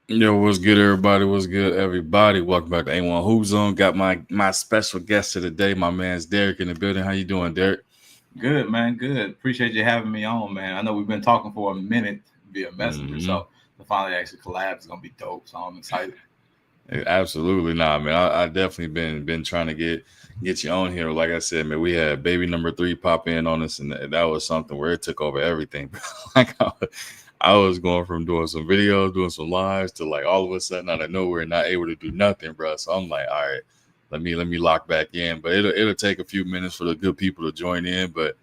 Yo, what's good, everybody? What's good, everybody? Welcome back to A1 Hoop Zone. Got my special guest of the day, my man's Derek in the building. How you doing, Derek? Good, man. Good. Appreciate you having me on, man. I know we've been talking for a minute via Messenger, hmm so to finally actually collab is gonna be dope. So I'm excited. Absolutely not, man. I definitely been trying to get you on here. Like I said, man, we had baby number three pop in on us, and that was something where it took over everything. like I was going from doing some videos, doing some lives to like all of a sudden out of nowhere, not able to do nothing, bro. So I'm like, all right, let me lock back in. But it'll take a few minutes for the good people to join in, but.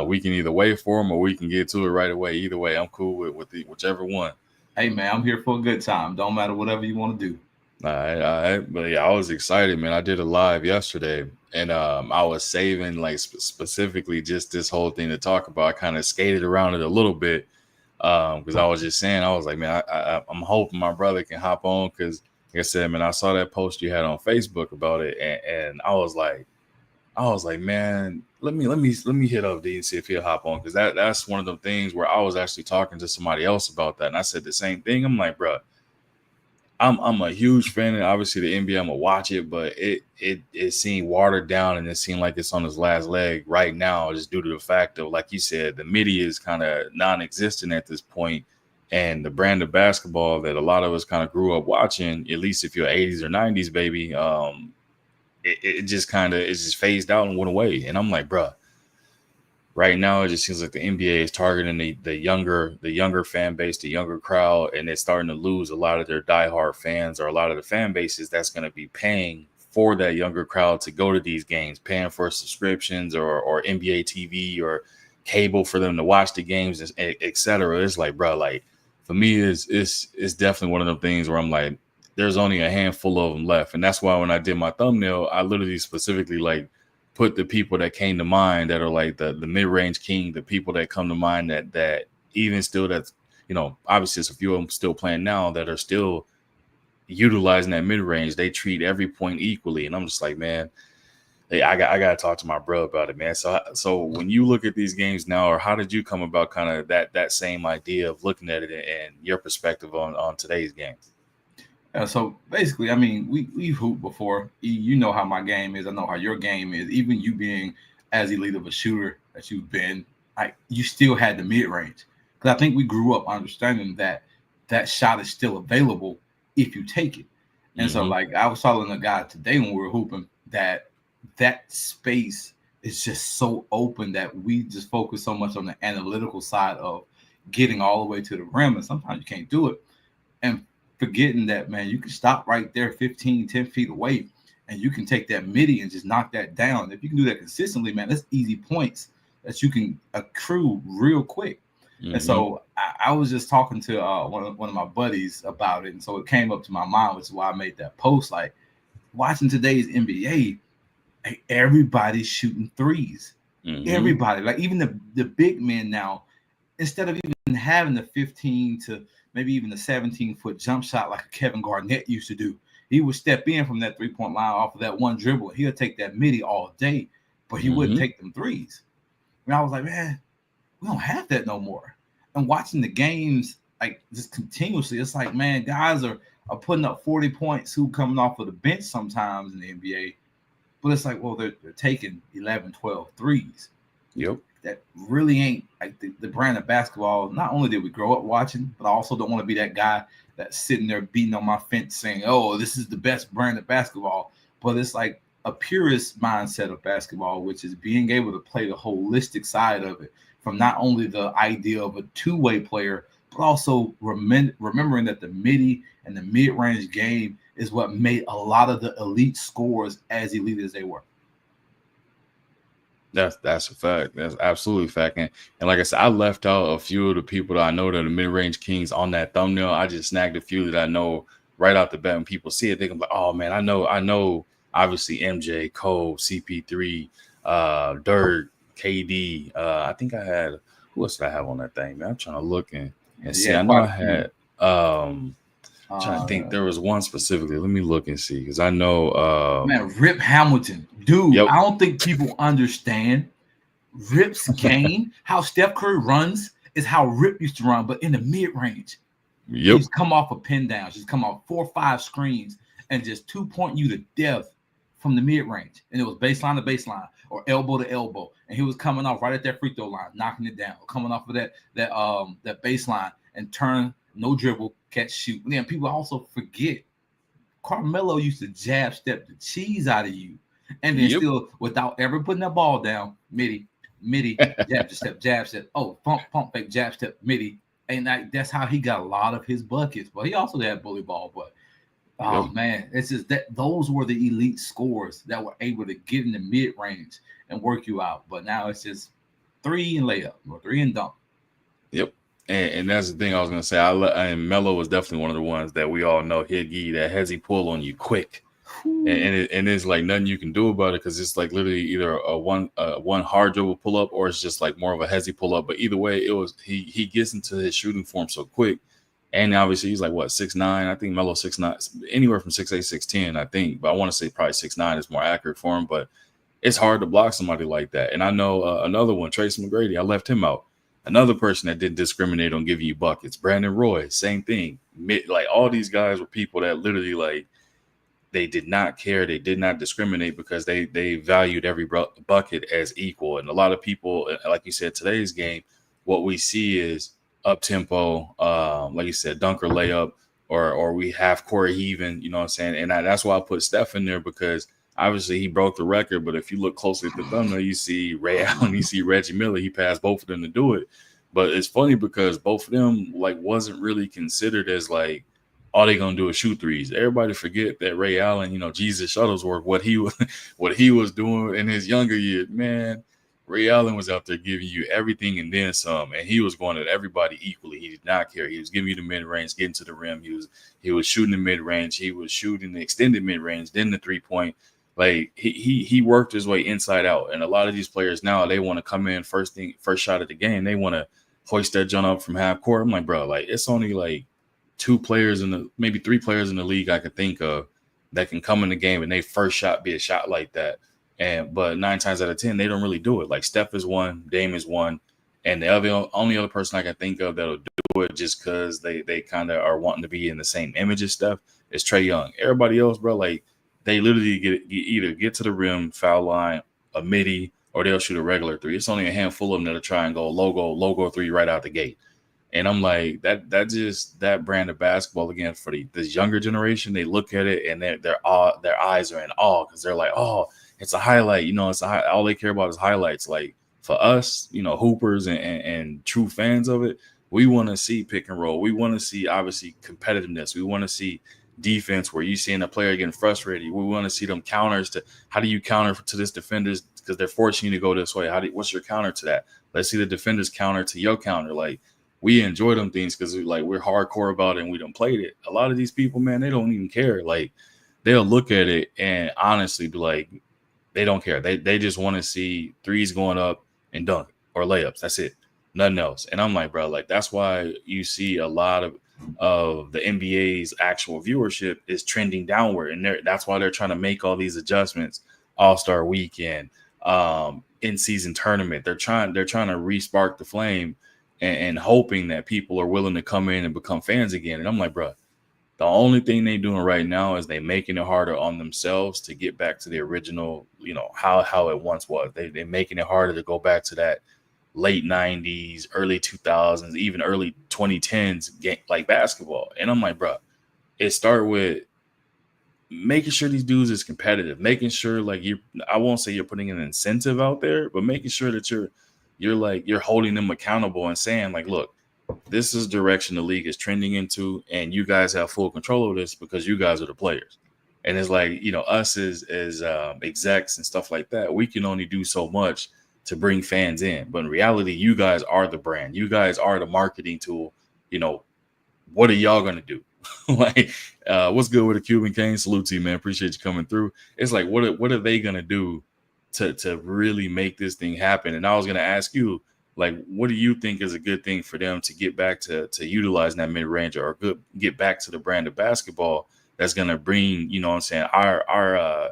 We can either wait for them or we can get to it right away. Either way, I'm cool with whichever one. Hey, man, I'm here for a good time. Don't matter whatever you want to do. But yeah, I was excited, man. I did a live yesterday, and I was saving like specifically just this whole thing to talk about. I kind of skated around it a little bit, because I was just saying, I was like, man, I'm hoping my brother can hop on because, like I said, man, I saw that post you had on Facebook about it, and I was like, man, let me hit up D and see if he'll hop on because that's one of the things where I was actually talking to somebody else about that, and I said the same thing. I'm like, bro. I'm a huge fan, and obviously the NBA. I'm gonna watch it, but it seemed watered down, and it seemed like it's on its last leg right now, just due to the fact of, like you said, the media is kind of non-existent at this point, and the brand of basketball that a lot of us kind of grew up watching, at least if you're '80s or '90s baby, it just kind of it's just phased out and went away, and I'm like, bruh, right now it just seems like the NBA is targeting the younger fan base, the younger crowd, and it's starting to lose a lot of their diehard fans or a lot of the fan bases that's going to be paying for that younger crowd to go to these games, paying for subscriptions or NBA TV or cable for them to watch the games, etc. It's like, bro, like for me, it's definitely one of the things where I'm like, there's only a handful of them left, and that's why when I did my thumbnail, I literally specifically like put the people that came to mind that are like the mid-range king, the people that come to mind that even still that's obviously there's a few of them still playing now that are still utilizing that mid-range. They treat every point equally, and I'm just like, man, hey, I gotta talk to my bro about it, man. So when you look at these games now, or how did you come about kind of that same idea of looking at it and your perspective on today's games? So basically, I mean, we've hooped before. You know how my game is. I know how your game is. Even you being as elite of a shooter that you've been, like you still had the mid range. Because I think we grew up understanding that that shot is still available if you take it. And so, Mm-hmm. like I was telling a guy today when we were hooping that that space is just so open that we just focus so much on the analytical side of getting all the way to the rim, and sometimes you can't do it. And forgetting that, man, you can stop right there 15, 10 feet away and you can take that midi and just knock that down. If you can do that consistently, man, that's easy points that you can accrue real quick. And Mm-hmm. so I was just talking to one of my buddies about it. And so it came up to my mind, which is why I made that post. Like watching today's NBA, everybody's shooting threes. Mm-hmm. Everybody, like even the big men now, instead of even having the 15 to maybe even the 17-foot jump shot like Kevin Garnett used to do, he would step in from that 3-point line off of that one dribble. He'll take that midi all day, but he wouldn't Mm-hmm. take them threes. And I was like, man, we don't have that no more. And watching the games like just continuously, it's like, man, guys are putting up 40 points who coming off of the bench sometimes in the NBA. But it's like, well, they're taking 11, 12 threes. Yep. That really ain't like the brand of basketball. Not only did we grow up watching, but I also don't want to be that guy that's sitting there beating on my fence saying, "Oh, this is the best brand of basketball." But it's like a purist mindset of basketball, which is being able to play the holistic side of it, from not only the idea of a two-way player, but also remembering that the midi and the mid-range game is what made a lot of the elite scorers as elite as they were. That's a fact. That's absolutely a fact. And like I said, I left out a few of the people that I know that are mid range kings on that thumbnail. I just snagged a few that I know right out the bat. When people see it, they can be like, "Oh man, I know." Obviously, MJ, Cole, CP3, Dirk, KD. I think I had who else did I have on that thing? Man, I'm trying to look and see. Yeah, I know quite I a few. had. Trying to think. Uh, There was one specifically. Let me look and see because I know. Man, Rip Hamilton, dude. Yep. I don't think people understand Rip's game. How Steph Curry runs is how Rip used to run, but in the mid range. Yep. She's come off a pin down. She's come off 4 or 5 screens and just 2-point you to death from the mid range. And it was baseline to baseline or elbow to elbow. And he was coming off right at that free throw line, knocking it down, coming off of that baseline and turn, no dribble, catch, shoot. And then people also forget Carmelo used to jab step the cheese out of you. And then still, without ever putting that ball down, midi, jab step. Oh, pump fake, jab step, midi. And that's how he got a lot of his buckets. But he also had bully ball. But man, it's just that those were the elite scorers that were able to get in the mid range and work you out. But now it's just 3 and layup or 3 and dunk. Yep. And that's the thing I was going to say. And Melo was definitely one of the ones that we all know he'll give you that hezzy pull on you quick. And it's like nothing you can do about it because it's like literally either a one hard dribble pull up or it's just like more of a hezzy pull up. But either way, it was he gets into his shooting form so quick. And obviously he's like 6'9". I think Melo 6'9", anywhere from 6'8", 6'10", I think. But I want to say probably 6'9" is more accurate for him. But it's hard to block somebody like that. And I know another one, Tracy McGrady, I left him out. Another person that didn't discriminate on giving you buckets, Brandon Roy, same thing. Like all these guys were people that literally like they did not care, they did not discriminate because they valued every bucket as equal. And a lot of people, like you said, today's game, what we see is up tempo, like you said, dunker layup, or we have Corey Heaven, you know what I'm saying? And that's why I put Steph in there because obviously he broke the record, but if you look closely at the thumbnail, you see Ray Allen, you see Reggie Miller. He passed both of them to do it. But it's funny because both of them like wasn't really considered as like all they gonna do is shoot threes. Everybody forget that Ray Allen, you know, Jesus Shuttlesworth, what he was doing in his younger years. Man, Ray Allen was out there giving you everything and then some, and he was going at everybody equally. He did not care. He was giving you the mid range, getting to the rim. He was shooting the mid range. He was shooting the extended mid range, then the 3-point. Like he worked his way inside out. And a lot of these players now, they want to come in first shot of the game. They want to hoist that jump up from half court. I'm like, bro, like it's only like 2 players maybe 3 players in the league I could think of that can come in the game and they first shot be a shot like that. But 9 times out of 10, they don't really do it. Like Steph is one, Dame is one, and the only other person I can think of that'll do it just because they kind of are wanting to be in the same image as Steph is Trae Young. Everybody else, bro, like they literally either get to the rim, foul line, a midi, or they'll shoot a regular 3. It's only a handful of them that'll try and go logo 3 right out the gate. And I'm like, that brand of basketball again for this younger generation, they look at it and their eyes are in awe because they're like, oh, it's a highlight. You know, all they care about is highlights. Like for us, you know, hoopers and true fans of it, we want to see pick and roll. We want to see obviously competitiveness. We want to see defense where you seeing a player getting frustrated. We want to see them counters to how do you counter to this defenders because they're forcing you to go this way. What's your counter to that? Let's see the defenders counter to your counter. Like we enjoy them things because we're hardcore about it and we done played it. A lot of these people, man, they don't even care. Like they'll look at it and honestly be like, they don't care. They just want to see threes going up and dunk or layups. That's it. Nothing else. And I'm like, bro, like that's why you see a lot of the NBA's actual viewership is trending downward. And that's why they're trying to make all these adjustments, All-Star Weekend, in-season tournament. They're trying to re-spark the flame and hoping that people are willing to come in and become fans again. And I'm like, bro, the only thing they're doing right now is they making it harder on themselves to get back to the original, you know, how it once was. They're making it harder to go back to that late 90s, early 2000s, even early 2010s game, like basketball. And I'm like, bro, it started with making sure these dudes is competitive, making sure like I won't say you're putting an incentive out there, but making sure that you're holding them accountable and saying like, look, this is the direction the league is trending into, and you guys have full control of this because you guys are the players. And it's like, you know, us as execs and stuff like that, we can only do so much to bring fans in. But in reality, you guys are the brand. You guys are the marketing tool. You know, what are y'all going to do? Like, what's good with the Cuban Kane? Salute to you, man. Appreciate you coming through. It's like, what are they going to do to really make this thing happen? And I was going to ask you, like, what do you think is a good thing for them to get back to utilizing that mid-range or get back to the brand of basketball that's going to bring, you know what I'm saying, our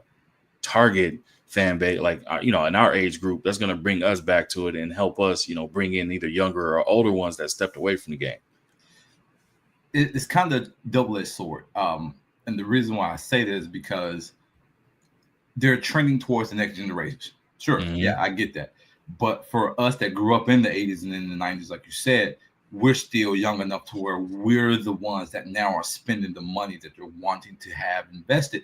target fan base, like, you know, in our age group, that's going to bring us back to it and help us, you know, bring in either younger or older ones that stepped away from the game. it's kind of double-edged sword. And the reason why I say this is because they're trending towards the next generation. Sure, yeah, I get that. But for us that grew up in the 80s and in the 90s, like you said, we're still young enough to where we're the ones that now are spending the money that they're wanting to have invested.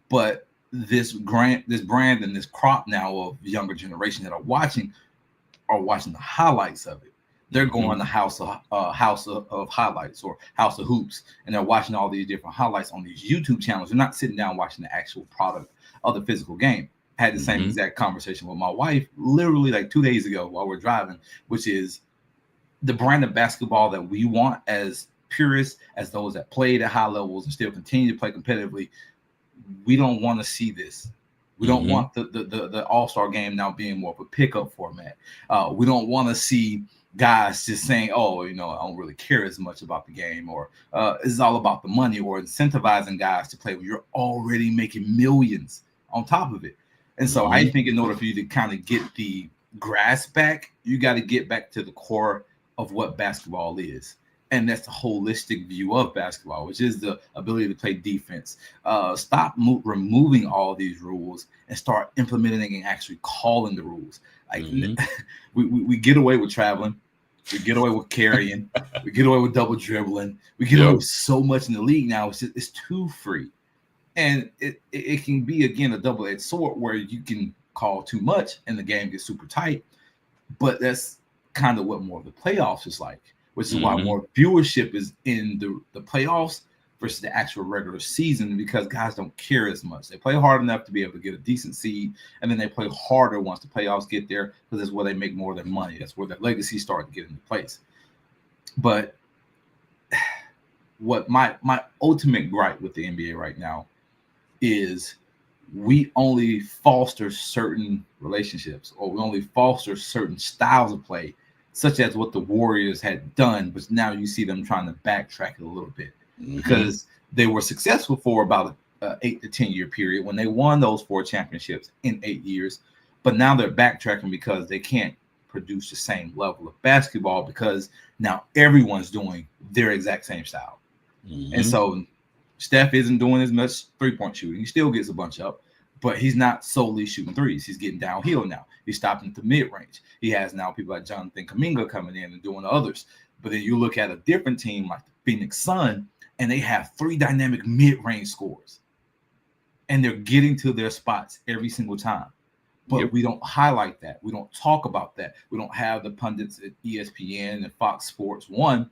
But this brand and this crop now of younger generation that are watching the highlights of it. They're going to House of Highlights or House of Hoops, and they're watching all these different highlights on these YouTube channels. They're not sitting down watching the actual product of the physical game. I had the same exact conversation with my wife literally like 2 days ago while we're driving, which is the brand of basketball that we want as purists, as those that played at high levels and still continue to play competitively. We don't want to see this. We don't want the All-Star game now being more of a pickup format. We don't want to see guys just saying, oh, I don't really care as much about the game, or it's all about the money, or incentivizing guys to play when you're already making millions on top of it. And so I think in order for you to kind of get the grasp back, you got to get back to the core of what basketball is. And that's the holistic view of basketball, which is the ability to play defense. Stop removing all these rules and start implementing and actually calling the rules. Like we get away with traveling, we get away with carrying, we get away with double dribbling, we get away with so much in the league now. It's too free, and it can be again a double-edged sword where you can call too much and the game gets super tight. But that's kind of what more of the playoffs is like. Which is why more viewership is in the playoffs versus the actual regular season, because guys don't care as much. They play hard enough to be able to get a decent seed, and then they play harder once the playoffs get there, because that's where they make more of their money. That's where their legacy starts to get into place. But what my ultimate gripe with the NBA right now is we only foster certain relationships, or we only foster certain styles of play, such as what the Warriors had done, but now you see them trying to backtrack it a little bit because they were successful for about an 8 to 10 year period when they won those 4 championships in 8 years. But now they're backtracking because they can't produce the same level of basketball because now everyone's doing their exact same style. And so Steph isn't doing as much 3-point shooting. He still gets a bunch up, but he's not solely shooting threes. He's getting downhill now. He's stopping at the mid-range. He has now people like Jonathan Kuminga coming in and doing the others. But then you look at a different team like the Phoenix Sun, and they have 3 dynamic mid-range scorers. And they're getting to their spots every single time. But we don't highlight that. We don't talk about that. We don't have the pundits at ESPN and Fox Sports 1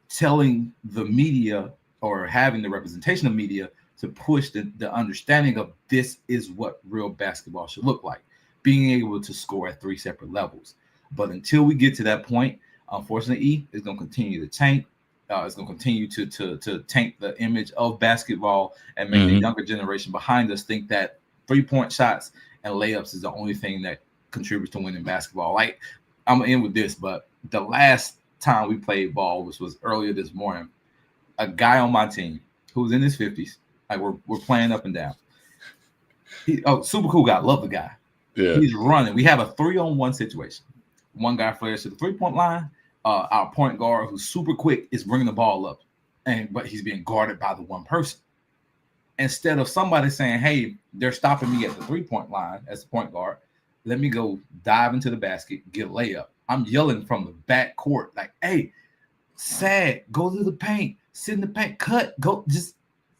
telling the media or having the representation of media to push the understanding of this is what real basketball should look like, being able to score at 3 separate levels. But until we get to that point, unfortunately, it's going to continue to tank. It's going to continue to tank the image of basketball and make the younger generation behind us think that 3-point shots and layups is the only thing that contributes to winning basketball. Like, I'm going to end with this, but the last time we played ball, which was earlier this morning, a guy on my team who was in his 50s, like we're playing up and down. Super cool guy. Love the guy. Yeah. He's running. We have a 3-on-1 situation. One guy flares to the 3-point line. Our point guard, who's super quick, is bringing the ball up, but he's being guarded by the one person. Instead of somebody saying, hey, they're stopping me at the 3-point line as the point guard, let me go dive into the basket, get a layup. I'm yelling from the back court, like, hey, Sad, go to the paint, sit in the paint, cut, go, just,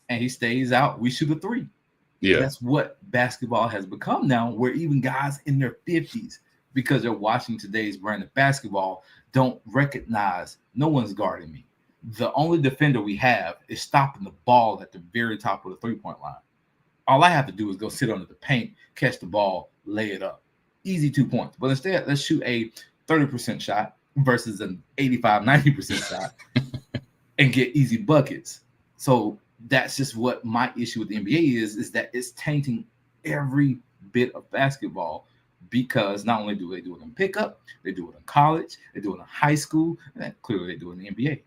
and he stays out. We shoot a 3. Yeah, that's what basketball has become now, where even guys in their 50s, because they're watching today's brand of basketball, don't recognize no one's guarding me. The only defender we have is stopping the ball at the very top of the 3-point line. All I have to do is go sit under the paint, catch the ball, lay it up. Easy 2 points. But instead, let's shoot a 30% shot versus an 85, 90% shot and get easy buckets. So that's just what my issue with the NBA is that it's tainting every bit of basketball, because not only do they do it in pickup, they do it in college, they do it in high school, and then clearly they do it in the NBA.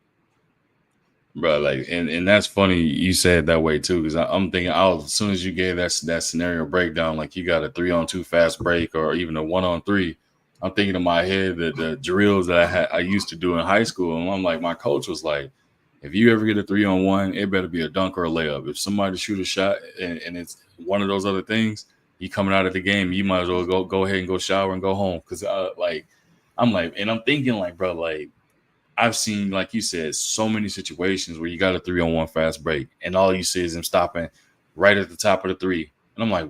Bro, like, and that's funny you said that way too, because I'm thinking, as soon as you gave that scenario breakdown, like you got a 3-on-2 fast break or even a 1-on-3, I'm thinking in my head that the drills that I used to do in high school, and I'm like, my coach was like, If you ever get a 3-on-1, it better be a dunk or a layup. If somebody shoot a shot and it's one of those other things, you coming out of the game, you might as well go ahead and go shower and go home. Because I'm thinking like, bro, like I've seen, like you said, so many situations where you got a 3-on-1 fast break, and all you see is him stopping right at the top of the three. And I'm like,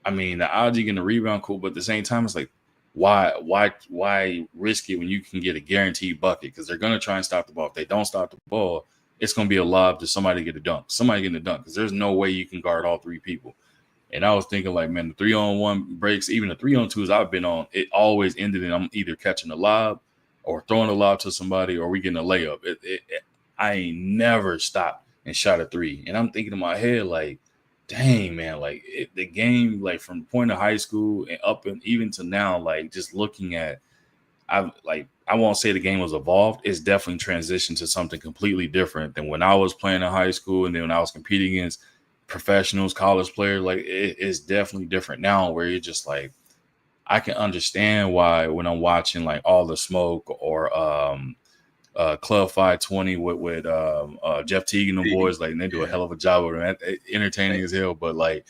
I mean, the odds you getting the rebound, cool, but at the same time, it's like, why risk it when you can get a guaranteed bucket? Because they're gonna try and stop the ball. If they don't stop the ball, it's gonna be a lob to somebody to get a dunk. Somebody getting a dunk, because there's no way you can guard all three people. And I was thinking, like, man, the 3-on-1 breaks, even the 3-on-2s I've been on, it always ended in I'm either catching a lob or throwing a lob to somebody, or we getting a layup. I ain't never stopped and shot a three. And I'm thinking in my head, like, dang, man, like the game, like from the point of high school and up and even to now, like just looking at, I won't say the game was evolved. It's definitely transitioned to something completely different than when I was playing in high school, and then when I was competing against professionals, college players. Like it's definitely different now, where you're just like, I can understand why when I'm watching like All the Smoke or Club 520 with Jeff Teague and the boys, like, and they do a hell of a job with them. Entertaining as hell. But like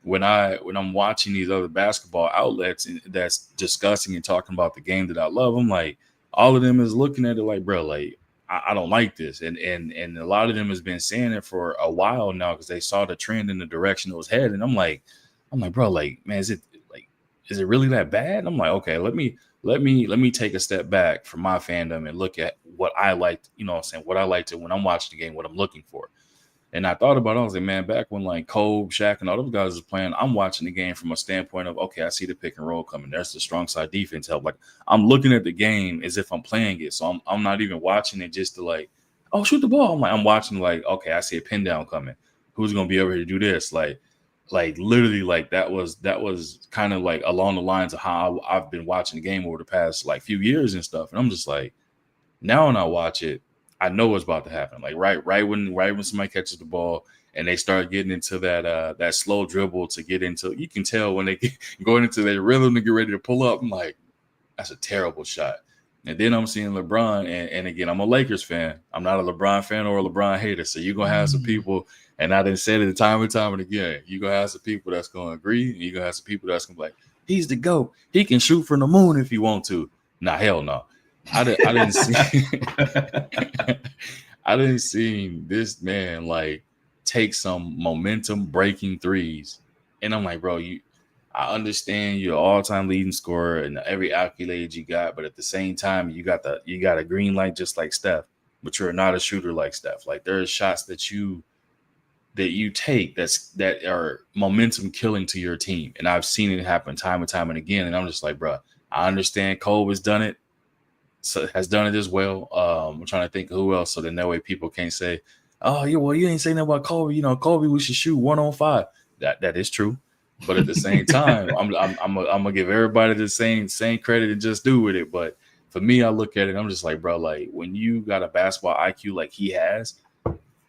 when I'm watching these other basketball outlets that's discussing and talking about the game that I love, I'm like, all of them is looking at it like, bro, like I don't like this. And a lot of them has been saying it for a while now, because they saw the trend in the direction it was headed. And I'm like, bro, like, man, is it really that bad? I'm like, okay, let me take a step back from my fandom and look at what I liked, you know what I'm saying, what I like to when I'm watching the game, what I'm looking for. And I thought about it, I was like, man, back when like Kobe, Shaq, and all those guys was playing, I'm watching the game from a standpoint of, okay, I see the pick and roll coming. There's the strong side defense help. Like I'm looking at the game as if I'm playing it. So I'm not even watching it just to like, oh, shoot the ball. I'm watching like, okay, I see a pin down coming. Who's gonna be able to do this? Like literally, like that was kind of like along the lines of how I've been watching the game over the past like few years and stuff. And I'm just like, now when I watch it, I know what's about to happen. Like right when somebody catches the ball and they start getting into that slow dribble to get into, you can tell when they get going into their rhythm to get ready to pull up. I'm like, that's a terrible shot. And then I'm seeing LeBron, and again, I'm a Lakers fan. I'm not a LeBron fan or a LeBron hater. So you're gonna have some people, and I didn't say it time and time and again, you're gonna have some people that's gonna agree, and you're gonna have some people that's gonna be like, he's the GOAT. He can shoot from the moon if he want to. Nah, hell no. I didn't see I didn't see this man like take some momentum breaking threes. And I'm like, bro, I understand you're all-time leading scorer and every accolade you got, but at the same time, you got a green light just like Steph, but you're not a shooter like Steph. Like there are shots that you take that are momentum killing to your team. And I've seen it happen time and time and again. And I'm just like, bro, I understand Cole has done it. So has done it as well. I'm trying to think of who else, so then that way people can't say, "Oh, yeah, well, you ain't saying that about Kobe." You know, Kobe, we should shoot 1-on-5. That is true, but at the same time, I'm gonna give everybody the same credit and just do with it. But for me, I look at it, I'm just like, bro, like when you got a basketball IQ like he has,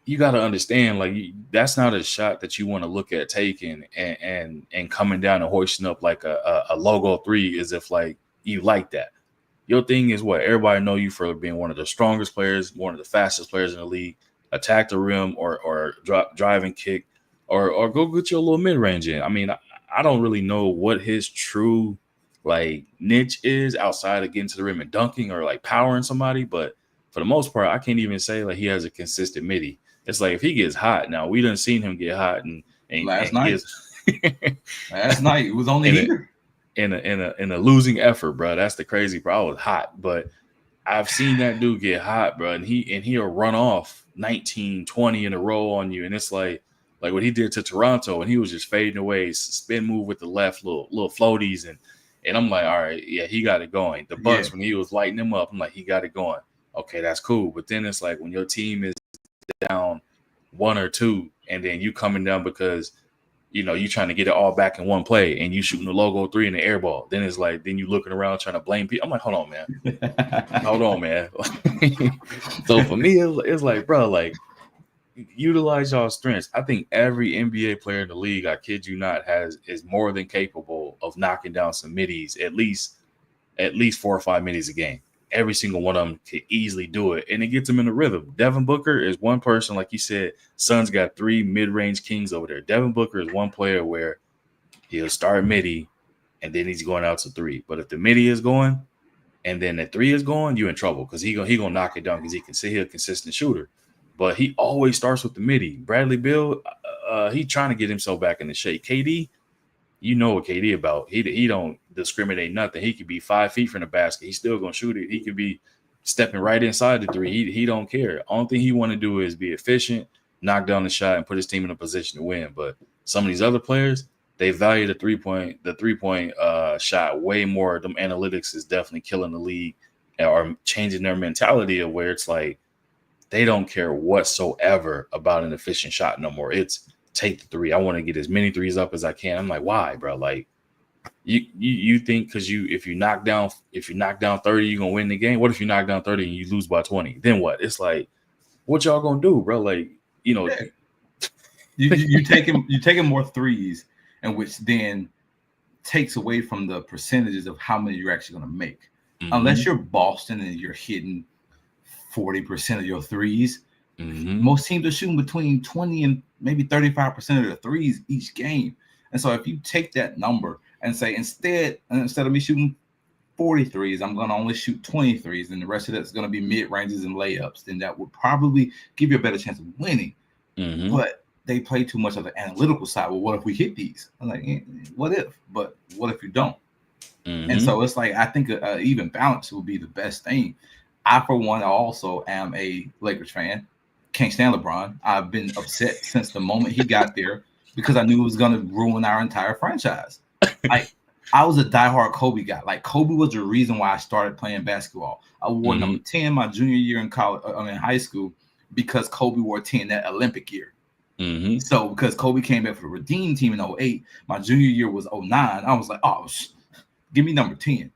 you got to understand, like that's not a shot that you want to look at taking and coming down and hoisting up like a logo three, as if like you like that. Your thing is what everybody know you for, being one of the strongest players, one of the fastest players in the league. Attack the rim or drive and kick, or go get your little mid range in. I mean, I don't really know what his true like niche is outside of getting to the rim and dunking or like powering somebody. But for the most part, I can't even say like he has a consistent midi. It's like if he gets hot, now we done seen him get hot and last night it was on the heater. In a losing effort, bro. That's the crazy part. I was hot, but I've seen that dude get hot, bro, and he'll run off 19, 20 in a row on you, and it's like what he did to Toronto, and he was just fading away, spin move with the left, little floaties, and I'm like, all right, yeah, he got it going. The Bucks, when he was lighting them up, I'm like, he got it going. Okay, that's cool. But then it's like when your team is down 1 or 2, and then you coming down because you know, you trying to get it all back in one play and you shooting the logo 3 in the air ball. Then it's like, then you looking around trying to blame people. I'm like, hold on, man. So for me, it's like, bro, like utilize y'all strengths. I think every NBA player in the league, I kid you not, is more than capable of knocking down some middies, at least 4 or 5 middies a game. every single one of them could easily do it, and it gets them in the rhythm. Devin Booker is one person, like you said, Suns got 3 mid-range kings over there. Devin Booker is one player where he'll start midi, and then he's going out to 3. But if the midi is going, and then the 3 is going, you're in trouble because he gonna knock it down because he's a consistent shooter. But he always starts with the midi. Bradley Beal, he trying to get himself back in the shape. KD, you know what KD about. He don't discriminate nothing. He could be 5 feet from the basket. He's still gonna shoot it. He could be stepping right inside the 3. He don't care. Only thing he want to do is be efficient, knock down the shot, and put his team in a position to win. But some of these other players, they value the 3-point shot way more. Them analytics is definitely killing the league or changing their mentality of where it's like they don't care whatsoever about an efficient shot no more. It's take the 3. I want to get as many 3s up as I can. I'm like, why, bro? Like you think because if you knock down 30, you're gonna win the game. What if you knock down 30 and you lose by 20? Then what? It's like, what y'all gonna do, bro? Like, you know, you taking more 3s, and which then takes away from the percentages of how many you're actually going to make. Mm-hmm. Unless you're Boston and you're hitting 40% of your 3s, most teams are shooting between 20 and maybe 35% of the 3s each game. And so if you take that number and say, instead of me shooting 43s, I'm going to only shoot 23s, and the rest of that's going to be mid-ranges and layups, then that would probably give you a better chance of winning. Mm-hmm. But they play too much of the analytical side. Well, what if we hit these? I'm like, what if? But what if you don't? Mm-hmm. And so it's like, I think even balance would be the best thing. I, for one, also am a Lakers fan. Can't stand LeBron. I've been upset since the moment he got there because I knew it was going to ruin our entire franchise. Like, I was a diehard Kobe guy. Like, Kobe was the reason why I started playing basketball. I wore number 10 my junior year in high school because Kobe wore 10 that Olympic year. Mm-hmm. So because Kobe came back for the Redeem team in 2008, my junior year was 2009. I was like, give me number 10.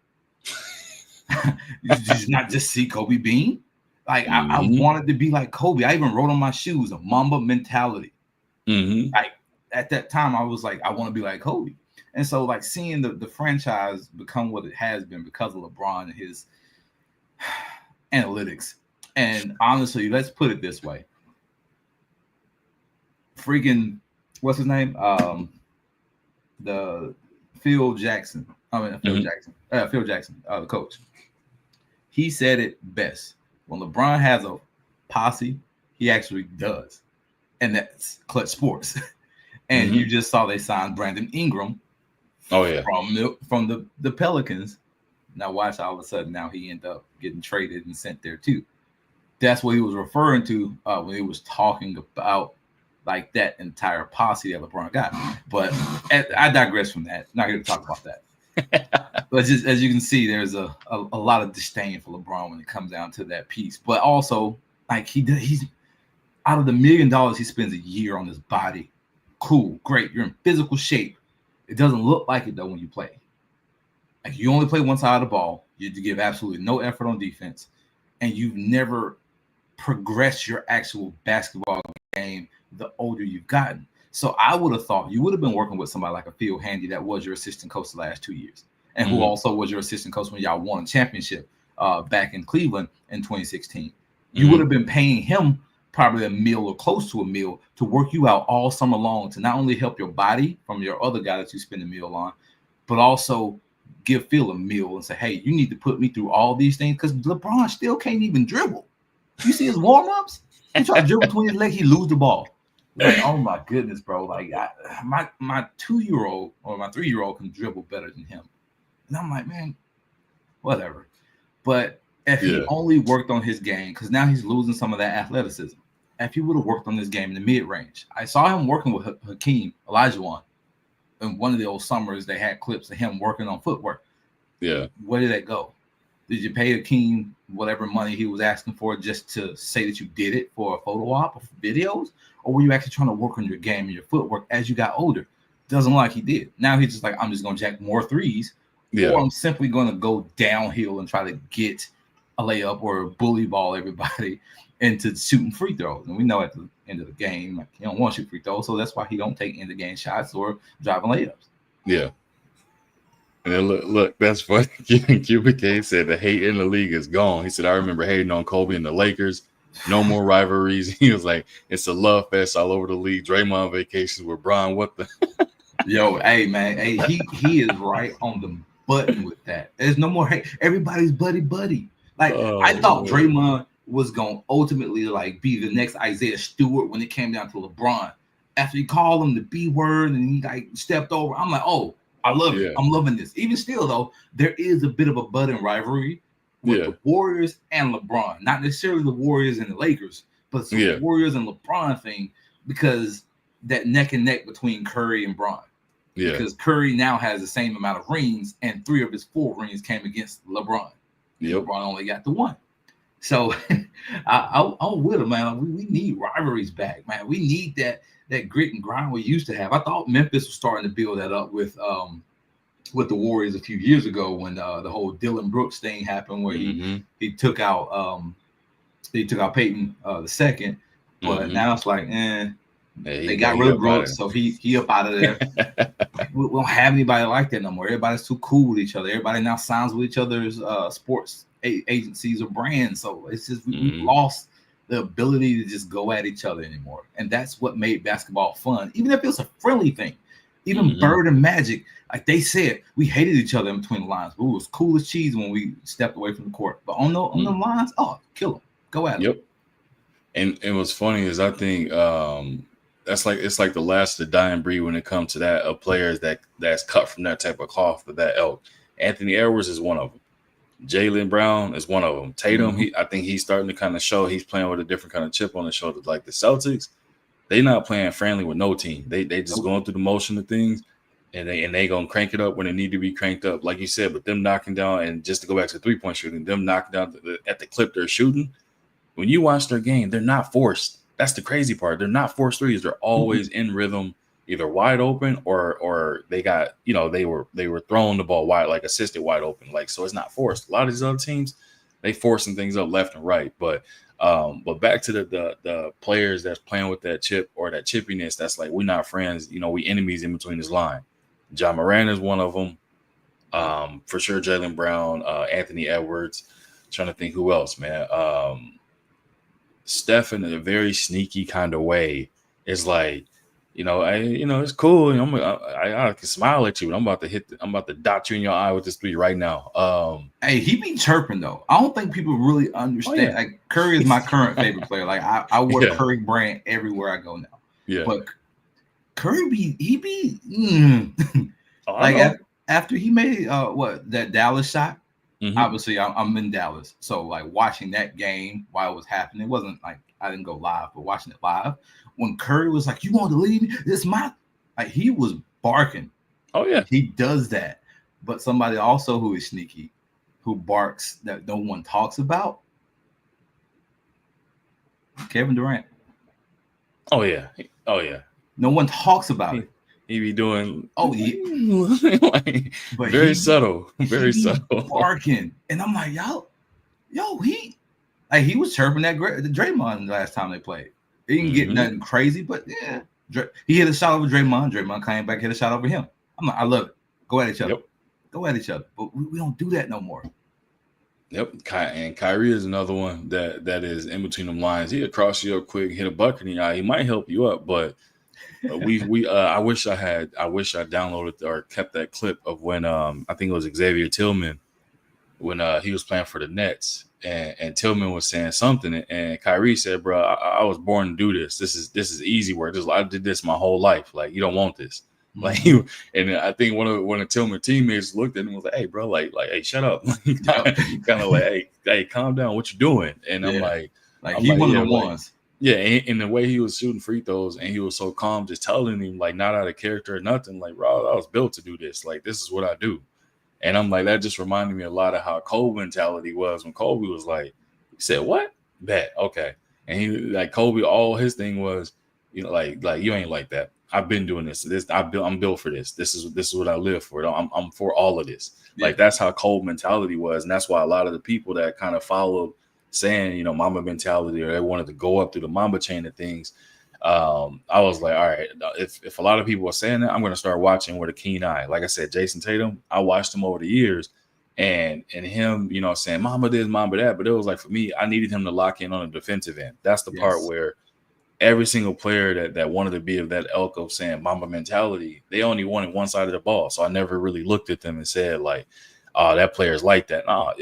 Did you not just see Kobe Bean? Like, I wanted to be like Kobe. I even wrote on my shoes a Mamba mentality. Mm-hmm. Like, at that time, I was like, I want to be like Kobe. And so, like, seeing the franchise become what it has been because of LeBron and his analytics. And honestly, let's put it this way. Freaking, what's his name? The Phil Jackson, the coach. He said it best. When LeBron has a posse, he actually does. And that's Clutch Sports. And you just saw they signed Brandon Ingram. Oh, yeah. From the Pelicans. Now watch, all of a sudden now he ended up getting traded and sent there too. That's what he was referring to when he was talking about like that entire posse that LeBron got. But I digress from that. Not here to talk about that. But just as you can see, there's a lot of disdain for LeBron when it comes down to that piece. But also, like, he's out of the $1 million he spends a year on his body. Cool, great. You're in physical shape. It doesn't look like it though when you play. Like, you only play one side of the ball. You give absolutely no effort on defense, and you've never progressed your actual basketball game the older you've gotten. So I would have thought you would have been working with somebody like a Phil Handy that was your assistant coach the last 2 years, and who also was your assistant coach when y'all won a championship back in Cleveland in 2016. You would have been paying him probably $1 million or close to $1 million to work you out all summer long to not only help your body from your other guy that you spend $1 million on, but also give Phil $1 million and say, hey, you need to put me through all these things because LeBron still can't even dribble. You see his warm-ups? He try to dribble between his legs, he lose the ball. Like, oh my goodness, bro! Like, my 2-year-old or my 3-year-old can dribble better than him, and I'm like, man, whatever. But if he only worked on his game, because now he's losing some of that athleticism. If he would have worked on this game in the mid-range, I saw him working with Hakeem Olajuwon in one of the old summers. They had clips of him working on footwork. Yeah, where did that go? Did you pay Hakeem whatever money he was asking for just to say that you did it for a photo op or for videos? Or were you actually trying to work on your game and your footwork as you got older? Doesn't look like he did. Now he's just like, I'm just going to jack more 3s. Yeah. Or I'm simply going to go downhill and try to get a layup or a bully ball everybody into shooting free throws. And we know at the end of the game, like, he don't want to shoot free throws. So that's why he don't take end of game shots or driving layups. Yeah. And then look, that's funny. QBK said the hate in the league is gone. He said, I remember hating on Kobe and the Lakers. No more rivalries. He was like, it's a love fest all over the league. Draymond vacations with Bron. What the? Yo, hey man, hey, he is right on the button with that. There's no more hate. Everybody's buddy. Like I thought Draymond was gonna ultimately like be the next Isaiah Stewart when it came down to LeBron. After he called him the B word and he like stepped over, I'm like, oh, I love it. I'm loving this. Even still though, there is a bit of a budding rivalry with the Warriors and LeBron. Not necessarily the Warriors and the Lakers, but the Warriors and LeBron thing, because that neck and neck between Curry and Bron. Yeah. Because Curry now has the same amount of rings, and 3 of his 4 rings came against LeBron. Yep. LeBron only got the 1. So I'm with him, man. We need rivalries back, man. We need that grit and grind we used to have. I thought Memphis was starting to build that up with the Warriors a few years ago when the whole Dylan Brooks thing happened, where he took out Peyton the second, but now it's like, they got rid of Brooks, so he up out of there. We don't have anybody like that no more. Everybody's too cool with each other. Everybody now signs with each other's sports agencies or brands. So it's just we've lost the ability to just go at each other anymore. And that's what made basketball fun, even if it was a friendly thing. Even Bird and Magic, like they said, we hated each other in between the lines. But it was cool as cheese when we stepped away from the court. But on the lines, kill them. Go at them. Yep. And what's funny is I think it's like the last of the dying breed when it comes to that of players that's cut from that type of cloth for that elk. Anthony Edwards is one of them. Jaylen Brown is one of them. Tatum, I think he's starting to kind of show he's playing with a different kind of chip on his shoulder. Like the Celtics, they not playing friendly with no team. They just going through the motion of things, and they gonna crank it up when it need to be cranked up, like you said. But them knocking down, and just to go back to 3-point shooting, them knocking down at the clip they're shooting. When you watch their game, they're not forced. That's the crazy part. They're not forced threes. They're always in rhythm, either wide open or they got, they were throwing the ball wide, like assisted wide open. Like, so it's not forced. A lot of these other teams, they forcing things up left and right. But back to the players that's playing with that chip or that chippiness, that's like, we're not friends. We enemies in between this line. John Moran is one of them. For sure, Jaylen Brown, Anthony Edwards. Trying to think who else, man. Steph in a very sneaky kind of way is like, it's cool. I can smile at you, but I'm about to dot you in your eye with this 3 right now. Hey, he be chirping though. I don't think people really understand. Like Curry is my current favorite player. Like I wear Curry brand everywhere I go now. Yeah. But Curry like after he made that Dallas shot. Obviously, I'm in Dallas, so like watching that game while it was happening, it wasn't like I didn't go live, but watching it live, when Curry was like, "You want to leave me? This my," like he was barking. Oh yeah, he does that. But somebody also who is sneaky, who barks that no one talks about, Kevin Durant. Oh yeah. No one talks about it. He be doing like, but very subtle, very subtle, barking, and I'm like, he was chirping that Draymond the last time they played. He didn't get nothing crazy, but yeah, he hit a shot over Draymond. Draymond came back, hit a shot over him. I'm like, I love it. Go at each other. Go at each other. But we don't do that no more. Yep, and Kyrie is another one that is in between them lines. He'll cross you up quick, hit a bucket in your eye. He might help you up, but. I wish I downloaded or kept that clip of when I think it was Xavier Tillman when he was playing for the Nets and Tillman was saying something and Kyrie said, "Bro, I was born to do this. This is easy work. I did this my whole life. Like you don't want this." Like and I think one of Tillman's teammates looked at him and was like, "Hey, bro, like hey, shut up." kind of like, hey, calm down. What you doing? And I'm like he one of the ones. Yeah, and the way he was shooting free throws and he was so calm, just telling him, like, not out of character or nothing, like, bro, I was built to do this. Like, this is what I do. And I'm like, that just reminded me a lot of how Kobe mentality was when Kobe was like, he said, what? Bet, okay. And he, like, Kobe, all his thing was, like you ain't like that. I've been doing this. I'm built for this. This is what I live for. I'm for all of this. Yeah. Like, that's how Kobe mentality was. And that's why a lot of the people that kind of followed saying, Mamba mentality, or they wanted to go up through the Mamba chain of things. I was like, all right, if a lot of people are saying that, I'm going to start watching with a keen eye. Like I said, Jason Tatum, I watched him over the years, and him, saying Mamba this, Mamba that. But it was like, for me, I needed him to lock in on the defensive end. That's the part where every single player that wanted to be of that ilk of saying Mamba mentality, they only wanted one side of the ball. So I never really looked at them and said like, oh, that player's like that. No,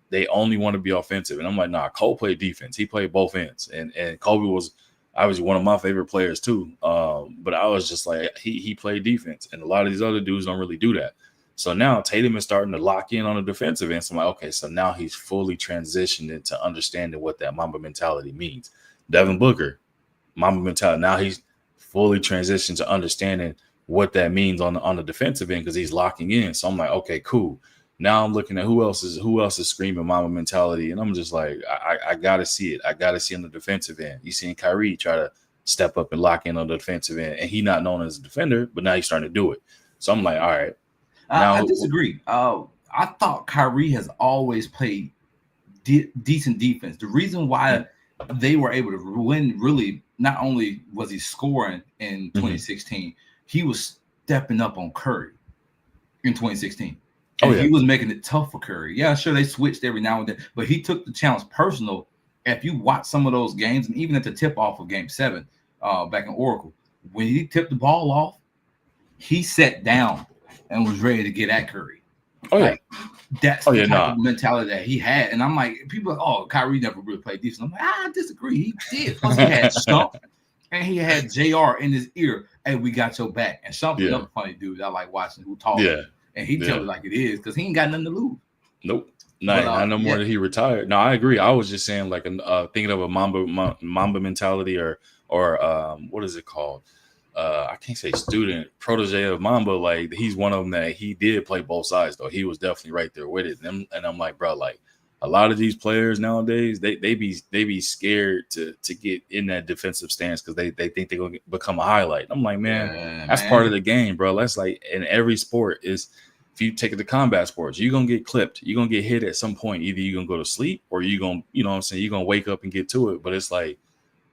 they only want to be offensive. And I'm like, nah, Cole played defense. He played both ends. And Kobe was obviously one of my favorite players too. But I was just like, he played defense. And a lot of these other dudes don't really do that. So now Tatum is starting to lock in on the defensive end. So I'm like, okay, so now he's fully transitioned into understanding what that Mamba mentality means. Devin Booker, Mamba mentality. Now he's fully transitioned to understanding what that means on the defensive end because he's locking in. So I'm like, okay, cool. Now I'm looking at who else is screaming Mamba mentality, and I'm just like, I gotta see it. I gotta see on the defensive end. You seeing Kyrie try to step up and lock in on the defensive end, and he not known as a defender, but now he's starting to do it. So I'm like, all right. Now I disagree. I thought Kyrie has always played decent defense. The reason why they were able to win, really, not only was he scoring in 2016, he was stepping up on Curry in 2016. And he was making it tough for Curry. Yeah, sure, they switched every now and then, but he took the challenge personal. If you watch some of those games, and even at the tip-off of Game 7 back in Oracle, when he tipped the ball off, he sat down and was ready to get at Curry. Oh, yeah. That's the type of mentality that he had. And I'm like, people are like, oh, Kyrie never really played defense. I'm like, I disagree. He did. Plus, he had Shump, and he had JR in his ear. Hey, we got your back. And Shump's another funny dude I like watching who talks. Yeah. And he tells it like it is because he ain't got nothing to lose. Nope. Not no more that he retired. No, I agree. I was just saying, like, thinking of a Mamba mentality or what is it called? I can't say student, protege of Mamba. Like, he's one of them that he did play both sides, though. He was definitely right there with it. And I'm like, bro, like, a lot of these players nowadays, they be scared to get in that defensive stance because they think they're gonna become a highlight. I'm like, man, that's part of the game, bro. That's like in every sport is. If you take it to combat sports, you're going to get clipped. You're going to get hit at some point. Either you're going to go to sleep or you're going to, you know what I'm saying, you're going to wake up and get to it. But it's like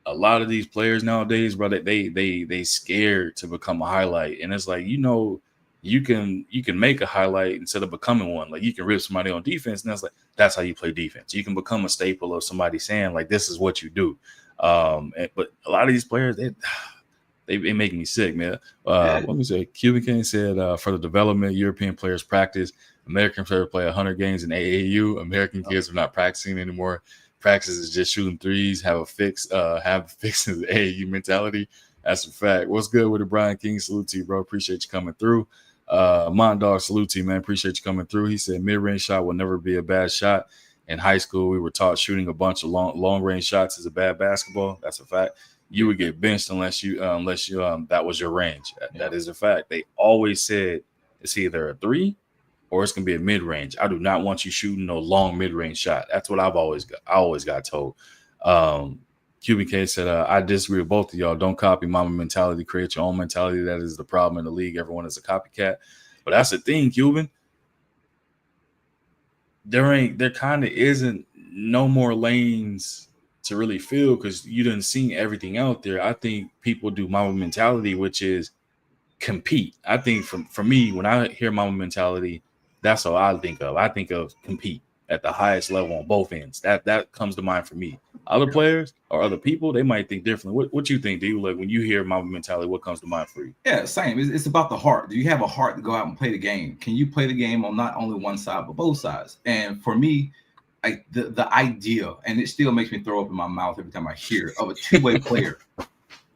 a lot of these players nowadays, bro, they scared to become a highlight. And it's like, you can make a highlight instead of becoming one. Like, you can rip somebody on defense, and that's how you play defense. You can become a staple of somebody saying, like, this is what you do. But a lot of these players, they making me sick, man. Let me say, Cuban King said, for the development, European players practice. American players play 100 games in AAU. American kids are not practicing anymore. Practice is just shooting threes, have a fix in the AAU mentality. That's a fact. What's good with the Brian King? Salute to you, bro. Appreciate you coming through. Mont Dog, salute to you, man. Appreciate you coming through. He said mid-range shot will never be a bad shot. In high school, we were taught shooting a bunch of long-range shots is a bad basketball. That's a fact. You would get benched unless you that was your range. That is a fact. They always said it's either a 3 or it's gonna be a mid-range. I do not want you shooting no long mid-range shot. That's what I always got told. Cuban K said, I disagree with both of y'all. Don't copy Mamba mentality. Create your own mentality. That is the problem in the league. Everyone is a copycat. But that's the thing, Cuban. There kind of isn't no more lanes to really feel because you didn't see everything out there. I think people do Mamba mentality, which is compete. I think for me, when I hear Mamba mentality, that's all I think of. I think of compete at the highest level on both ends. That comes to mind for me. Other players or other people, they might think differently. What you think, do you, like when you hear Mamba mentality, what comes to mind for you? Yeah, same. It's about the heart. Do you have a heart to go out and play the game? Can you play the game on not only one side but both sides? And for me, like the idea, and it still makes me throw up in my mouth every time I hear it, of a two-way player.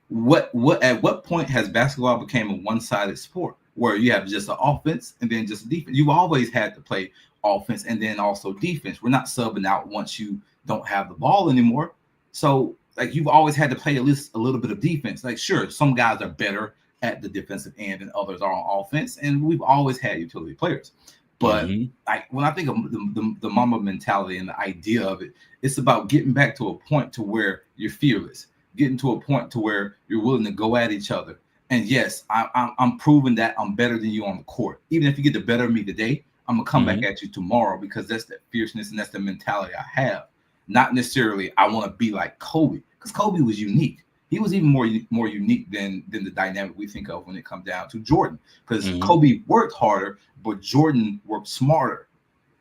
What at what point has basketball become a one-sided sport where you have just an offense and then just defense? You've always had to play offense and then also defense. We're not subbing out once you don't have the ball anymore. So like you've always had to play at least a little bit of defense. Like sure, some guys are better at the defensive end and others are on offense, and we've always had utility players. But like when I think of the Mamba mentality and the idea of it, it's about getting back to a point to where you're fearless, getting to a point to where you're willing to go at each other. And yes, I'm proving that I'm better than you on the court. Even if you get the better of me today, I'm gonna come back at you tomorrow because that's the fierceness and that's the mentality I have. Not necessarily I want to be like Kobe because Kobe was unique. he was even more unique than the dynamic we think of when it comes down to Jordan. Because Mhm. Kobe worked harder, but Jordan worked smarter.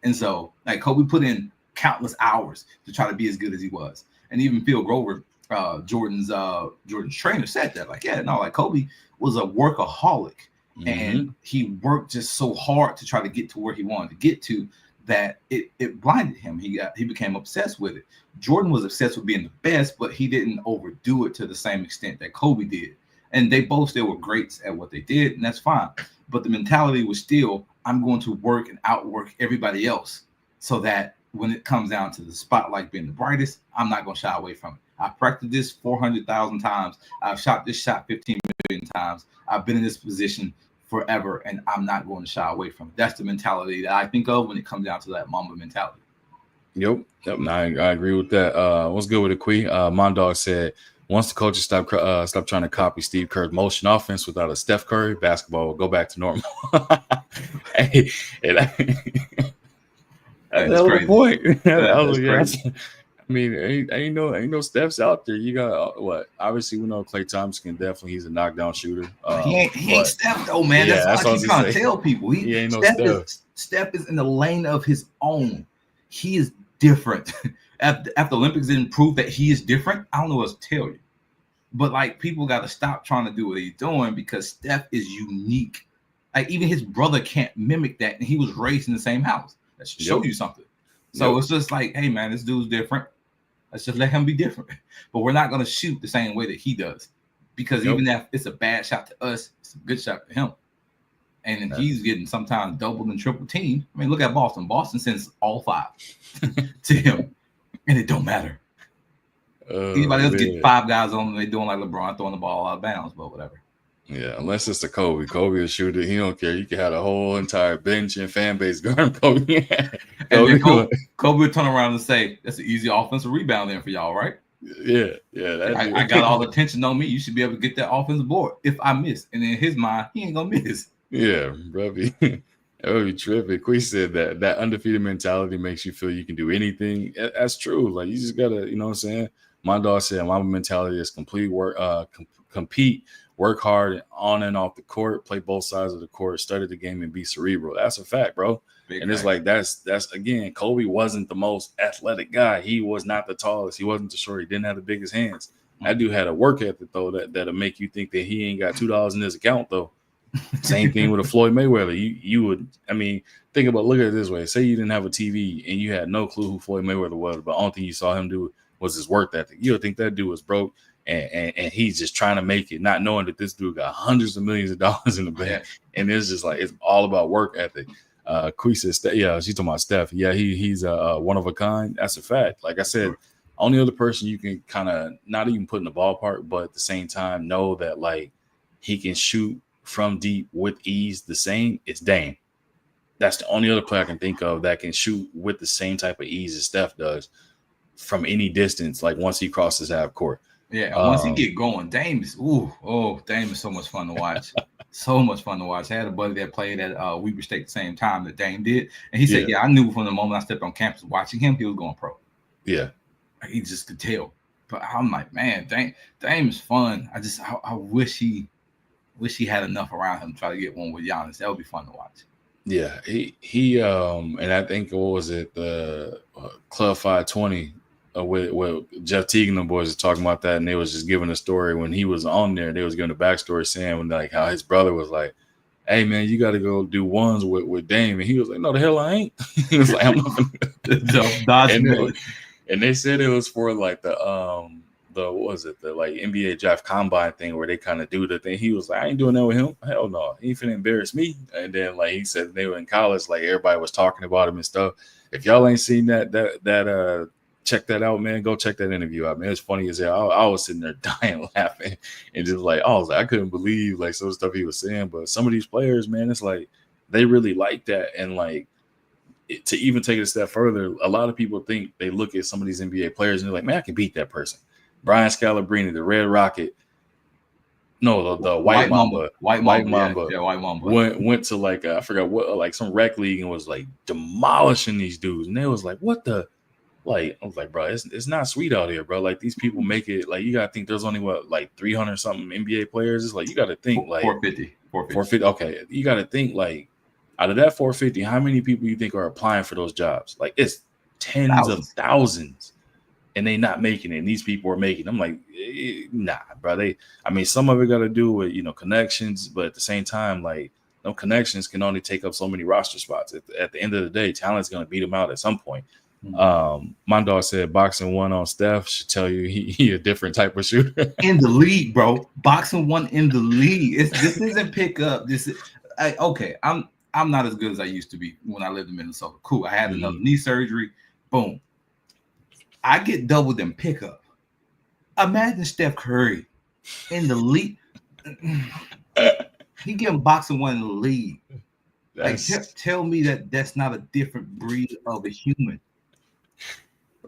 And so, like, Kobe put in countless hours to try to be as good as he was. And even Phil Grover, Jordan's trainer, said that. Like, yeah, no, like Kobe was a workaholic, and he worked just so hard to try to get to where he wanted to get to that it blinded him. He became obsessed with it. Jordan was obsessed with being the best, but he didn't overdo it to the same extent that Kobe did. And they both still were greats at what they did, and that's fine. But the mentality was still, I'm going to work and outwork everybody else so that when it comes down to the spotlight being the brightest, I'm not going to shy away from it. I've practiced this 400,000 times. I've shot this shot 15 million times. I've been in this position forever, and I'm not going to shy away from it. That's the mentality that I think of when it comes down to that Mamba mentality. Yep. I agree with that. What's good with it, Quee? Mondog said, once the coaches stop trying to copy Steve Kerr's motion offense without a Steph Curry, basketball will go back to normal. Hey, that's a point. I mean, ain't no Steph's out there. You got what? Obviously, we know Klay Thompson he's a knockdown shooter. He ain't Steph though, man. Yeah, that's what I keep trying to tell people. He ain't no Steph. Steph is in the lane of his own. He is different. After the Olympics didn't prove that he is different, I don't know what to tell you. But like, people got to stop trying to do what he's doing because Steph is unique. Like, even his brother can't mimic that, and he was raised in the same house. That should show you something. So it's just like, hey man, this dude's different. Let's just let him be different. But we're not going to shoot the same way that he does, because even if it's a bad shot to us, it's a good shot to him. And then he's getting sometimes double and triple teamed. I mean, look at Boston. Boston sends all 5 to him, and it don't matter. Anybody else get 5 guys on them, they doing like LeBron throwing the ball out of bounds, but whatever. Yeah, unless it's a Kobe. Kobe will shoot it. He don't care. You can have a whole entire bench and fan base guarding Kobe. Kobe would turn around and say, "That's an easy offensive rebound there for y'all, right?" Yeah. I got all the attention on me. You should be able to get that offensive board if I miss. And in his mind, he ain't gonna miss. Yeah, bro. That would be tripping. Quee said that undefeated mentality makes you feel you can do anything. That's true. Like, you just gotta, you know what I'm saying? My dog said my mentality is compete, work hard on and off the court, play both sides of the court, study the game, and be cerebral. That's a fact, bro. It's like that's again, Kobe wasn't the most athletic guy. He was not the tallest. He wasn't the short. He didn't have the biggest hands. That dude had a work ethic though that'll make you think that he ain't got $2 in his account though. Same thing with a Floyd Mayweather. You would, I mean, think about, look at it this way. Say you didn't have a TV and you had no clue who Floyd Mayweather was, but the only thing you saw him do was his work ethic. You would think that dude was broke and he's just trying to make it, not knowing that this dude got hundreds of millions of dollars in the bank. And it's just like, it's all about work ethic. Quee says, yeah, she's talking about Steph. Yeah, he's a one of a kind. That's a fact. Like I said, only other person you can kind of not even put in the ballpark, but at the same time know that like he can shoot from deep with ease the same, it's Dame. That's the only other player I can think of that can shoot with the same type of ease as Steph does from any distance, like once he crosses half court. Yeah, once he get going, Dame is Dame is so much fun to watch. So much fun to watch. I had a buddy that played at Weber State at the same time that Dame did, and he said, I knew from the moment I stepped on campus watching him, he was going pro. Yeah, he just could tell. But I'm like, man, Dame is fun. I wish he had enough around him to try to get one with Giannis. That would be fun to watch. Yeah, he and I think, what was it, the Club 520 with Jeff Teague and the boys are talking about that, and they was just giving a story when he was on there. They was giving a backstory saying when like how his brother was like, "Hey man, you got to go do ones with Dame," and he was like, "No, the hell I ain't." He was like, "I'm not." And they said it was for like the what was it, the like NBA draft combine thing where they kind of do the thing. He was like, "I ain't doing that with him. Hell no, he ain't finna embarrass me." And then like he said they were in college, like everybody was talking about him and stuff. If y'all ain't seen that check that out, man. Go check that interview out, man. It's funny as hell. I was sitting there dying laughing and just like, I couldn't believe like some of the stuff he was saying. But some of these players, man, it's like they really like that. And like to even take it a step further, a lot of people think they look at some of these NBA players and they're like, man, I can beat that person. Brian Scalabrine, the Red Rocket. No, the White Mamba. White Mamba. Yeah, White Mamba. Went to I forgot what, like some rec league and was like demolishing these dudes. And they was like, what the? Like, I was like, bro, it's not sweet out here, bro. Like, these people make it, like, you gotta think there's only like 300 something NBA players. It's like, you gotta think like 450. 450. Okay, you gotta think like out of that 450, how many people you think are applying for those jobs? Like, it's tens of thousands, and they not making it. And these people are making. I'm like, nah, bro. I mean, some of it got to do with connections, but at the same time, like, no connections can only take up so many roster spots. At the end of the day, talent's gonna beat them out at some point. My dog said boxing one on Steph should tell you he a different type of shooter in the league, bro. Boxing one in the league. This isn't pickup. This is okay. I'm not as good as I used to be when I lived in Minnesota. Cool. I had another knee surgery. Boom. I get doubled in pickup. Imagine Steph Curry in the league. He getting boxing one in the league. Like, tell me that's not a different breed of a human.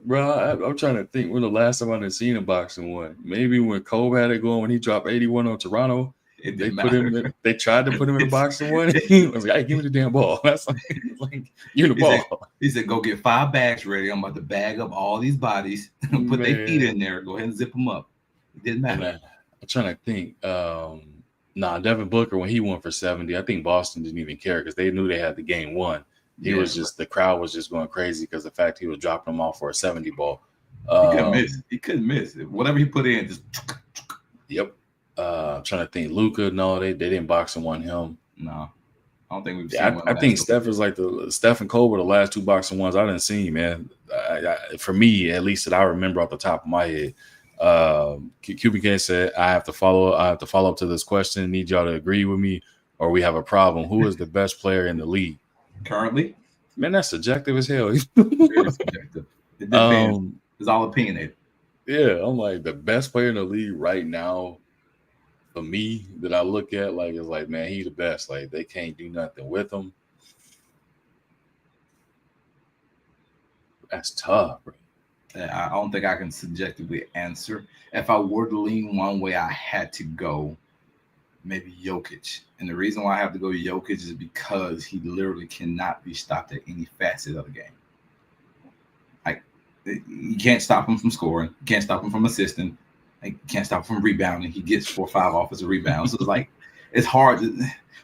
Bro, I'm trying to think when the last time I've seen a boxing one. Maybe when Kobe had it going when he dropped 81 on Toronto. They tried to put him in a boxing one. He was like, "Hey, give me the damn ball." That's like you're the ball. He said, "Go get 5 bags ready. I'm about to bag up all these bodies, put their feet in there, go ahead and zip them up." It didn't matter. I'm trying to think. Devin Booker, when he won for 70, I think Boston didn't even care because they knew they had the game won. He was just, the crowd was just going crazy because the fact he was dropping them off for a 70 ball. He couldn't miss. Whatever he put in, just. Yep. I'm trying to think. Luka, no, they didn't box and won him. No, I don't think we've seen one. I think Steph is like Steph and Kobe, the last 2 boxing ones I didn't see, man. For me, at least that I remember off the top of my head. QBK said, I have to follow up to this question. Need y'all to agree with me or we have a problem. Who is the best player in the league? Currently? Man, that's subjective as hell. Very subjective. It depends. It's all opinionated. Yeah, I'm like the best player in the league right now for me that I look at is like, man, he's the best. Like, they can't do nothing with him. That's tough, bro. I don't think I can subjectively answer. If I were to lean one way, I had to go maybe Jokic. And the reason why I have to go Jokic is because he literally cannot be stopped at any facet of the game. Like, you can't stop him from scoring. You can't stop him from assisting. Like, you can't stop him from rebounding. He gets 4 or 5 offensive rebounds. So it's like, it's hard.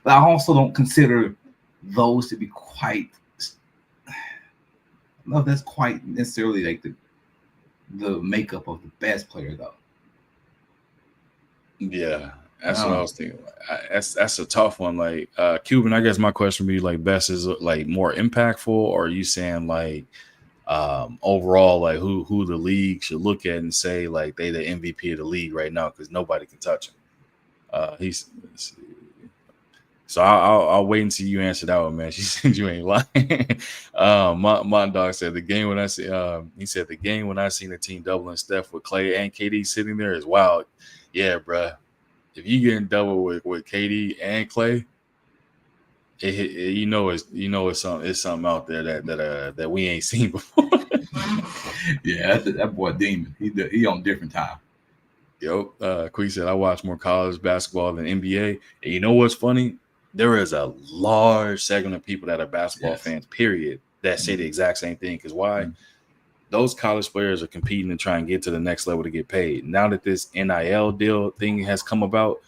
But I also don't consider those to be quite necessarily like the makeup of the best player, though. Yeah, that's what I was thinking. That's a tough one. Like, Cuban, I guess my question would be like, best is like more impactful, or are you saying like overall, like who the league should look at and say like they the MVP of the league right now because nobody can touch him? So I'll wait until you answer that one, man. She said you ain't lying. My dog said the game when I see he said the game when I seen the team doubling Steph with Clay and KD sitting there is wild. Yeah, bro. If you getting double with KD and Clay, it's something out there that we ain't seen before. Yeah, that boy Demon. He on different time. Yep. Quee said I watch more college basketball than NBA. And you know what's funny? There is a large segment of people that are basketball fans, period, that say the exact same thing. Because why? Those college players are competing to try and get to the next level to get paid. Now that this NIL deal thing has come about,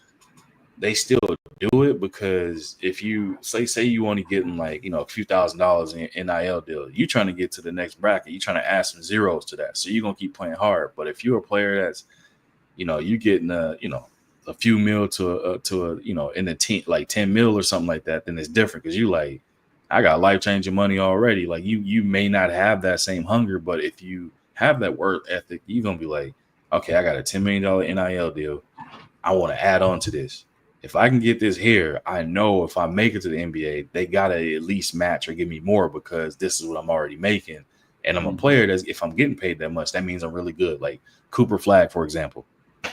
they still do it because if you say you only getting like, a few $1,000s in NIL deal, you trying to get to the next bracket, you trying to add some zeros to that. So you're going to keep playing hard. But if you're a player that's, you getting a few mil to in the team, like 10 mil or something like that, then it's different because you like, I got life-changing money already. Like you may not have that same hunger, but if you have that work ethic, you're going to be like, okay, I got a $10 million NIL deal. I want to add on to this. If I can get this here, I know if I make it to the NBA, they got to at least match or give me more because this is what I'm already making. And I'm a player that's, if I'm getting paid that much, that means I'm really good. Like Cooper Flag, for example.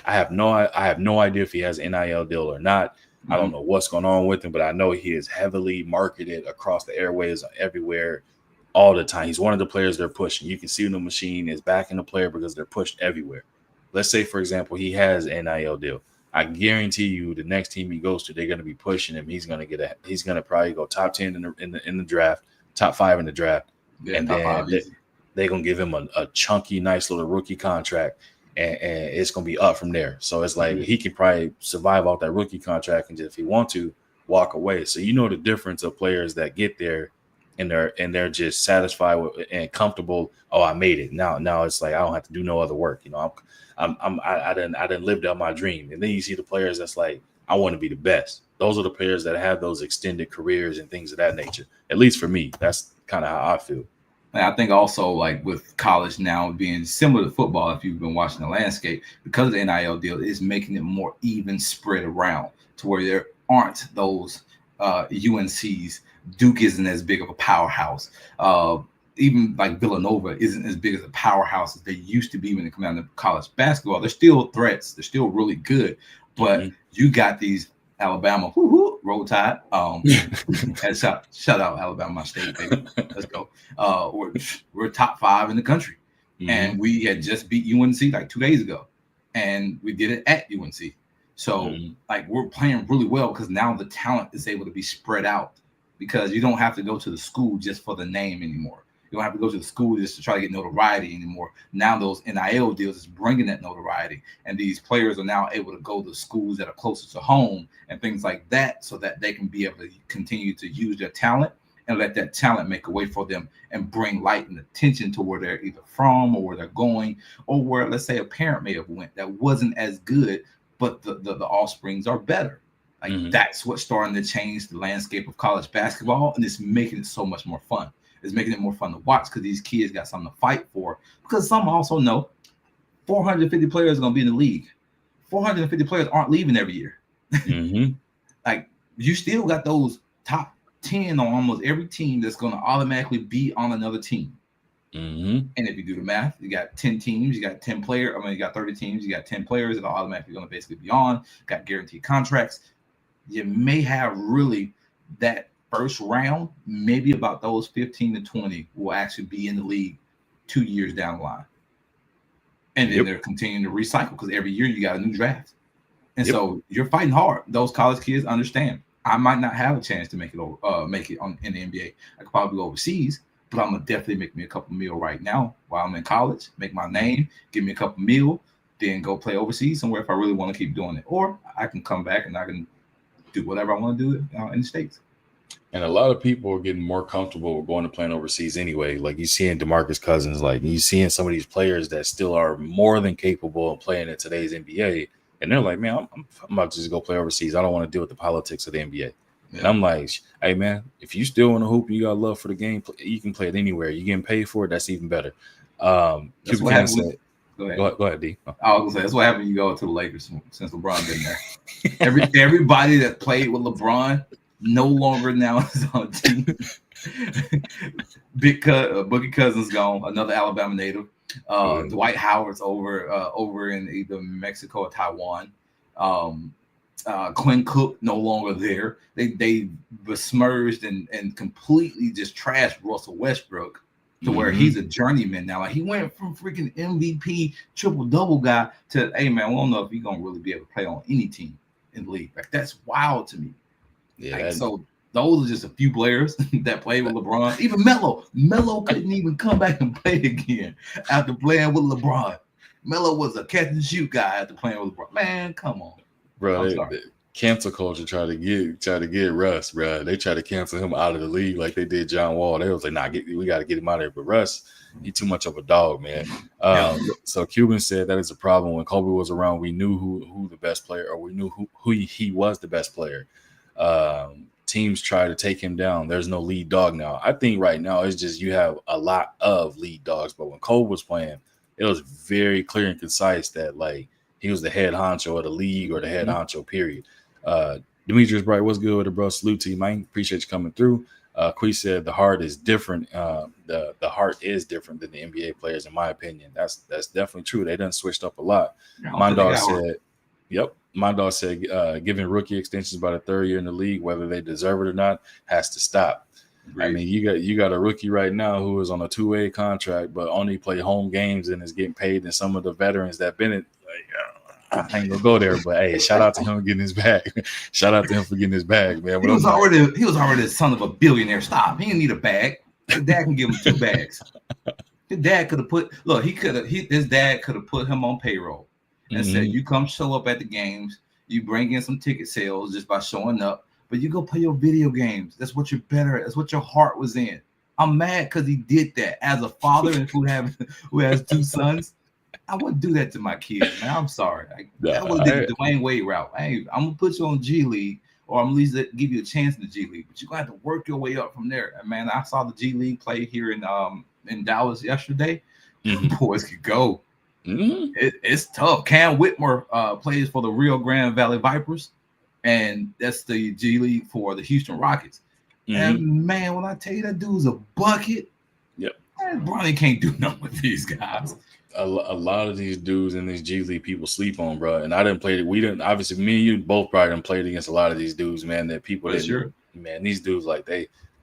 I have no idea if he has an NIL deal or not. I don't know what's going on with him, but I know he is heavily marketed across the airways everywhere all the time. He's one of the players they're pushing. You can see the machine is backing the player because they're pushed everywhere. Let's say, for example, he has an NIL deal. I guarantee you the next team he goes to, they're going to be pushing him. He's going to probably go top 10 in the draft, top 5 in the draft. Yeah, and top then 5. they're gonna give him a chunky, nice little rookie contract, and it's gonna be up from there. So it's like he can probably survive off that rookie contract and just, if he want to, walk away. So you know the difference of players that get there and they're just satisfied with and comfortable. Oh, I made it. Now it's like I don't have to do no other work. I didn't live out my dream. And then you see the players that's like, I want to be the best. Those are the players that have those extended careers and things of that nature. At least for me, that's kind of how I feel. And I think also like with college now being similar to football, if you've been watching the landscape, because of the NIL deal, is making it more even spread around to where there aren't those UNCs. Duke isn't as big of a powerhouse. Even like Villanova isn't as big as a powerhouse as they used to be when it comes down to college basketball. They're still threats. They're still really good. But you got these Alabama, Roll Tide. And shout out Alabama, my state, baby. Let's go. We're top 5 in the country. And we had just beat UNC like 2 days ago. And we did it at UNC. So like we're playing really well because now the talent is able to be spread out because you don't have to go to the school just for the name anymore. You don't have to go to the school just to try to get notoriety anymore. Now those NIL deals is bringing that notoriety, and these players are now able to go to schools that are closer to home and things like that, so that they can be able to continue to use their talent and let that talent make a way for them and bring light and attention to where they're either from or where they're going, or where, let's say, a parent may have went that wasn't as good, but the offsprings are better. Like that's what's starting to change the landscape of college basketball, and it's making it so much more fun. It's making it more fun to watch because these kids got something to fight for. Because some also know 450 players are going to be in the league. 450 players aren't leaving every year. Like you still got those top 10 on almost every team that's going to automatically be on another team. And if you do the math, you got 10 teams, you got 10 players. I mean, you got 30 teams, you got 10 players that are automatically going to basically be on, got guaranteed contracts. You may have really that first round, maybe about those 15 to 20 will actually be in the league 2 years down the line. And then they're continuing to recycle because every year you got a new draft. And so you're fighting hard. Those college kids understand. I might not have a chance to make it in the NBA. I could probably go overseas, but I'm gonna definitely make me a couple mil right now while I'm in college, make my name, give me a couple mil, then go play overseas somewhere if I really want to keep doing it. Or I can come back and I can do whatever I want to do in the States. And a lot of people are getting more comfortable with going to playing overseas anyway. Like you seeing DeMarcus Cousins, like you seeing some of these players that still are more than capable of playing in today's NBA. And they're like, man, I'm about to just go play overseas. I don't want to deal with the politics of the NBA. Yeah. And I'm like, hey, man, if you still want to hoop, you got love for the game, you can play it anywhere. You're getting paid for it. That's even better. That's what happened. Go ahead, D. I was gonna say that's what happened when you go to the Lakers since LeBron been there. Everybody that played with LeBron no longer now is on the team. Boogie Cousins gone, another Alabama native. Dwight Howard's over in either Mexico or Taiwan. Quinn Cook no longer there. They besmirched and completely just trashed Russell Westbrook to where he's a journeyman now. Like he went from freaking MVP triple-double guy to, hey man, we don't know if he's gonna really be able to play on any team in the league. Like that's wild to me. Yeah. Like, so those are just a few players that played with LeBron. Even Melo couldn't even come back and play again after playing with LeBron. Melo was a catch and shoot guy after playing with LeBron. Man, come on, bro. Cancel culture try to get Russ, bro. They try to cancel him out of the league like they did John Wall. They was like, nah, we got to get him out of there. But Russ, he's too much of a dog, man. So Cuban said that is a problem. When Kobe was around, we knew who the best player, or we knew who he was the best player. Teams try to take him down. There's no lead dog now. I think right now it's just you have a lot of lead dogs. But when Kobe was playing, it was very clear and concise that like he was the head honcho of the league or the head honcho, period. Demetrius Bright, what's good with it, bro? Salute to you, man. Appreciate you coming through. Quee said the heart is different. The heart is different than the NBA players, in my opinion. That's definitely true. They done switched up a lot. My dog said, yep. My dog said giving rookie extensions by the third year in the league, whether they deserve it or not, has to stop. Right. I mean, you got a rookie right now who is on a 2-way contract, but only play home games and is getting paid than some of the veterans that been in. I ain't gonna go there, but hey, shout out to him getting his bag. Shout out to him for getting his bag, man. He was already the son of a billionaire. Stop. He didn't need a bag. His dad can give him 2 bags. He His dad could have his dad could have put him on payroll and said, you come show up at the games, you bring in some ticket sales just by showing up, but you go play your video games. That's what you're better at. That's what your heart was in. I'm mad because he did that as a father and who has 2 sons. I wouldn't do that to my kids, man. I'm sorry. I would have did the Dwayne Wade route. Hey, I'm gonna put you on G League, or I'm at least give you a chance in the G League, but you're gonna have to work your way up from there. And man, I saw the G League play here in Dallas yesterday. Boys could go. It's tough. Cam Whitmer plays for the Rio Grande Valley Vipers, and that's the G League for the Houston Rockets. And man, when I tell you that dude's a bucket, man, Bronny can't do nothing with these guys. A lot of these dudes in this G League people sleep on, bro. And I didn't play it. We didn't. Obviously, me and you both probably didn't play against a lot of these dudes, man. That people didn't. Man, these dudes like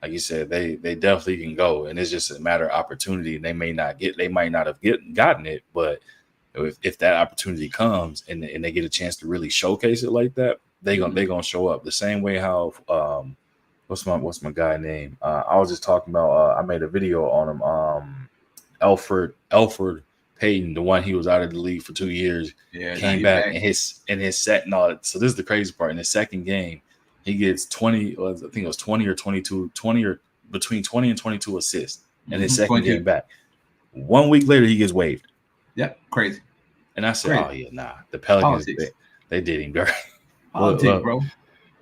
you said, they definitely can go, and it's just a matter of opportunity. They might not have gotten it, but if that opportunity comes and they get a chance to really showcase it like that, they gonna show up the same way. How what's my guy name? I was just talking about. I made a video on him. Alfred Payton, the one he was out of the league for 2 years, came back in his set and all that. So this is the crazy part. In his second game, he gets 20. I think it was 20 or 22, 20 or between 20 and 22 assists in his second game back. 1 week later, he gets waived. Yep, crazy. And I said, "Oh yeah, nah." The Pelicans, they did him dirty. Politics, bro.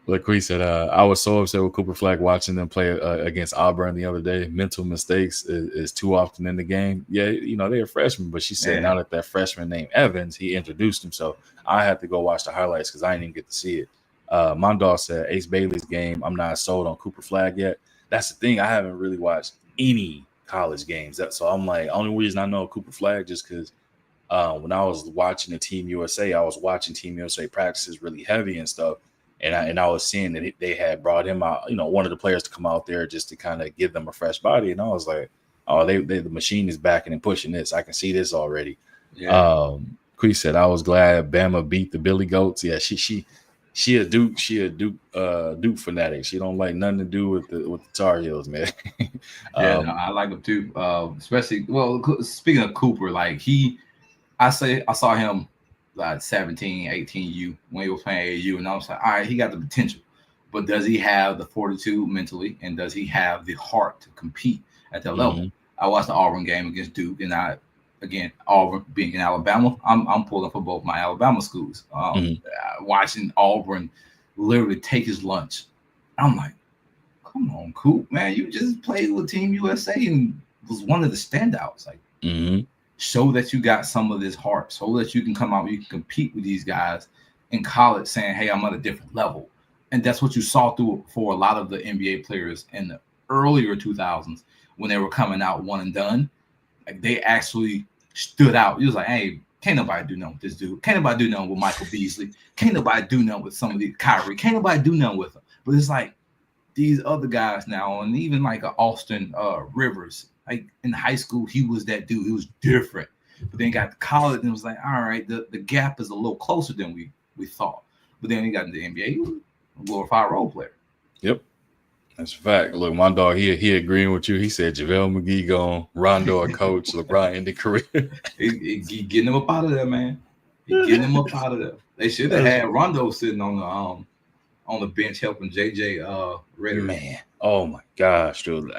Like we said, I was so upset with Cooper Flag watching them play against Auburn the other day. Mental mistakes is too often in the game. Yeah, they're freshmen, but she said now that freshman named Evans, he introduced himself. I had to go watch the highlights because I didn't even get to see it. Mondal said Ace Bailey's game, I'm not sold on Cooper Flag yet. That's the thing. I haven't really watched any college games. So I'm like, only reason I know Cooper Flag just because when I was watching the Team USA, I was watching Team USA practices really heavy and stuff. And I was seeing that they had brought him out, one of the players to come out there just to kind of give them a fresh body. And I was like, oh, the machine is backing and pushing this. I can see this already. Yeah. Quee said, I was glad Bama beat the Billy Goats. Yeah, she a Duke fanatic. She don't like nothing to do with the Tar Heels, man. I like them too. Especially, speaking of Cooper, I saw him like 17, 18 U when he was playing AAU, and I was like, all right, he got the potential, but does he have the fortitude mentally, and does he have the heart to compete at that level? I watched the Auburn game against Duke, and Auburn being in Alabama, I'm pulling for both my Alabama schools. Watching Auburn literally take his lunch, I'm like, come on, Coop, man, you just played with Team USA and was one of the standouts. Show that you got some of this heart, so that you can come out, you can compete with these guys in college saying, hey, I'm at a different level. And that's what you saw through for a lot of the NBA players in the earlier 2000s when they were coming out one and done. Like, they actually stood out. It was like, hey, can't nobody do nothing with this dude. Can't nobody do nothing with Michael Beasley. Can't nobody do nothing with some of these Kyrie. Can't nobody do nothing with them. But it's like these other guys now, and even like Austin Rivers, like in high school, he was that dude. He was different. But then got to college and it was like, all right, the gap is a little closer than we thought. But then he got into the NBA, he was a glorified role player. Yep. That's a fact. Look, my dog, he agreeing with you. He said JaVale McGee gone, Rondo a coach, LeBron in the career. he getting him up out of there, man. He getting him up out of there. They should have had Rondo sitting on the bench helping JJ Redick. Man, oh my gosh, dude.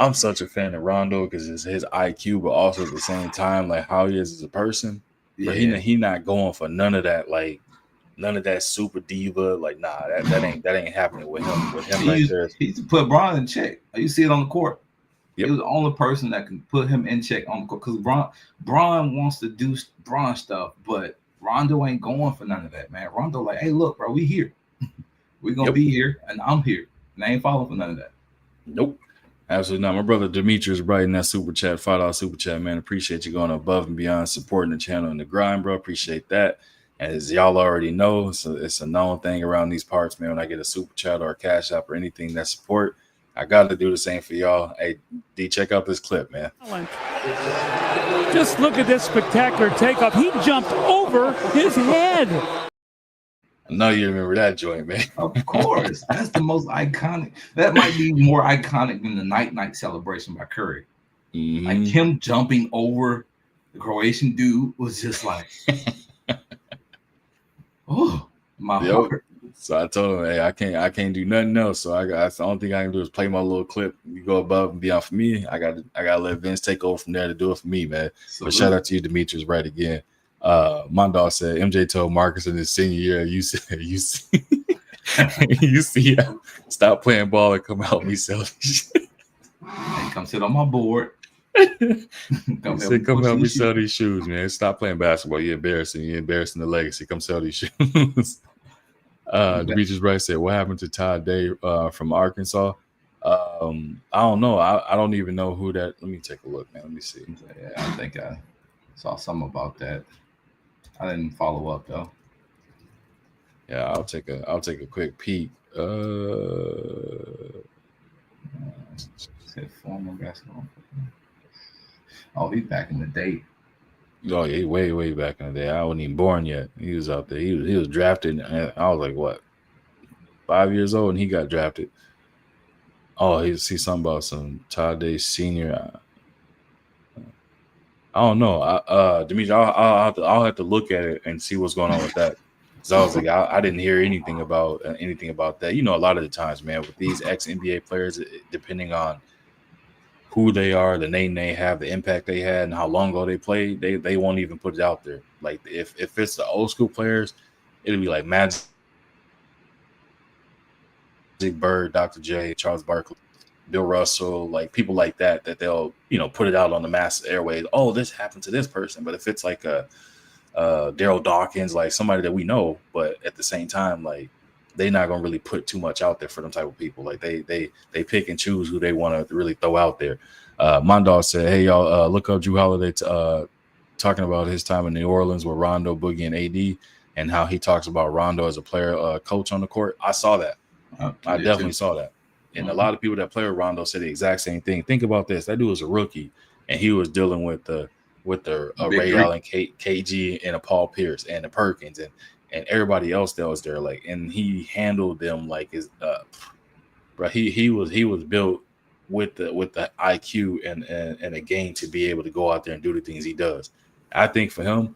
I'm such a fan of Rondo because it's his IQ, but also at the same time, like how he is as a person. Yeah. But he not going for none of that, like none of that super diva. Like, nah, that ain't happening with him. With him, he used to put Bron in check. You see it on the court. Yep. He was the only person that can put him in check on the court because Bron wants to do Bron stuff, but Rondo ain't going for none of that, man. Rondo like, hey, look, bro, we here. We're gonna be here, and I'm here, and I ain't falling for none of that. Nope. Absolutely not. My brother Demetrius writing that super chat, $5 super chat, man. Appreciate you going above and beyond supporting the channel and the grind, bro. Appreciate that. As y'all already know, so it's a known thing around these parts, man. When I get a super chat or a cash app or anything that support, I got to do the same for y'all. Hey, D, check out this clip, man. Just look at this spectacular takeoff. He jumped over his head. I know you remember that joint, man. Of course. That's the most iconic. That might be more iconic than the night celebration by Curry. Like him jumping over the Croatian dude was just like, oh, my heart. So I told him, hey, I can't do nothing else. So that's the only thing I can do is play my little clip. You go above and beyond for me. I gotta let Vince take over from there to do it for me, man. But shout out to you, Demetrius, right again. My dog said MJ told Marcus in his senior year, you see, stop playing ball and come help me sell this shit. Hey, come sit on my board. come help me sell these shoes, man. Stop playing basketball. You're embarrassing the legacy. Come sell these shoes. Demetrius Bryce said, what happened to Todd Day from Arkansas? I don't know. I don't even know who that. Let me take a look, man. Let me see. Yeah, I think I saw something about that. I didn't follow up though. Yeah, I'll take a quick peek. Said former basketball. Oh, he's back in the day. Oh, yeah, way back in the day. I wasn't even born yet. He was out there. He was drafted. I was like, what, 5 years old, and he got drafted. Oh, he see something about some Todd Day Senior. I don't know. Demetrius, I'll have to look at it and see what's going on with that. So I was like, I didn't hear anything about that. You know, a lot of the times, man, with these ex-NBA players, depending on who they are, the name they have, the impact they had, and how long ago they played, they won't even put it out there. Like if it's the old school players, it'll be like Magic Bird, Dr. J, Charles Barkley, Bill Russell, like people like that they'll, you know, put it out on the mass airways. Oh, this happened to this person. But if it's like a Daryl Dawkins, like somebody that we know, but at the same time, like they're not gonna really put too much out there for them type of people. Like they pick and choose who they want to really throw out there. Mondal said, "Hey y'all, look up Drew Holiday talking about his time in New Orleans with Rondo, Boogie, and AD, and how he talks about Rondo as a player, coach on the court." I saw that. I definitely saw that. And a lot of people that play with Rondo said the exact same thing. Think about this: that dude was a rookie, and he was dealing with the Ray Allen, KG, and a Paul Pierce, and the Perkins, and everybody else that was there. Like, and he handled them like his bro. He was built with the IQ and a game to be able to go out there and do the things he does. I think for him,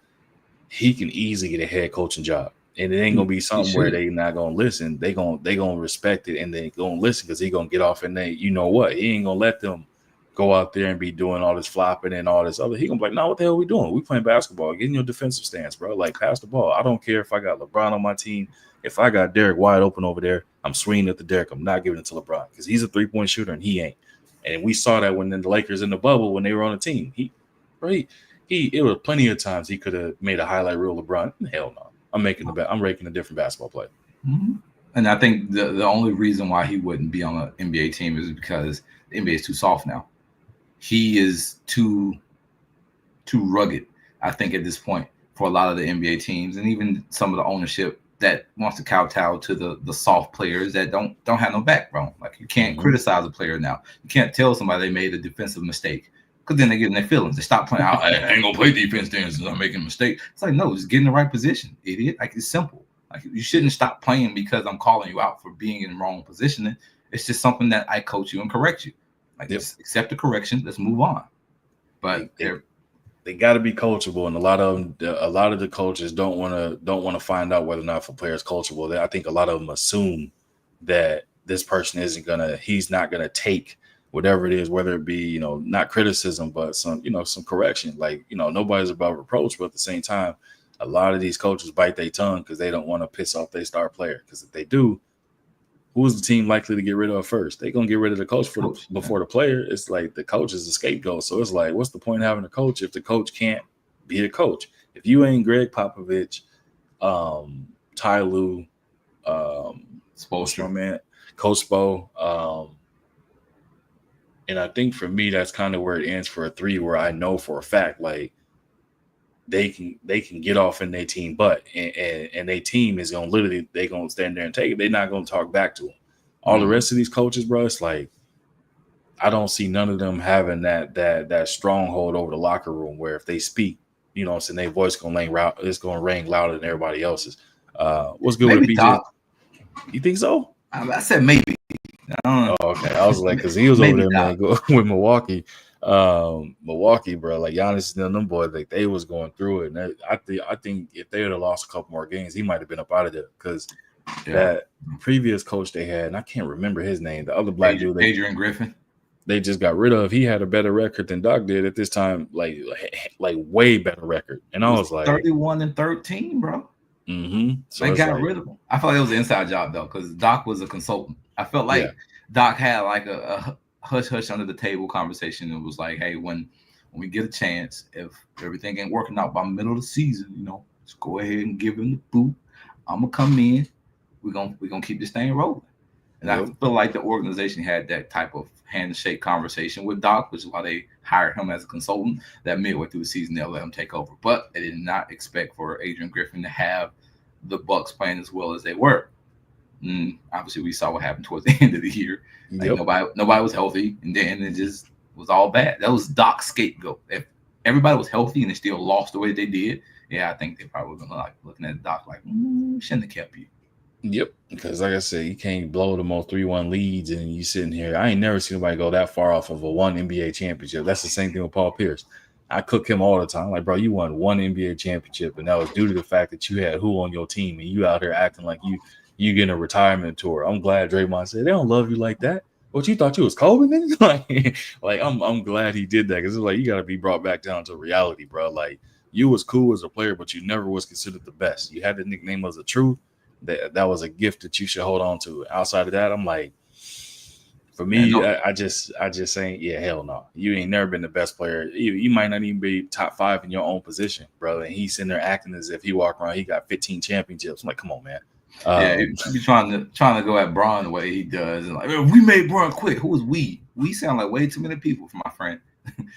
he can easily get a head coaching job. And it ain't gonna be something where they not gonna listen. They gonna respect it, and they gonna listen because he gonna get off. And you know what? He ain't gonna let them go out there and be doing all this flopping and all this other. He gonna be like, no, what the hell are we doing? We playing basketball. Get in your defensive stance, bro. Like, pass the ball. I don't care if I got LeBron on my team. If I got Derek wide open over there, I'm swinging at the Derek. I'm not giving it to LeBron because he's a 3-point shooter and he ain't. And we saw that when the Lakers in the bubble when they were on the team. It was plenty of times he could have made a highlight reel LeBron. Hell no. I'm making a different basketball play. Mm-hmm. And I think the only reason why he wouldn't be on an NBA team is because the NBA is too soft now. He is too rugged, I think, at this point for a lot of the NBA teams, and even some of the ownership that wants to kowtow to the soft players that don't have no backbone. Like, you can't criticize a player now. You can't tell somebody they made a defensive mistake, because then they get in their feelings. They stop playing. I ain't gonna play defense then since I'm making a mistake. It's like, no, just get in the right position, idiot. Like, it's simple. Like, you shouldn't stop playing because I'm calling you out for being in the wrong positioning. It's just something that I coach you and correct you. Like, just accept the correction. Let's move on. But they got to be coachable, and a lot of the coaches don't want to find out whether or not if a player is coachable. I think a lot of them assume that this person he's not gonna take whatever it is, whether it be, you know, not criticism, but some correction. Like, you know, nobody's above reproach, but at the same time, a lot of these coaches bite their tongue because they don't want to piss off their star player. Because if they do, who's the team likely to get rid of first? They're going to get rid of the coach before the player. It's like the coach is the scapegoat. So it's like, what's the point of having a coach if the coach can't be a coach? If you ain't Greg Popovich, Ty Lue, Spoelstra, man, Coach Spo, and I think for me, that's kind of where it ends for a 3, where I know for a fact, like, they can get off in their team butt, and their team is going to literally, they going to stand there and take it. They're not going to talk back to them. All the rest of these coaches, bro, it's like, I don't see none of them having that stronghold over the locker room where if they speak, you know what I'm saying, their voice going to ring louder than everybody else's. What's good maybe with BJ? You think so? I said maybe. I don't know. Oh, okay. I was like, because he was over there, man, with Milwaukee. Milwaukee, bro, like Giannis and them boys, like they was going through it. And I think if they would have lost a couple more games, he might have been up out of there because that previous coach they had, and I can't remember his name, the other black dude, Adrian Griffin. They just got rid of. He had a better record than Doc did at this time, like way better record. And I was like 31-13, bro. So they got rid of him. I felt it was an inside job though, because Doc was a consultant. I felt like Doc had like a hush under the table conversation. It was like, hey, when we get a chance, if everything ain't working out by middle of the season, just go ahead and give him the boot. I'm gonna come in. We're gonna keep this thing rolling. And I feel like the organization had that type of handshake conversation with Doc, which is why they hired him as a consultant. That midway through the season, they'll let him take over. But they did not expect for Adrian Griffin to have the Bucks playing as well as they were. Obviously, we saw what happened towards the end of the year. Like nobody was healthy, and then it just was all bad. That was Doc's scapegoat. If everybody was healthy and they still lost the way they did, I think they probably would have been like looking at Doc like, shouldn't have kept you. Yep, because like I said, you can't blow the most 3-1 leads, and you sitting here. I ain't never seen nobody go that far off of a one NBA championship. That's the same thing with Paul Pierce. I cook him all the time. Like, bro, you won one NBA championship, and that was due to the fact that you had who on your team, and you out here acting like you getting a retirement tour. I'm glad Draymond said they don't love you like that. What, you thought you was Kobe, nigga? like I'm glad he did that, because it's like you got to be brought back down to reality, bro. Like, you was cool as a player, but you never was considered the best. You had the nickname as the truth. That was a gift that you should hold on to. Outside of that, I'm like, for me, I just saying, hell no. You ain't never been the best player. You might not even be top 5 in your own position, brother. And he's sitting there acting as if he walked around, he got 15 championships. I'm like, come on, man. He be trying to go at Bron the way he does, and like, we made Bron quit. Who was we? We sound like way too many people, for my friend.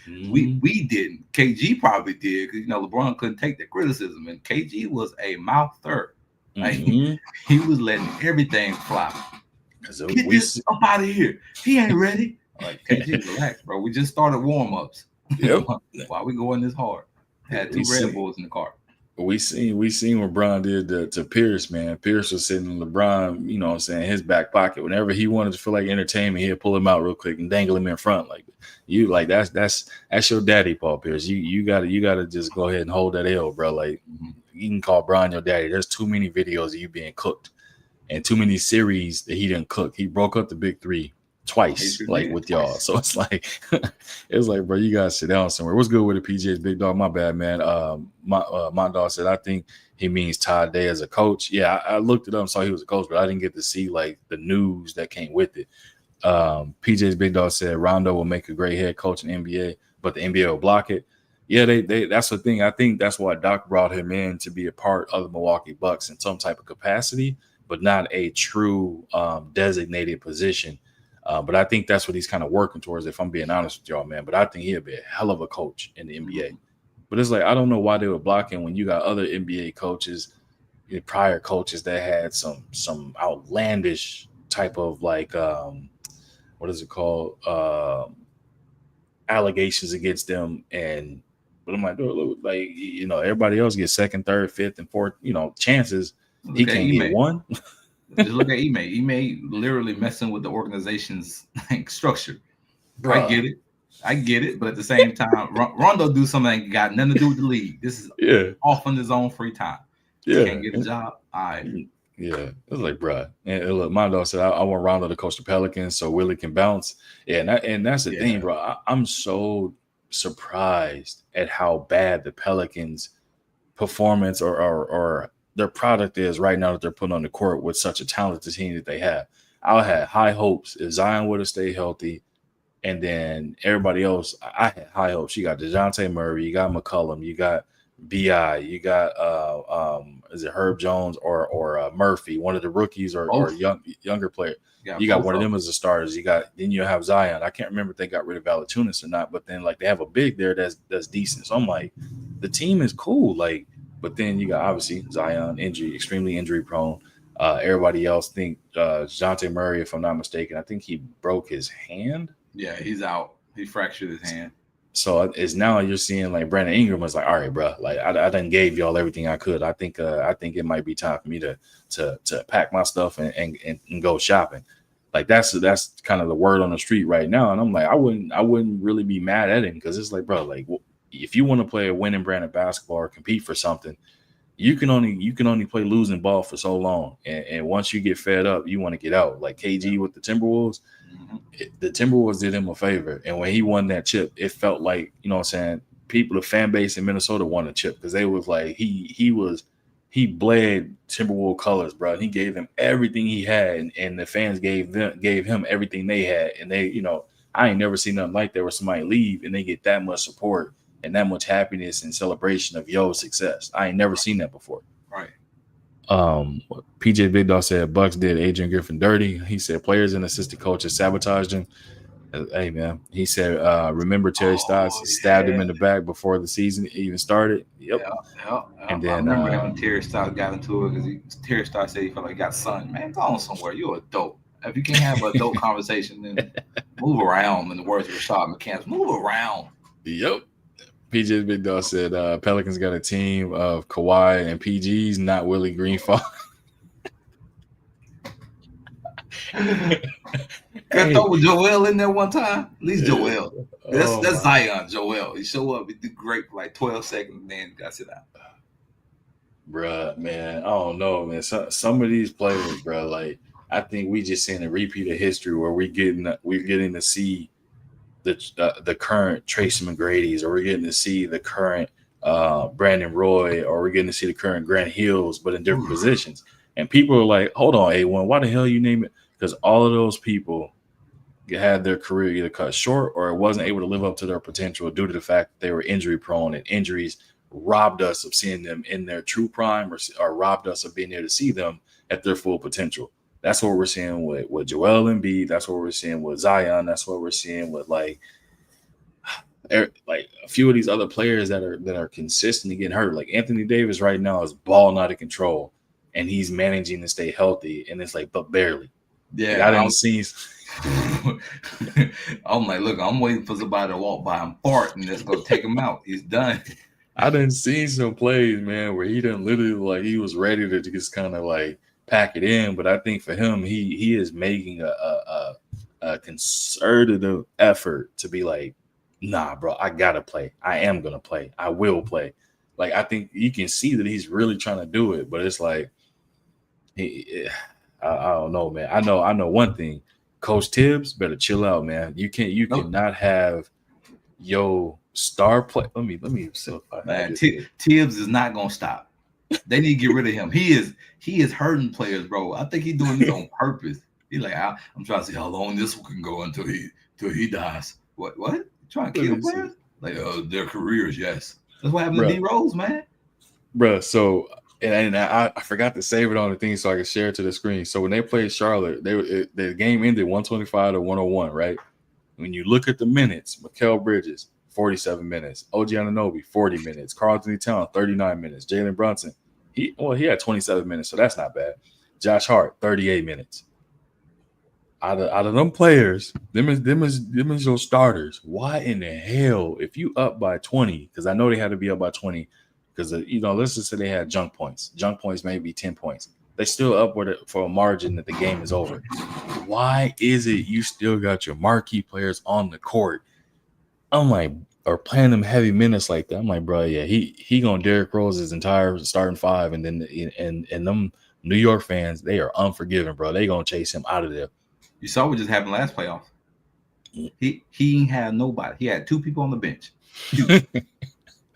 We didn't. KG probably did, because LeBron couldn't take the criticism, and KG was a mouther. Like, he was letting everything fly. Get this up out of here. He ain't ready. Like, KG, relax, bro. We just started warm-ups. Yep. Why we going this hard? Had 2 Red Bulls in the car. We seen what LeBron did to Pierce, man. Pierce was sitting in LeBron, his back pocket. Whenever he wanted to feel like entertainment, he'd pull him out real quick and dangle him in front. Like, that's your daddy, Paul Pierce. You gotta just go ahead and hold that L, bro. Like, you can call Bron your daddy. There's too many videos of you being cooked, and too many series that he didn't cook. He broke up the big 3 twice, with y'all. So it's like, bro, you gotta sit down somewhere. What's good with the PJ's big dog? My bad, man. My dog said I think he means Todd Day as a coach. Yeah, I looked it up and saw he was a coach, but I didn't get to see like the news that came with it. PJ's big dog said Rondo will make a great head coach in NBA, but the NBA will block it. Yeah, they that's the thing. I think that's why Doc brought him in, to be a part of the Milwaukee Bucks in some type of capacity, but not a true designated position. But I think that's what he's kind of working towards, if I'm being honest with y'all, man. But I think he'll be a hell of a coach in the NBA. But it's like, I don't know why they were blocking when you got other NBA coaches, prior coaches that had some outlandish type of like what is it called? Allegations against them. But I'm like, everybody else gets 2nd, 3rd, 5th, and 4th, chances. He can't get 1. Just look at Ime. Ime literally messing with the organization's structure. Bruh. I get it. But at the same time, Rondo do something that ain't got nothing to do with the league. This is off on his own free time. Yeah. Can't get a job. All right. Yeah. It was like, bruh. And look, my dog said, I want Rondo to coach the Pelicans so Willie can bounce. Yeah, and that's the thing, bro. I'm so surprised at how bad the Pelicans' performance or their product is right now that they're putting on the court with such a talented team that they have. I had high hopes if Zion would have stayed healthy, and then everybody else, I had high hopes. You got DeJounte Murray, you got McCollum, you got B.I., you got is it Herb Jones or Murphy, one of the rookies or younger player. You got one of them as the starters. Then you have Zion. I can't remember if they got rid of Valanciunas or not, but then like they have a big there that's decent. So I'm like, the team is cool, like. But then you got obviously Zion extremely injury prone. Everybody else think DeJounte Murray, if I'm not mistaken, I think he broke his hand. Yeah, he's out. He fractured his hand. So it's now you're seeing like Brandon Ingram was like, all right, bro, like I done gave y'all everything I could. I think it might be time for me to pack my stuff and go shopping. Like that's kind of the word on the street right now. And I'm like, I wouldn't really be mad at him because it's like, bro, like if you want to play a winning brand of basketball or compete for something, you can only play losing ball for so long. And once you get fed up, you want to get out. Like KG with the Timberwolves, the Timberwolves did him a favor. And when he won that chip, it felt like, you know what I'm saying, the fan base in Minnesota won a chip because they was like, he bled Timberwolves colors, bro. And he gave them everything he had, and the fans gave him everything they had. And they, you know, I ain't never seen nothing like that where somebody leave and they get that much support and that much happiness and celebration of your success. I ain't never seen that before. Right. PJ Big Dog said Bucks did Adrian Griffin dirty. He said players and assistant coaches sabotaged him. Hey man, he said, remember Terry Stotts stabbed him in the back before the season even started. Yep. Yeah. And then I remember when Terry Stotts got into it because Terry Stotts said he felt like he got sun. Man, go on somewhere. You're a dope. If you can't have a dope conversation, then move around. In the words of Rashad McCants, move around. Yep. PJ Big Dog said Pelicans got a team of Kawhi and PGs, not Willie Greenfall. I thought with Joel in there one time. At least Joel. That's Zion, Joel. He show up, he do great for like 12 seconds, and then got sit out. Bruh, man, I don't know, man. Some of these players, bro, like I think we just seeing a repeat of history where we're getting to see the current Tracy McGrady's, or we're getting to see the current Brandon Roy, or we're getting to see the current Grant Hills, but in different positions. And people are like, hold on, A1, why the hell you name it? Because all of those people had their career either cut short or wasn't able to live up to their potential due to the fact that they were injury prone, and injuries robbed us of seeing them in their true prime, or robbed us of being able to see them at their full potential. That's what we're seeing with Joel Embiid. That's what we're seeing with Zion. That's what we're seeing with like a few of these other players that are consistently getting hurt. Like Anthony Davis right now is balling out of control, and he's managing to stay healthy, and it's like, but barely. Yeah, like, I didn't see. I'm like, look, I'm waiting for somebody to walk by and fart, and let's go take him out. He's done. I didn't see some plays, man, where he done literally like he was ready to just kind of like pack it in. But I think for him, he is making a concerted effort to be like, nah, bro, I gotta play. I am gonna play. I will play. Like I think you can see that he's really trying to do it, but it's like I don't know, man. I know one thing. Coach Tibbs better chill out, man. You cannot have yo star play. Let me simplify. Man, Tibbs is not gonna stop. They need to get rid of him. He is hurting players, bro. I think he's doing this on purpose. He's like, I'm trying to see how long this one can go until he dies. What? Trying to kill players? Like their careers, yes. That's what happened to D Rose, man. Bro, so and I forgot to save it on the thing so I could share it to the screen. So when they played Charlotte, the game ended 125 to 101, right? When you look at the minutes, Mikal Bridges, 47 minutes. OG Anunoby, 40 minutes. Karl Anthony Towns, 39 minutes. Jalen Brunson, he had 27 minutes, so that's not bad. Josh Hart, 38 minutes. Out of them players, them is your starters. Why in the hell, if you up by 20, because I know they had to be up by 20, because let's just say they had junk points. Junk points may be 10 points. They still up for a margin that the game is over. Why is it you still got your marquee players on the court? I'm like, or playing them heavy minutes like that. I'm like, bro, yeah, he gonna Derrick Rose his entire starting five, and then and them New York fans, they are unforgiving, bro. They gonna chase him out of there. You saw what just happened last playoff. He ain't had nobody. He had two people on the bench.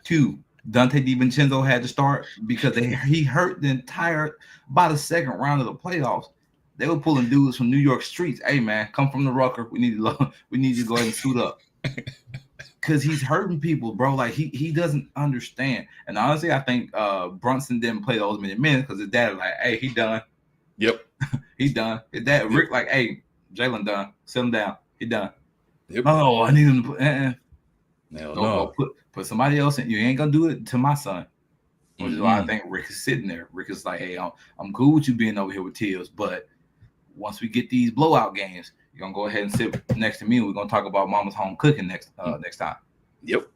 Two. Dante DiVincenzo had to start because he hurt by the second round of the playoffs. They were pulling dudes from New York streets. Hey man, come from the Rucker. We need you to go ahead and suit up. Because he's hurting people, bro. Like he doesn't understand. And honestly, I think Brunson didn't play those many minutes because his dad was like, hey, he done. Yep. He's done. His dad, Rick, like, hey, Jalen done. Sit him down. He done. Yep. Oh, I need him to put. No. Put somebody else in. You ain't gonna do it to my son. Which is why I think Rick is sitting there. Rick is like, hey, I'm cool with you being over here with Tibbs, but once we get these blowout games, you're gonna go ahead and sit next to me, and we're gonna talk about Mama's home cooking next time. Yep.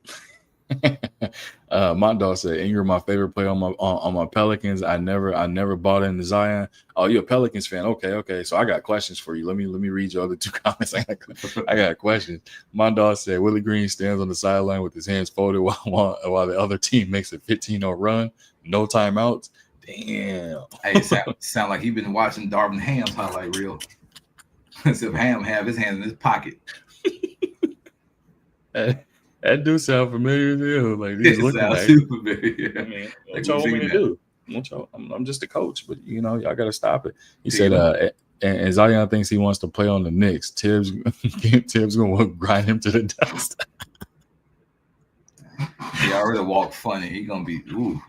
Montdog said Ingram, my favorite player on my Pelicans. I never bought into Zion. Oh, you're a Pelicans fan? Okay. So I got questions for you. Let me read your other two comments. I got questions. Montdog said Willie Green stands on the sideline with his hands folded while the other team makes a 15-0 run, no timeouts. Damn. Hey, sound like he been watching Darvin Ham's highlight reel. As if Ham have his hand in his pocket. That do sound familiar as hell. Like he's looking like super familiar. I mean, what y'all want me to do? I'm just a coach, but y'all got to stop it. He said, and Zion thinks he wants to play on the Knicks. Tibbs gonna grind him to the dust. He already walked funny. He gonna be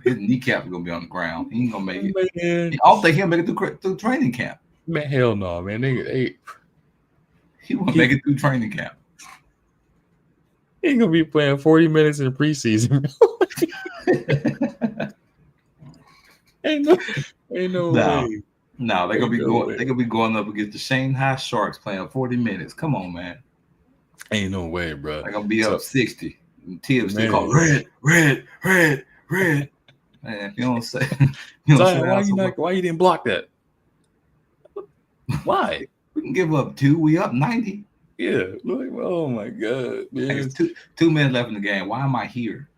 his kneecap is gonna be on the ground. He ain't gonna make it. Man. I don't think he'll make it through training camp. Man, hell no, man. He won't make it through training camp. He ain't gonna be playing 40 minutes in preseason. ain't no way. No, they're gonna be going up against the Shanghai Sharks playing 40 minutes. Come on, man. Ain't no way, bro. They're gonna be up 60. And Tibbs still call red. Man, if you don't say, why you didn't block that? Why? We can give up 2. We up 90. Yeah. Like, oh my God, man. It's 2 minutes left in the game. Why am I here?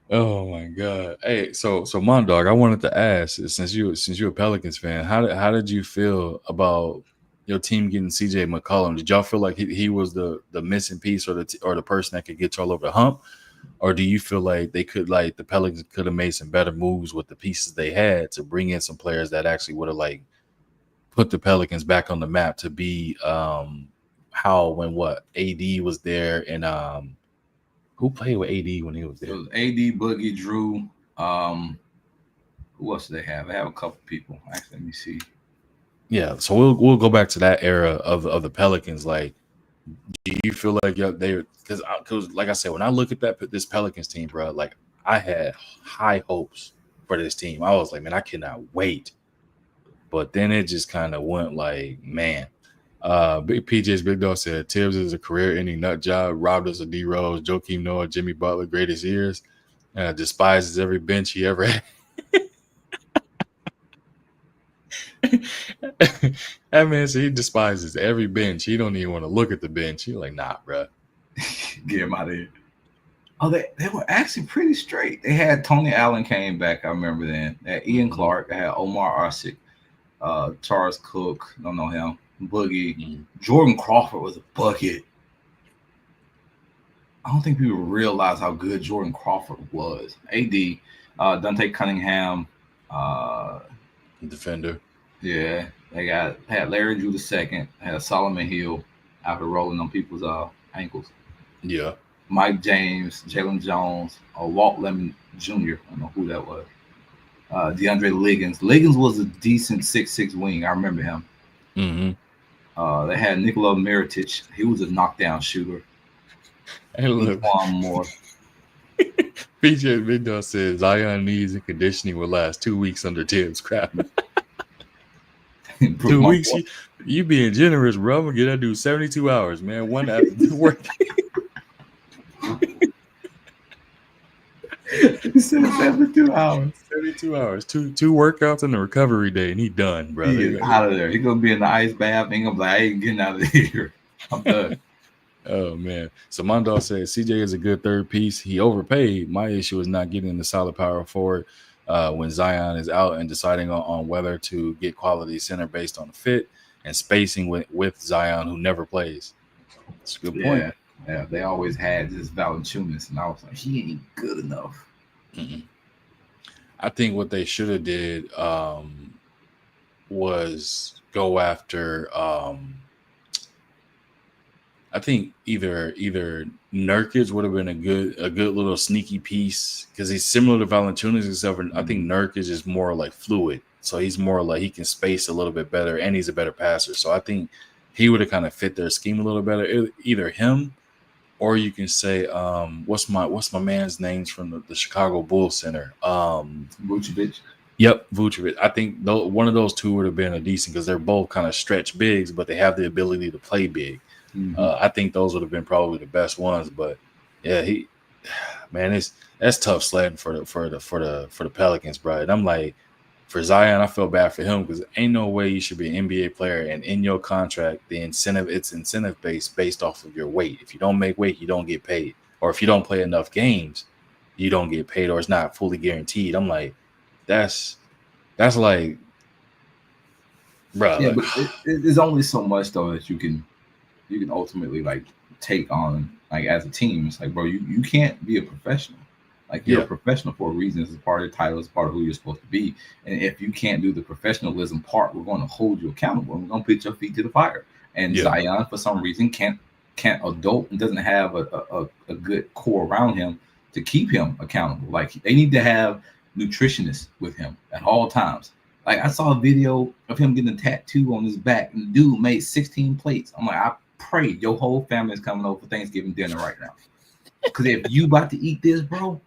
Oh my God. Hey, so Mondog, I wanted to ask, since you're a Pelicans fan, how did you feel about your team getting CJ McCollum? Did y'all feel like he was the missing piece or the person that could get y'all over the hump? Or do you feel like the Pelicans could have made some better moves with the pieces they had to bring in some players that actually would have put the Pelicans back on the map to be when AD was there, and who played with AD when he was there? It was AD, Boogie, Drew. Who else do they have? They have a couple people. Actually, let me see. Yeah, so we'll go back to that era of the Pelicans. Like, do you feel like because like I said, when I look at this Pelicans team, bro, like I had high hopes for this team. I was like, man, I cannot wait. But then it just kind of went like, man. Big PJ's Big Dog said Tibbs is a career-ending nut job, robbed us of D Rose, Joakim Noah, Jimmy Butler, greatest years. Despises every bench he ever had. That man said he despises every bench. He don't even want to look at the bench. He's like, nah, bro. Get him out of here. Oh, they were actually pretty straight. They had Tony Allen came back. I remember then. They had Ian Clark. They had Omar Arsic, Charles Cook. Don't know him. Boogie. Mm-hmm. Jordan Crawford was a bucket. I don't think people realize how good Jordan Crawford was. AD, Dante Cunningham, defender. Yeah, they had Larry Drew II, had Solomon Hill after rolling on people's ankles. Yeah. Mike James, Jalen Jones, Walt Lemon Jr. I don't know who that was. DeAndre Liggins. Liggins was a decent 6'6" wing. I remember him. Mm-hmm. They had Nikola Mirotic. He was a knockdown shooter. Hey, look. One more. PJ Big Dog says Zion knees and conditioning will last 2 weeks under Tibbs. Crap. 2 weeks? You being generous, bro. I'm going to get that dude 72 hours, man. One after the work. He said 72 hours. 72 hours. Two workouts and a recovery day, and he done, bro. He out of there. He's going to be in the ice bath. And he's going to be like, I ain't getting out of here. I'm done. Oh, man. So Mondal says CJ is a good third piece. He overpaid. My issue is not getting the solid power forward when Zion is out and deciding on whether to get quality center based on fit and spacing with Zion, who never plays. That's a good point. Yeah, they always had this Valanciunas, and I was like, he ain't good enough. Mm-mm. I think what they should have did was go after I think either Nurkic would have been a good little sneaky piece because he's similar to Valanciunas, except for I think Nurkic is more like fluid, so he's more like he can space a little bit better, and he's a better passer. So I think he would have kind of fit their scheme a little better. Either him, or you can say what's my man's names from the Chicago Bulls center? Vucevic. Yep, Vucevic. I think one of those two would have been a decent because they're both kind of stretch bigs, but they have the ability to play big. Mm-hmm. I think those would have been probably the best ones, but yeah, man, that's tough sledding for the Pelicans, bro. And I'm like, for Zion, I feel bad for him because ain't no way you should be an NBA player and in your contract, it's incentive based off of your weight. If you don't make weight, you don't get paid. Or if you don't play enough games, you don't get paid, or it's not fully guaranteed. I'm like, that's like, bro. Yeah, Like, but there's only so much though that you can ultimately like take on like as a team. It's like, bro, you can't be a professional. Like you're a professional for a reason. This is part of the title. It's part of who you're supposed to be. And if you can't do the professionalism part, we're going to hold you accountable. We're going to put your feet to the fire. And Zion, for some reason, can't adult and doesn't have a good core around him to keep him accountable. Like they need to have nutritionists with him at all times. Like I saw a video of him getting a tattoo on his back, and the dude made 16 plates. I'm like, I pray your whole family is coming over for Thanksgiving dinner right now. Because if you about to eat this, bro.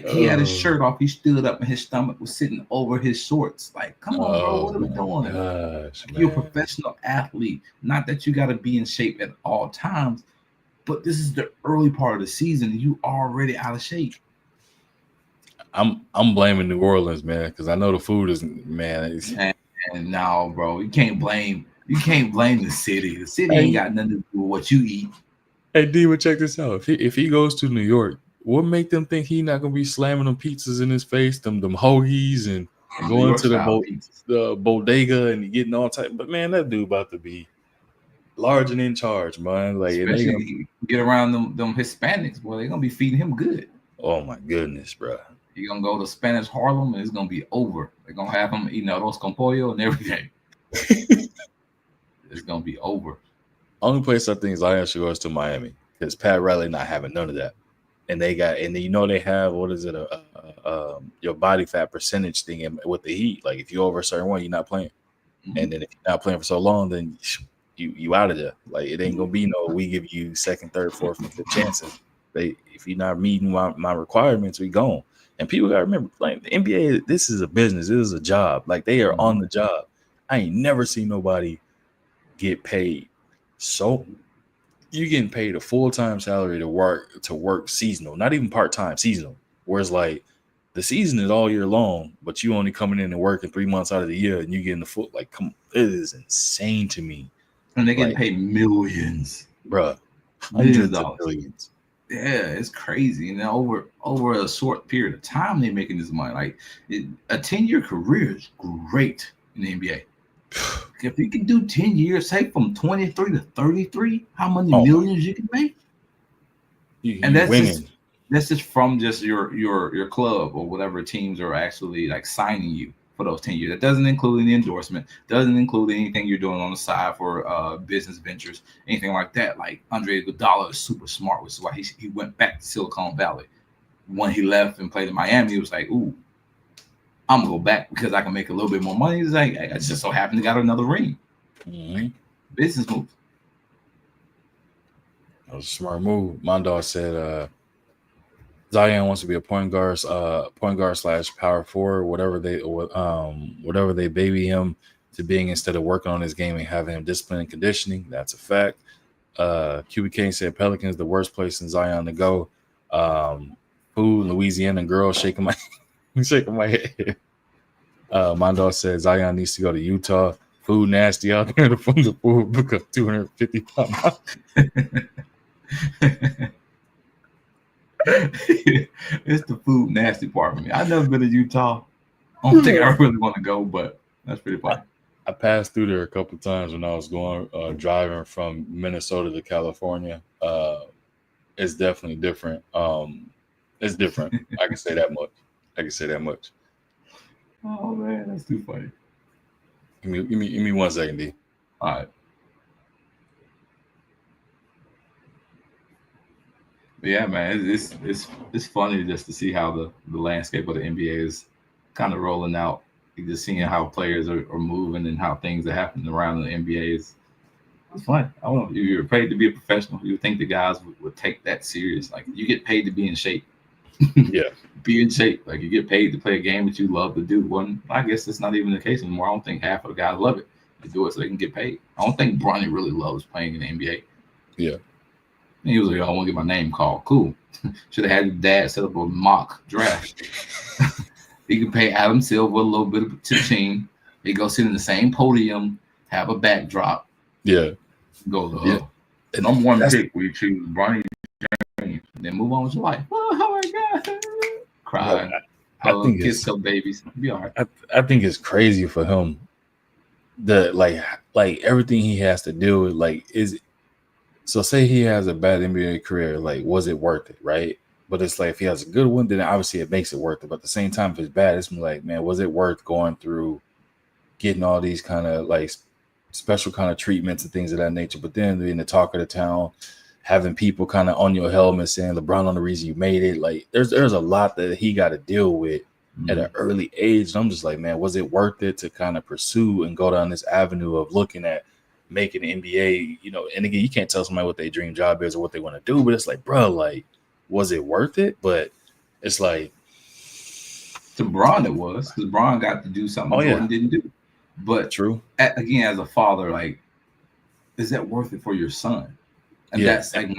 He had his shirt off. He stood up, and his stomach was sitting over his shorts. Like, come on, bro, what are we doing? Gosh, you're a professional athlete. Not that you got to be in shape at all times, but this is the early part of the season, and you already out of shape. I'm blaming New Orleans, man, because I know the food is, man. And now, bro, you can't blame the city. The city ain't got nothing to do with what you eat. Hey, D, but check this out. If he goes to New York, what make them think he not gonna be slamming them pizzas in his face, them hoagies, and going to the bodega and getting all type? But man, that dude about to be large and in charge, man. Like, especially get around them Hispanics, boy, they're gonna be feeding him good. Oh my goodness, bro. You're gonna go to Spanish Harlem and it's gonna be over. They're gonna have him eating arroz con pollo and everything. It's gonna be over. Only place I think Zion should go is to Miami because Pat Riley not having none of that. And they have, what is it, your body fat percentage thing with the Heat. Like if you over a certain one, you're not playing. Mm-hmm. And then if you're not playing for so long, then you out of there. Like it ain't gonna be no we give you second, third, fourth, fifth chances. If you're not meeting my requirements, we gone. And people gotta remember, like the NBA, this is a business, this is a job. Like they are on the job. I ain't never seen nobody get paid so. You're getting paid a full-time salary to work seasonal, not even part-time, seasonal. Whereas like the season is all year long, but you only coming in and working 3 months out of the year and you getting the full, like, come on, it is insane to me. And they get paid millions, bro. Hundreds of millions. Yeah, it's crazy. And then over a short period of time, they're making this money. Like a 10-year career is great in the NBA. If you can do 10 years, say from 23 to 33, how many millions you can make? And that's just from just your club or whatever teams are actually like signing you for those 10 years. That doesn't include any endorsement, doesn't include anything you're doing on the side for business ventures, anything like that. Like Andre Iguodala is super smart, which is why he went back to Silicon Valley. When he left and played in Miami, he was like, ooh, I'm gonna go back because I can make a little bit more money. It's like I just so happened to got another ring. Mm-hmm. Business move. That was a smart move. Mondor said Zion wants to be a point guard / power forward, whatever they baby him to being instead of working on his game and having him discipline and conditioning. That's a fact. QB King said Pelicans the worst place in Zion to go. Louisiana girl shaking my head. Mondor said Zion needs to go to Utah. Food nasty out there from the food book up 250 pounds. It's the food nasty part for me. I've never been to Utah. I don't think I really want to go, but that's pretty funny. I passed through there a couple of times when I was going driving from Minnesota to California. It's definitely different. It's different. I can say that much. Oh man, that's too funny. Give me 1 second, D. All right. But yeah, man, it's funny just to see how the landscape of the NBA is kind of rolling out. You're just seeing how players are moving and how things are happening around the NBA is fun. I don't know if you're paid to be a professional. You would think the guys would take that serious. Like you get paid to be in shape. Yeah. Be in shape. Like you get paid to play a game that you love to do. Well, I guess it's not even the case anymore. I don't think half of the guys love it. They do it so they can get paid. I don't think Bronny really loves playing in the NBA. Yeah. And he was like, I want to get my name called. Cool. Should have had his dad set up a mock draft. He could pay Adam Silver a little bit of cha-ching. They go sit in the same podium, have a backdrop. Yeah. Go to Yeah. number one pick. We choose Bronny James. Then move on with your life. Oh my God. Cry. I think kiss some babies. Be all right. I think it's crazy for him. The like everything he has to deal with, like, is so say he has a bad NBA career, like, was it worth it, right? But it's like if he has a good one, then obviously it makes it worth it. But at the same time, if it's bad, it's like, man, was it worth going through getting all these kind of like special kind of treatments and things of that nature? But then being the talk of the town, having people kind of on your helmet saying LeBron on the reason you made it, like there's a lot that he got to deal with at an early age. And I'm just like, man, was it worth it to kind of pursue and go down this avenue of looking at making the NBA, you know? And again, you can't tell somebody what their dream job is or what they want to do, but it's like, bro, like, was it worth it? But it's like, to Bron, it was, because Bron got to do something Jordan didn't do. But true. Again, as a father, like, is that worth it for your son? And that's like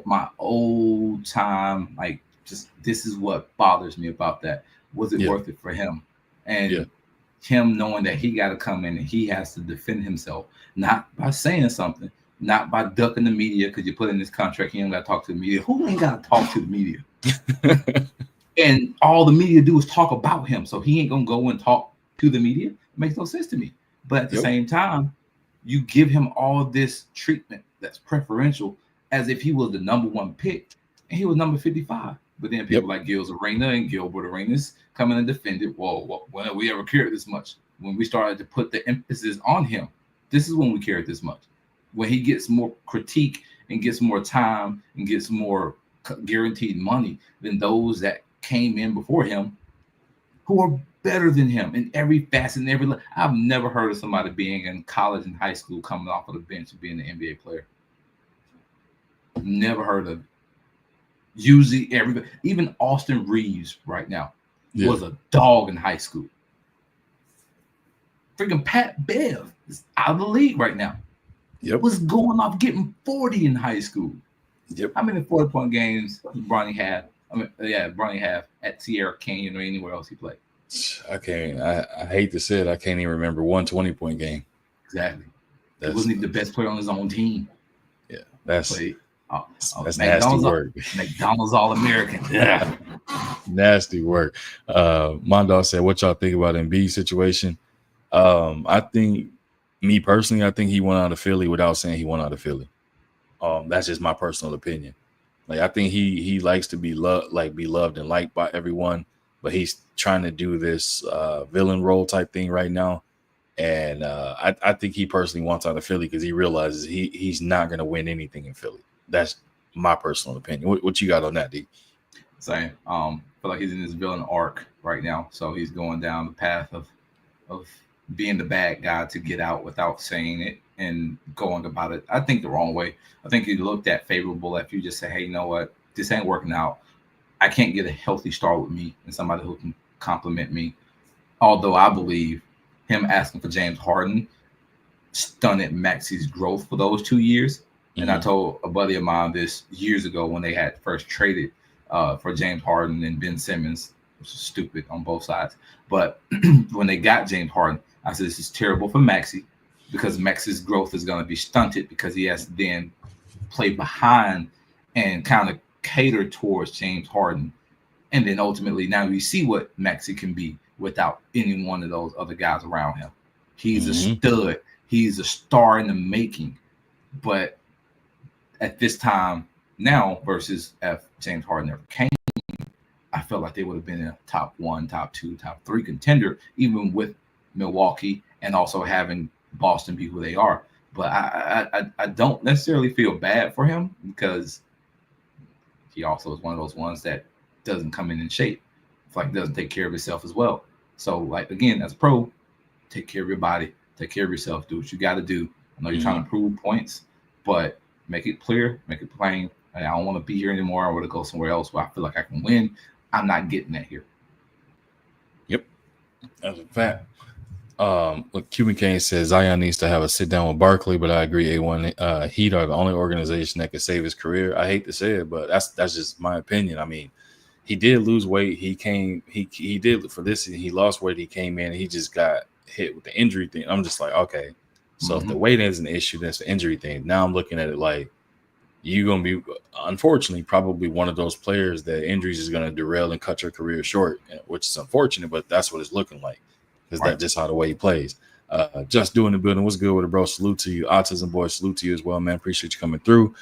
my old time, like, just this is what bothers me about that. Was it worth it for him? And him knowing that he got to come in and he has to defend himself, not by saying something, not by ducking the media, because you put in this contract, he ain't got to talk to the media. Who ain't got to talk to the media? And all the media do is talk about him. So he ain't going to go and talk to the media. It makes no sense to me. But at the same time, you give him all this treatment that's preferential as if he was the number one pick and he was number 55. But then people like Gilles Arena and Gilbert Arenas come in and defend it. Whoa, when have we ever cared this much? When we started to put the emphasis on him, this is when we cared this much. When he gets more critique and gets more time and gets more guaranteed money than those that came in before him, who are better than him in every facet and every. I've never heard of somebody being in college and high school coming off of the bench and being an NBA player. Never heard of it. Usually everybody, even Austin Reeves right now, was a dog in high school. Freaking Pat Bev is out of the league right now. Was going off getting 40 in high school. How many 40-point games does Bronny have? Bronny have at Sierra Canyon or anywhere else he played. I can't. I hate to say it. I can't even remember one 20-point game. Exactly. He wasn't even the best player on his own team. Yeah, that's nasty work. McDonald's All-American. Yeah, nasty work. Mondo said, "What y'all think about Embiid situation?" I think, me personally, I think he went out of Philly without saying he went out of Philly. That's just my personal opinion. Like, I think he likes to be loved and liked by everyone, but he's trying to do this villain role type thing right now. And I think he personally wants out of Philly because he realizes he's not going to win anything in Philly. That's my personal opinion. What you got on that, D? Same. I feel like he's in this villain arc right now. So he's going down the path of being the bad guy to get out without saying it and going about it, I think, the wrong way. I think he looked at favorable if you just say, hey, you know what? This ain't working out. I can't get a healthy start with me and somebody who can compliment me. Although I believe him asking for James Harden stunted Maxi's growth for those 2 years. And I told a buddy of mine this years ago when they had first traded for James Harden and Ben Simmons, which is stupid on both sides. But when they got James Harden, I said, this is terrible for Maxi because Maxi's growth is going to be stunted because he has to then play behind and kind of cater towards James Harden. And then ultimately now we see what Maxi can be without any one of those other guys around him. He's a stud. He's a star in the making. But at this time now versus if James Harden never came, I felt like they would have been a top 1, top 2, top 3 contender, even with Milwaukee and also having Boston be who they are. But I don't necessarily feel bad for him because he also is one of those ones that doesn't come in shape. It's like doesn't take care of himself as well. So, like, again, as a pro, take care of your body, take care of yourself, do what you got to do. I know you're trying to prove points, but make it clear, make it plain. I don't want to be here anymore. I want to go somewhere else where I feel like I can win. I'm not getting that here. Yep, that's a fact. Look, Cuban Kane says Zion needs to have a sit down with Barkley, but I agree. A1 Heat are the only organization that could save his career. I hate to say it, but that's just my opinion. I mean, he did lose weight. He did for this season. He lost weight. He came in and he just got hit with the injury thing. I'm just like, okay, so if the weight is an issue, that's the injury thing. Now I'm looking at it like you're gonna be, unfortunately, probably one of those players that injuries is gonna derail and cut your career short, which is unfortunate, but that's what it's looking like. Because that's just how the way he plays. Just doing the building. What's good with it, bro? Salute to you. Autism boy, salute to you as well, man. Appreciate you coming through.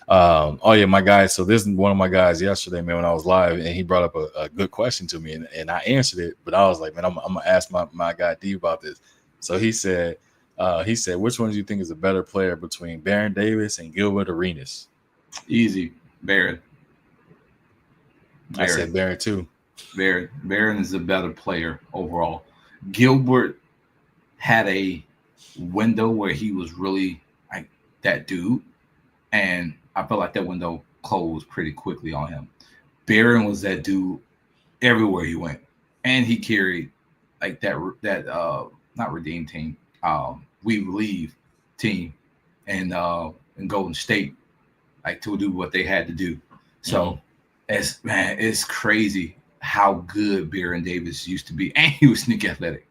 Oh, yeah, my guy. So this is one of my guys yesterday, man, when I was live, and he brought up a good question to me, and I answered it, but I was like, man, I'm going to ask my guy D about this. So he said, which one do you think is a better player between Baron Davis and Gilbert Arenas? Easy. Baron. I said Baron too. Baron is a better player overall. Gilbert had a window where he was really like that dude, and I felt like that window closed pretty quickly on him. Baron was that dude everywhere he went, and he carried like that not Redeem team, We Believe team, and Golden State, like to do what they had to do. So it's crazy how good Baron Davis used to be, and he was sneaky athletic.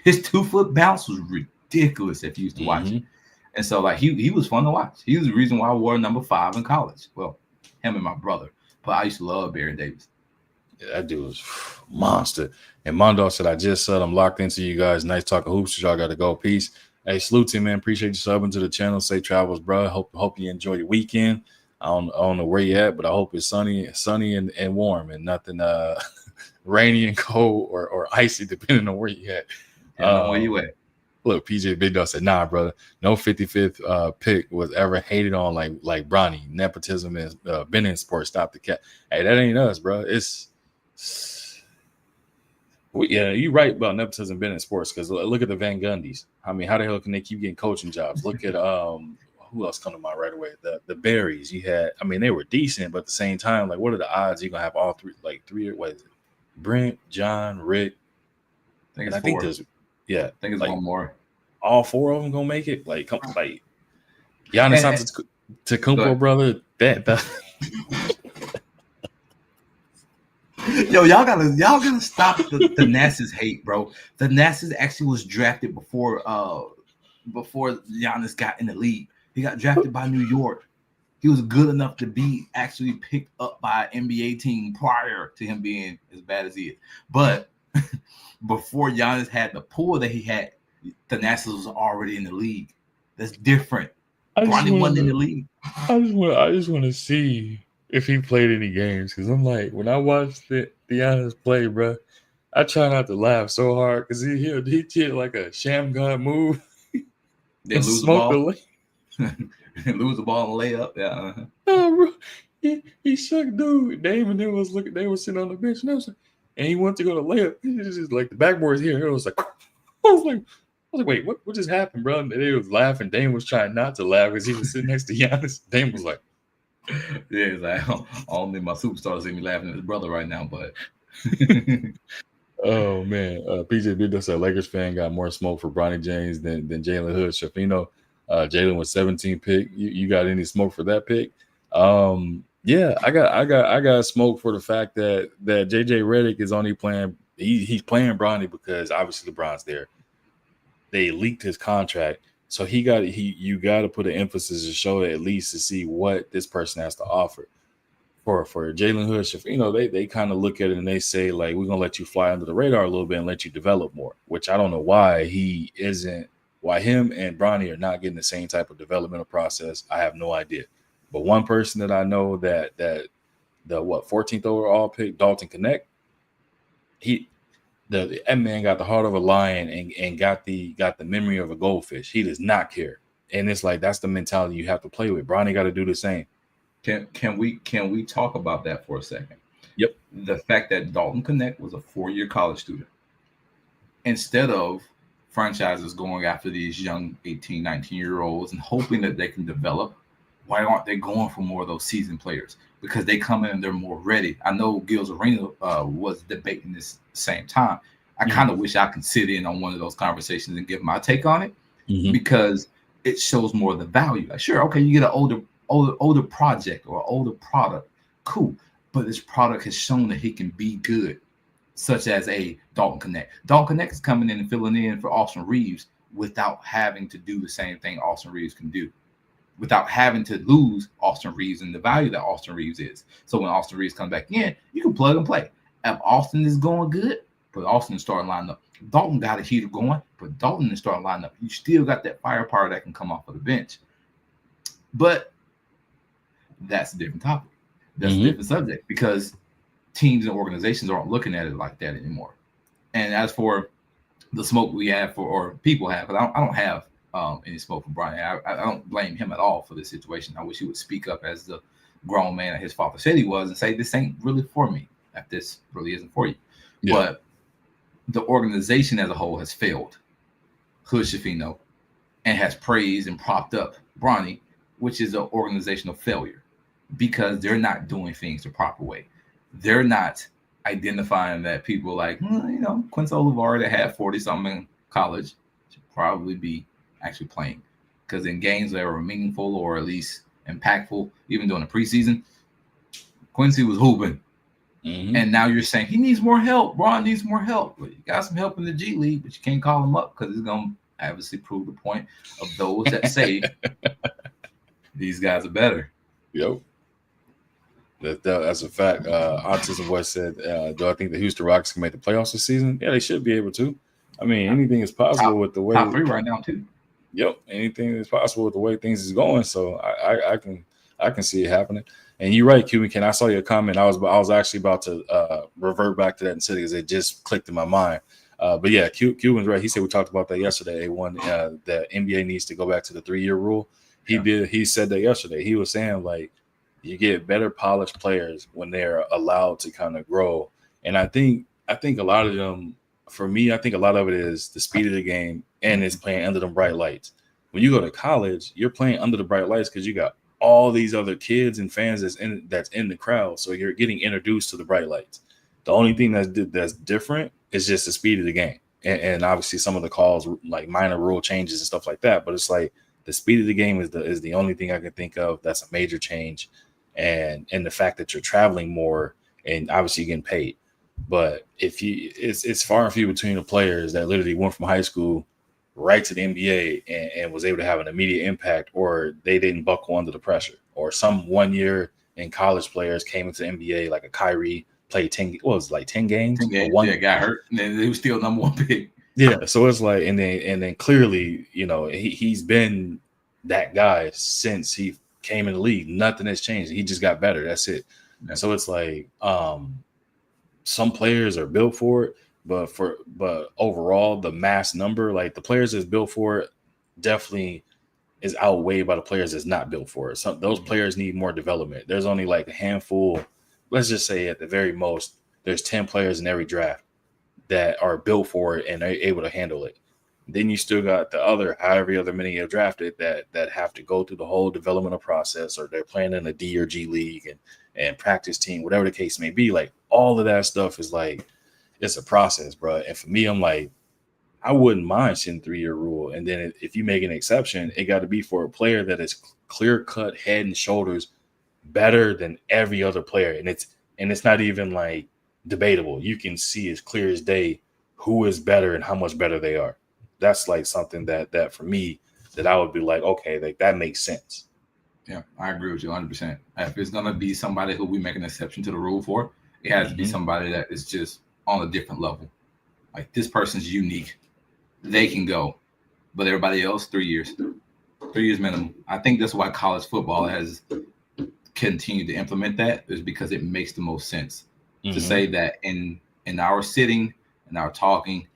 His 2-foot bounce was ridiculous if you used to watch it. And so like he was fun to watch. He was the reason why I wore number 5 in college. Well, him and my brother. But I used to love Baron Davis. Yeah, that dude was monster. And Mondo said, I just said I'm locked into you guys. Nice talking hoops. Y'all got to go. Peace. Hey, salute to you, man. Appreciate you subbing to the channel. Safe travels, bro. Hope you enjoy your weekend. I don't know where you at, but I hope it's sunny and warm and nothing rainy and cold or icy, depending on where you at. Where you at? Look, PJ Big Dog said, nah, brother. No 55th pick was ever hated on like Bronny. Nepotism is been in sports. Stop the cat. Hey, that ain't us, bro. Yeah, you're right about nepotism been in sports, because look at the Van Gundys. I mean, how the hell can they keep getting coaching jobs? Look at who else come to mind right away? The Berries. You had, I mean, they were decent, but at the same time, like, what are the odds you're gonna have all three? What is it? Brent, John, Rick. I think there's like, one more. All 4 of them gonna make it. Like, Giannis Antetokounmpo, brother. That. Yo, y'all gotta stop the Nass's hate, bro. The Nass's actually was drafted before Giannis got in the league. He got drafted by New York. He was good enough to be actually picked up by an NBA team prior to him being as bad as he is. But before Giannis had the pull that he had, the Nass's was already in the league. That's different. Bronny wasn't in the league. I just want to see if he played any games, because I'm like, when I watched Giannis play, bro, I try not to laugh so hard because he did like a sham gun move. They lose the ball. Lose the ball and lay up. Yeah. No, bro. He shook dude. Dame and them was looking. They were sitting on the bench, and he went to go to layup. He just like, the backboard's here. It was like, I was like, wait, what just happened, bro? And they was laughing. Dame was trying not to laugh because he was sitting next to Giannis. Dame was like, yeah, he's like, I don't need my superstar to see me laughing at his brother right now, but. Oh man, PJ Big said Lakers fan got more smoke for Bronny James than Jalen Hood. Shafino, Jalen was 17 pick. You got any smoke for that pick? Yeah, I got smoke for the fact that JJ Redick is only playing. He's playing Bronny because obviously LeBron's there. They leaked his contract, so you got to put an emphasis to show at least to see what this person has to offer. For Jalen Hood, they kind of look at it and they say, like, we're gonna let you fly under the radar a little bit and let you develop more. Which I don't know why him and Bronny are not getting the same type of developmental process. I have no idea. But one person that I know that the 14th overall pick, Dalton Connect, that man got the heart of a lion and got the memory of a goldfish. He does not care, and it's like that's the mentality you have to play with. Bronny got to do the same. Can we talk about that for a second? Yep. The fact that Dalton Connect was a 4-year college student. Instead of franchises going after these young 18, 19-year-olds and hoping that they can develop, why aren't they going for more of those seasoned players? Because they come in and they're more ready. I know Gil's Arena was debating this same time. I kind of wish I could sit in on one of those conversations and give my take on it, Mhm. because it shows more of the value. Like, sure, okay, you get an older project or older product, cool, but this product has shown that it can be good, such as a Dalton Connect. Dalton Connect is coming in and filling in for Austin Reeves without having to do the same thing Austin Reeves can do, without having to lose Austin Reeves and the value that Austin Reeves is. So when Austin Reeves comes back in, you can plug and play. If Austin is going good, put Austin in the starting lineup. Dalton got a heater going, but Dalton in the starting lineup. You still got that firepower that can come off of the bench. But that's a different topic. That's a different subject, because teams and organizations aren't looking at it like that anymore. And as for the smoke we have or people have, because I don't have any smoke for Brian. I don't blame him at all for this situation. I wish he would speak up as the grown man that his father said he was and say, this ain't really for me, that this really isn't for you. Yeah. But the organization as a whole has failed Hood Schifino and has praised and propped up Bronny, which is an organizational failure, because they're not doing things the proper way. They're not identifying that people like, Quincy Olivar that had 40-something in college should probably be actually playing, because in games that were meaningful or at least impactful, even during the preseason, Quincy was hooping. And now you're saying he needs more help. Bron needs more help. But you got some help in the G League, but you can't call him up because it's going to obviously prove the point of those that say these guys are better. Yep. That's a fact. Autism Voice said, do I think the Houston Rockets can make the playoffs this season? Yeah, they should be able to. I mean, anything is possible with the way. Top 3 right now, too. Yep, anything is possible with the way things is going. So I can see it happening. And you're right, Cuban Ken. I saw your comment. I was actually about to revert back to that in city because it just clicked in my mind. But yeah, Cuban's right. He said we talked about that yesterday. The NBA needs to go back to the 3-year rule. He said that yesterday. He was saying like you get better polished players when they're allowed to kind of grow. And I think a lot of them, for me, I think a lot of it is the speed of the game and it's playing under the bright lights. When you go to college, you're playing under the bright lights because you got all these other kids and fans that's in the crowd. So you're getting introduced to the bright lights. The only thing that's different is just the speed of the game. And obviously some of the calls, like minor rule changes and stuff like that. But it's like the speed of the game is the only thing I can think of that's a major change. And the fact that you're traveling more and obviously getting paid. But it's far and few between the players that literally went from high school right to the NBA and was able to have an immediate impact, or they didn't buckle under the pressure, or some 1 year in college players came into the NBA like a Kyrie, played 10 games. 10 games? Got hurt, and then he was still number 1 pick. Yeah, so it's like, and then clearly, he's been that guy since he came in the league. Nothing has changed. He just got better. That's it. Yeah. So it's like some players are built for it. But overall, the mass number, like the players that's built for it, definitely is outweighed by the players that's not built for it. Those players need more development. There's only like a handful. Let's just say at the very most, there's 10 players in every draft that are built for it and are able to handle it. Then you still got the other, however other many are drafted that have to go through the whole developmental process, or they're playing in a D or G league and practice team, whatever the case may be. Like all of that stuff is like, it's a process, bro. And for me, I'm like, I wouldn't mind seeing 3-year rule. And then if you make an exception, it got to be for a player that is clear cut, head and shoulders better than every other player. And it's not even like debatable. You can see as clear as day who is better and how much better they are. That's like something that for me, that I would be like, okay, like that makes sense. Yeah, I agree with you 100%. If it's going to be somebody who we make an exception to the rule for, it has to be somebody that is just on a different level. Like this person's unique. They can go. But everybody else, 3 years. 3 years minimum. I think that's why college football has continued to implement that, is because it makes the most sense to say that in our sitting and our talking,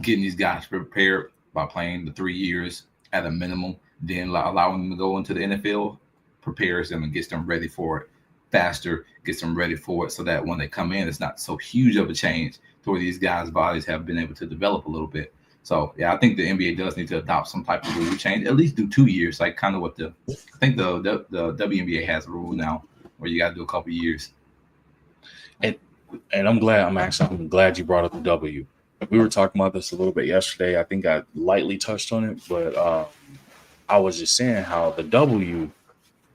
getting these guys prepared by playing the 3 years at a minimum, then allowing them to go into the NFL prepares them and gets them ready for it faster, gets them ready for it so that when they come in, it's not so huge of a change to where these guys' bodies have been able to develop a little bit. So, yeah, I think the NBA does need to adopt some type of rule change, at least do 2 years, like kind of what I think the WNBA has a rule now where you got to do a couple of years. And I'm glad you brought up the W, we were talking about this a little bit yesterday. I think I lightly touched on it, but I was just saying how the W,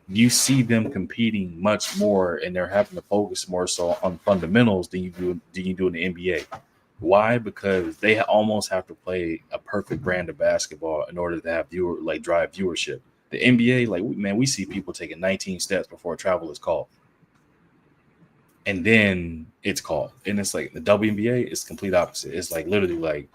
you see them competing much more, and they're having to focus more so on fundamentals than you do in the NBA. Why? Because they almost have to play a perfect brand of basketball in order to have drive viewership. The NBA, we see people taking 19 steps before a travel is called, and then it's called, and it's like the WNBA is complete opposite. It's like literally like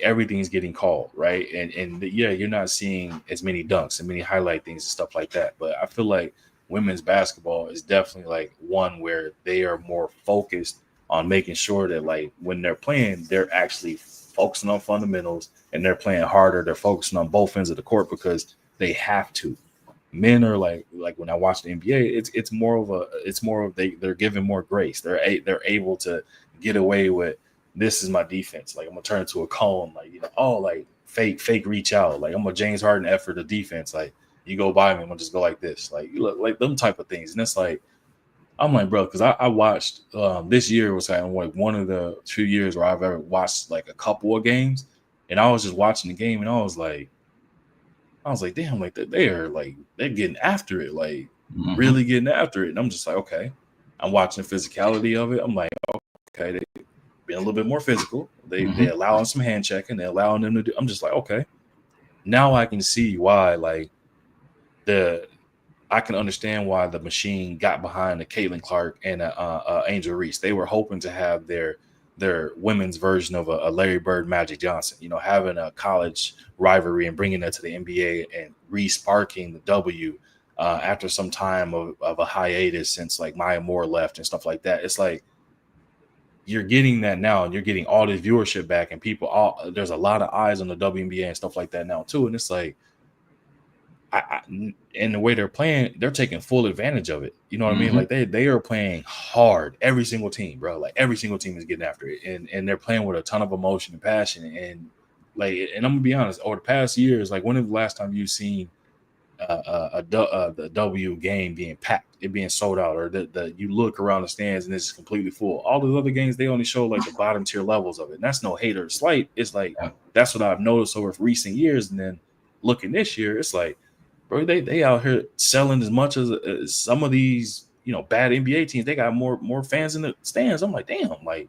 everything's getting called, right? And yeah, you're not seeing as many dunks and many highlight things and stuff like that. But I feel like women's basketball is definitely like one where they are more focused on making sure that like when they're playing, they're actually focusing on fundamentals and they're playing harder. They're focusing on both ends of the court because they have to. Men are like when I watch the NBA, it's more of they're given more grace. They're able to get away with, this is my defense. Like I'm gonna turn it to a cone, like like fake reach out. Like I'm a James Harden effort of defense. Like you go by me, I'm gonna just go like this. Like you look like them type of things. And it's like I'm like, bro, because I watched this year was like one of the 2 years where I've ever watched like a couple of games, and I was just watching the game and I was like, damn, like they're getting after it, like really getting after it. And I'm just like, okay. I'm watching the physicality of it. I'm like, okay, they being a little bit more physical. They allowing some hand checking. They're allowing them to do. I'm just like, okay. Now I can see why I can understand why the machine got behind the Caitlin Clark and Angel Reese. They were hoping to have their women's version of a Larry Bird, Magic Johnson, having a college rivalry and bringing that to the NBA and re-sparking the W after some time of a hiatus since like Maya Moore left and stuff like that. It's like you're getting that now and you're getting all this viewership back and there's a lot of eyes on the WNBA and stuff like that now too. And it's like, and the way they're playing, they're taking full advantage of it. You know what I mean? Like they are playing hard. Every single team, bro. Like every single team is getting after it, and they're playing with a ton of emotion and passion. And I'm gonna be honest. Over the past years, like when is the last time you've seen the W game being packed, it being sold out, or that you look around the stands and it's completely full? All those other games, they only show like the bottom tier levels of it. And that's no hate or slight. It's like that's what I've noticed over recent years. And then looking this year, it's like, bro, they out here selling as much as some of these, bad NBA teams. They got more fans in the stands. I'm like, damn, like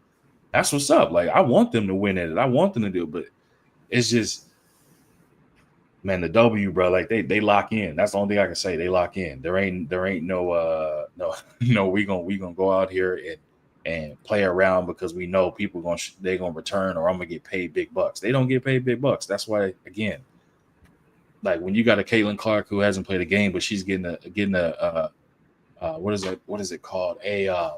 that's what's up. Like I want them to win at it. I want them to do it, but it's just, man, the W, bro, like they lock in. That's the only thing I can say. They lock in. There ain't no we gonna go out here and play around because we know people they gonna return, or I'm gonna get paid big bucks. They don't get paid big bucks. That's why, again, like when you got a Caitlin Clark who hasn't played a game, but she's getting a what is it called? A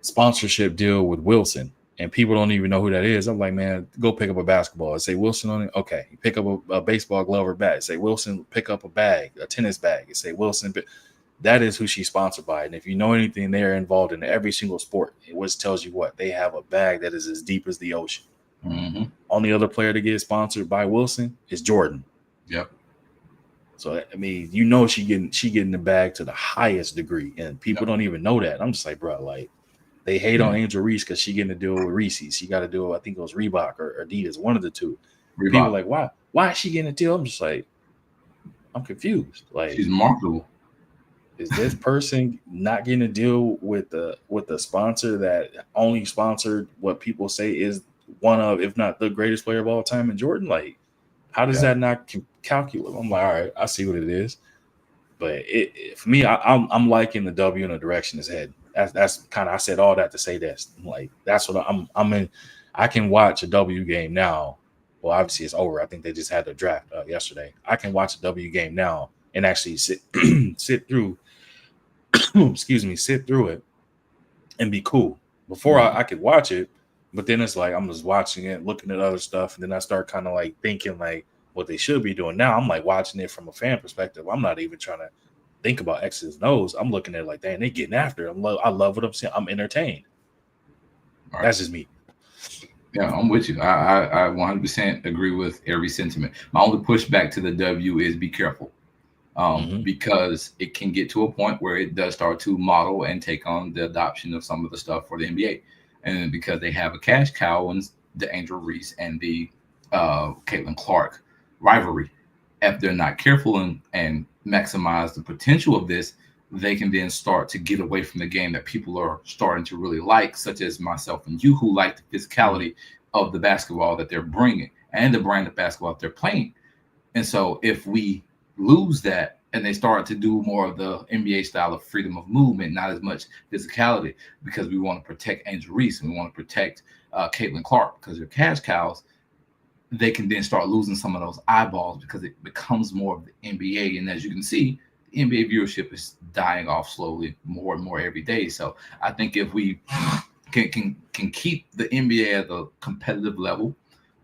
sponsorship deal with Wilson, and people don't even know who that is. I'm like, man, go pick up a basketball. Say Wilson on it. Okay. You pick up a baseball glove or bat. Say Wilson, pick up a bag, a tennis bag. You say Wilson. That is who she's sponsored by. And if you know anything, they're involved in every single sport. It just tells you what they have, a bag that is as deep as the ocean. Only other player to get sponsored by Wilson is Jordan. Yep. So I mean, she getting the bag to the highest degree, and people don't even know that. I'm just like, bro, like they hate on Angel Reese because she getting to deal with Reese's. She got to deal with, I think it was Reebok or Adidas, one of the two. Reebok. People are like, why is she getting a deal? I'm just like, I'm confused. Like she's marketable. Is this person not getting a deal with the sponsor that only sponsored what people say is one of, if not the greatest player of all time in Jordan? Like, how does that not calculate? I'm like, all right, I see what it is. But for me, I'm liking the W in the direction it's heading. That's kind of, I said all that to say this. Like, that's what I'm in. I can watch a W game now. Well, obviously it's over. I think they just had the draft yesterday. I can watch a W game now and actually sit through it and be cool. Before I could watch it, but then it's like I'm just watching it, looking at other stuff, and then I start kind of like thinking like what they should be doing. Now I'm like watching it from a fan perspective. I'm not even trying to think about X's and O's. I'm looking at it like, dang, they getting after it. I love what I'm seeing. I'm entertained. Right. That's just me. Yeah, I'm with you. I 100% agree with every sentiment. My only pushback to the W is be careful. Because it can get to a point where it does start to model and take on the adoption of some of the stuff for the NBA. And because they have a cash cow the Angel Reese and the Caitlin Clark rivalry. If they're not careful and maximize the potential of this, they can then start to get away from the game that people are starting to really like, such as myself and you, who like the physicality of the basketball that they're bringing and the brand of basketball that they're playing. And so if we lose that and they start to do more of the NBA style of freedom of movement, not as much physicality, because we want to protect Angel Reese and we want to protect Caitlin Clark because they're cash cows, they can then start losing some of those eyeballs because it becomes more of the NBA. And as you can see, the NBA viewership is dying off slowly more and more every day. So I think if we can keep the NBA at a competitive level,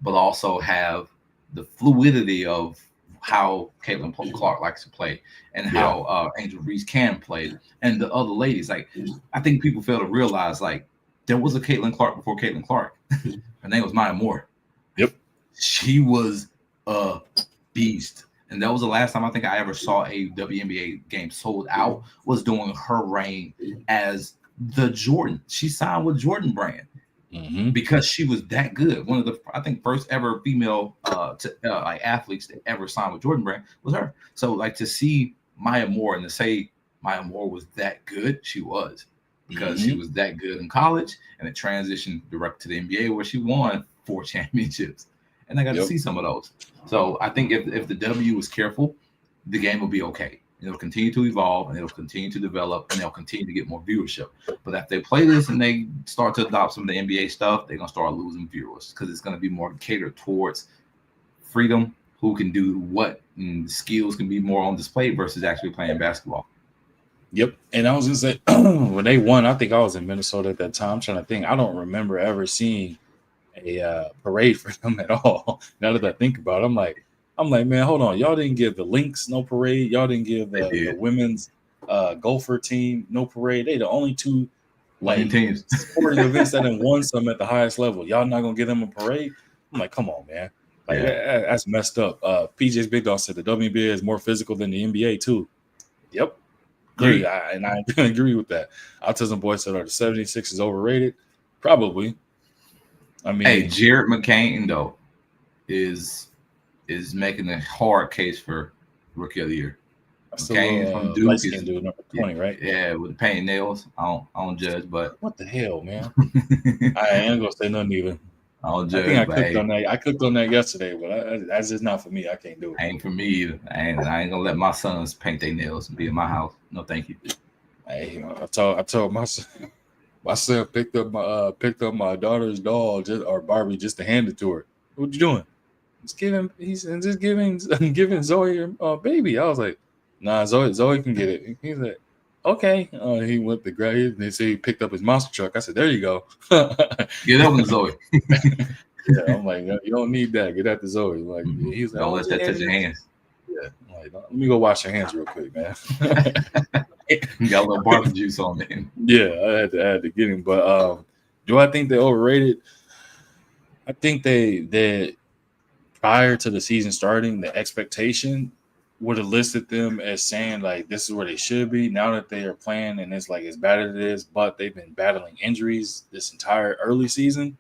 but also have the fluidity of how Caitlin Clark likes to play and how Angel Reese can play, and the other ladies, like, I think people fail to realize, like, there was a Caitlin Clark before Caitlin Clark. Her name was Maya Moore. Yep. She was a beast. And that was the last time I think I ever saw a WNBA game sold out, was during her reign as the Jordan. She signed with Jordan Brand because she was that good. One of the, I think, first ever female like athletes that ever signed with Jordan Brand was her. So like to see Maya Moore and to say Maya Moore was that good, she was, because she was that good in college, and it transitioned direct to the NBA where she won 4 championships. And I got to see some of those. So I think if the W is careful, the game will be okay. It'll continue to evolve and it'll continue to develop and they'll continue to get more viewership. But if they play this and they start to adopt some of the NBA stuff, they're going to start losing viewers because it's going to be more catered towards freedom, who can do what, and skills can be more on display versus actually playing basketball. Yep. And I was going to say, when they won, I think I was in Minnesota at that time. I'm trying to think. I don't remember ever seeing a parade for them at all. Now that I think about it, I'm like, man, hold on. Y'all didn't give the Lynx no parade. Y'all didn't give the women's golfer team no parade. They the only two teams sporting events that have won some at the highest level. Y'all not gonna give them a parade? I'm like, come on, man. Like that's messed up. PJ's Big Dog said the WNBA is more physical than the NBA too. Yep. Agree. I agree with that. Autism Boy said, are the 76ers overrated? Probably. I mean, hey, Jared McCain though is making a hard case for Rookie of the Year. McCain from Duke is dude, number 20, right? Yeah, with the paint nails. I don't judge, but what the hell, man? I ain't gonna say nothing either. I don't judge. I cooked on that. I cooked on that yesterday, but that's just not for me. I can't do it. Ain't for me either. I ain't gonna let my sons paint their nails and be in my house. No, thank you. Hey, I told my son. My son picked up my daughter's doll or Barbie just to hand it to her. What you doing? He's just giving Zoe a baby. I was like, nah, Zoe can get it. He's like, okay. He went to grab it. They say he picked up his monster truck. I said, there you go. Get that one, Zoe. Yeah, I'm like, no, you don't need that. Get that to Zoe. Like, he's like, don't let that touch your hands. Yeah, I'm like, let me go wash your hands real quick, man. You got a little barbecue juice on it. Yeah, I had to get him. But do I think they're overrated? I think they prior to the season starting, the expectation would have listed them as saying like this is where they should be. Now that they are playing and it's like as bad as it is, but they've been battling injuries this entire early season,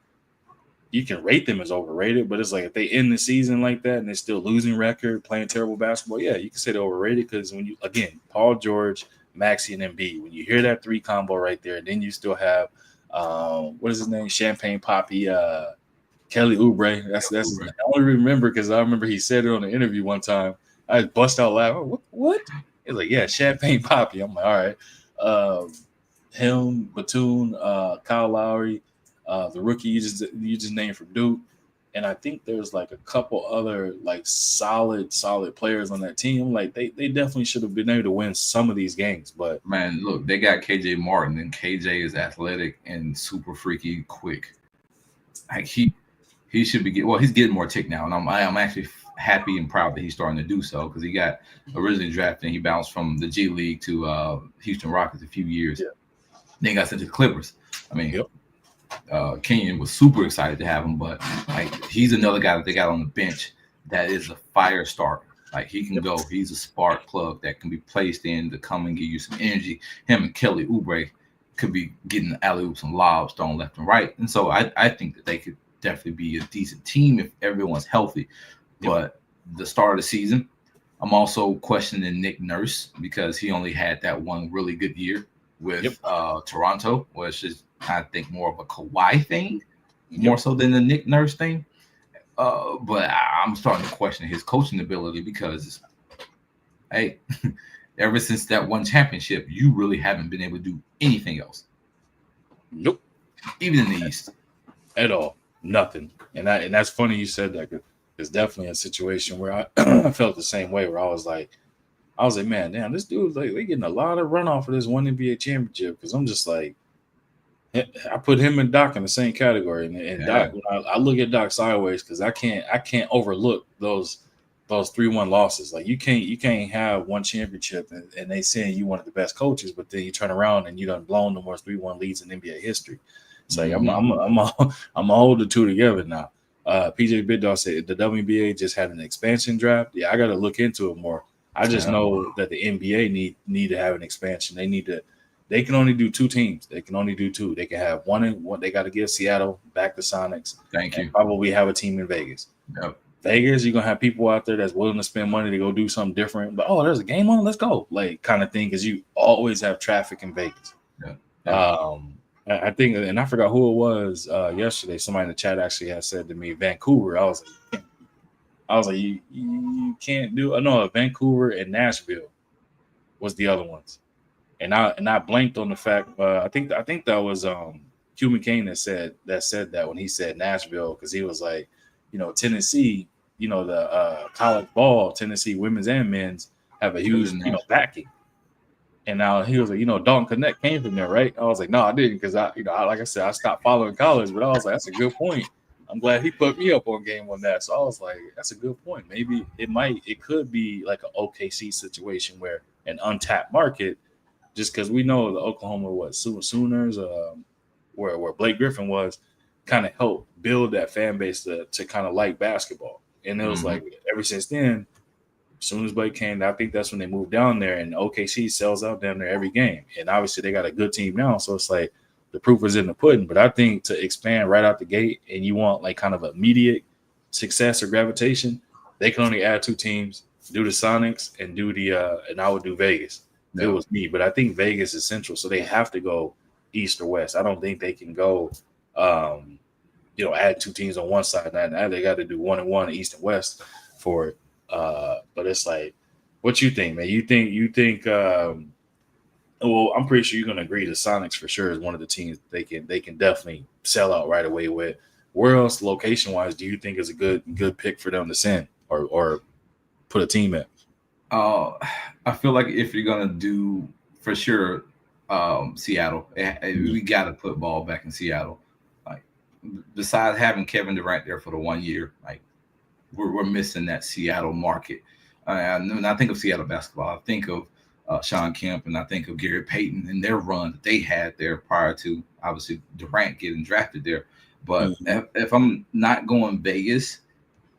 you can rate them as overrated. But it's like if they end the season like that and they're still losing record, playing terrible basketball, yeah, you can say they're overrated because when you, again, Paul George, Maxey, and Embiid, when you hear that 3 combo right there, then you still have what is his name? Champagne Poppy, Kelly Oubre. That's I only remember because I remember he said it on the interview one time. I just bust out laughing. What? He's like, yeah, Champagne Poppy. I'm like, all right. Him, Batum, Kyle Lowry, the rookie you just named from Duke, and I think there's like a couple other like solid players on that team. Like they definitely should have been able to win some of these games. But man, look, they got KJ Martin, and KJ is athletic and super freaky quick. Like he should be he's getting more tick now, and I'm actually happy and proud that he's starting to do so because he got originally drafted and he bounced from the G League to Houston Rockets a few years. Yeah. Then he got sent to the Clippers. I mean, Kenyon was super excited to have him, but like he's another guy that they got on the bench that is a fire starter. Like he can go. He's a spark plug that can be placed in to come and give you some energy. Him and Kelly Oubre could be getting alley-oops and lobs thrown left and right. And so I think that they could definitely be a decent team if everyone's healthy. Yep. But the start of the season, I'm also questioning Nick Nurse because he only had that one really good year with Toronto, which is I think more of a Kawhi thing, more so than the Nick Nurse thing. But I'm starting to question his coaching ability because, hey, ever since that one championship, you really haven't been able to do anything else. Nope. Even in the East. At all. Nothing. And that's funny you said that. It's definitely a situation where I felt the same way, where I was like, man, damn, this dude's like, they getting a lot of runoff for this one NBA championship. Because I'm just like, I put him and Doc in the same category. And Doc, I look at Doc sideways because I can't overlook those 3-1 losses. Like you can't have one championship and they saying you one of the best coaches, but then you turn around and you done blown the worst 3-1 leads in NBA history. It's like I'm hold the two together now. PJ Biddaw said the WNBA just had an expansion draft. Yeah, I got to look into it more. I just know that the NBA need to have an expansion. They can only do 2 teams. They can only do 2. They can have one and one. They got to give Seattle back to Sonics. Thank you. Probably have a team in Vegas. Yep. Vegas, you're gonna have people out there that's willing to spend money to go do something different. But there's a game on, let's go, like kind of thing, because you always have traffic in Vegas. Yeah. I think, and I forgot who it was yesterday. Somebody in the chat actually had said to me, Vancouver. I was like, you can't do. I know Vancouver and Nashville was the other ones, and I blanked on the fact. I think that was Hugh McCain that said that when he said Nashville, because he was like, Tennessee, the college ball, Tennessee women's and men's have a huge backing. And now he was like, Dalton Connect came from there, right? I was like, no, I didn't, because like I said, I stopped following college, but I was like, that's a good point. I'm glad he put me up on game on that. So I was like, that's a good point. Maybe it could be like an OKC situation where an untapped market, just because we know the Oklahoma Sooners, where Blake Griffin was, kind of helped build that fan base to kind of like basketball. And it was like ever since then, as soon as Blake came, I think that's when they moved down there, and OKC sells out down there every game. And obviously they got a good team now, so it's like the proof is in the pudding. But I think to expand right out the gate and you want like kind of immediate success or gravitation, they can only add 2 teams, do the Sonics and do and I would do Vegas. If it was me, but I think Vegas is central, so they have to go east or west. I don't think they can go add 2 teams on one side. Now they got to do 1 and 1 east and west for it. But it's like, what you think, man? You think well, I'm pretty sure you're gonna agree the Sonics for sure is one of the teams they can definitely sell out right away with. Where else location wise do you think is a good pick for them to send or put a team at? I feel like if you're gonna do for sure Seattle, we gotta put ball back in Seattle. Like besides having Kevin Durant there for the 1 year, like we're missing that Seattle market. And I think of Seattle basketball, I think of Sean Kemp, and I think of Gary Payton and their run that they had there prior to obviously Durant getting drafted there. But if I'm not going Vegas,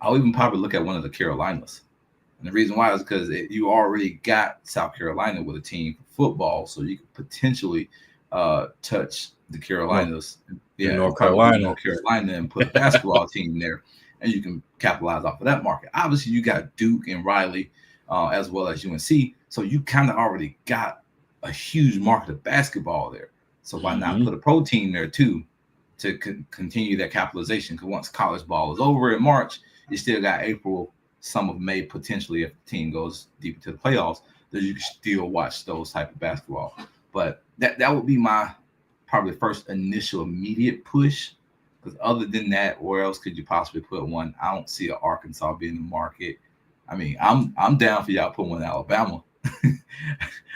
I'll even probably look at one of the Carolinas. And the reason why is because you already got South Carolina with a team for football, so you could potentially touch the Carolinas, North Carolina, and put a basketball team there, and you can capitalize off of that market. Obviously, you got Duke and Riley, as well as UNC, so you kind of already got a huge market of basketball there. So why not put a pro team there too to continue that capitalization? Because once college ball is over in March, you still got April, some of May potentially if the team goes deep into the playoffs, that you can still watch those type of basketball. But that would be my probably first initial immediate push. Because other than that, where else could you possibly put one? I don't see an Arkansas being in the market. I mean, I'm down for y'all put one in Alabama.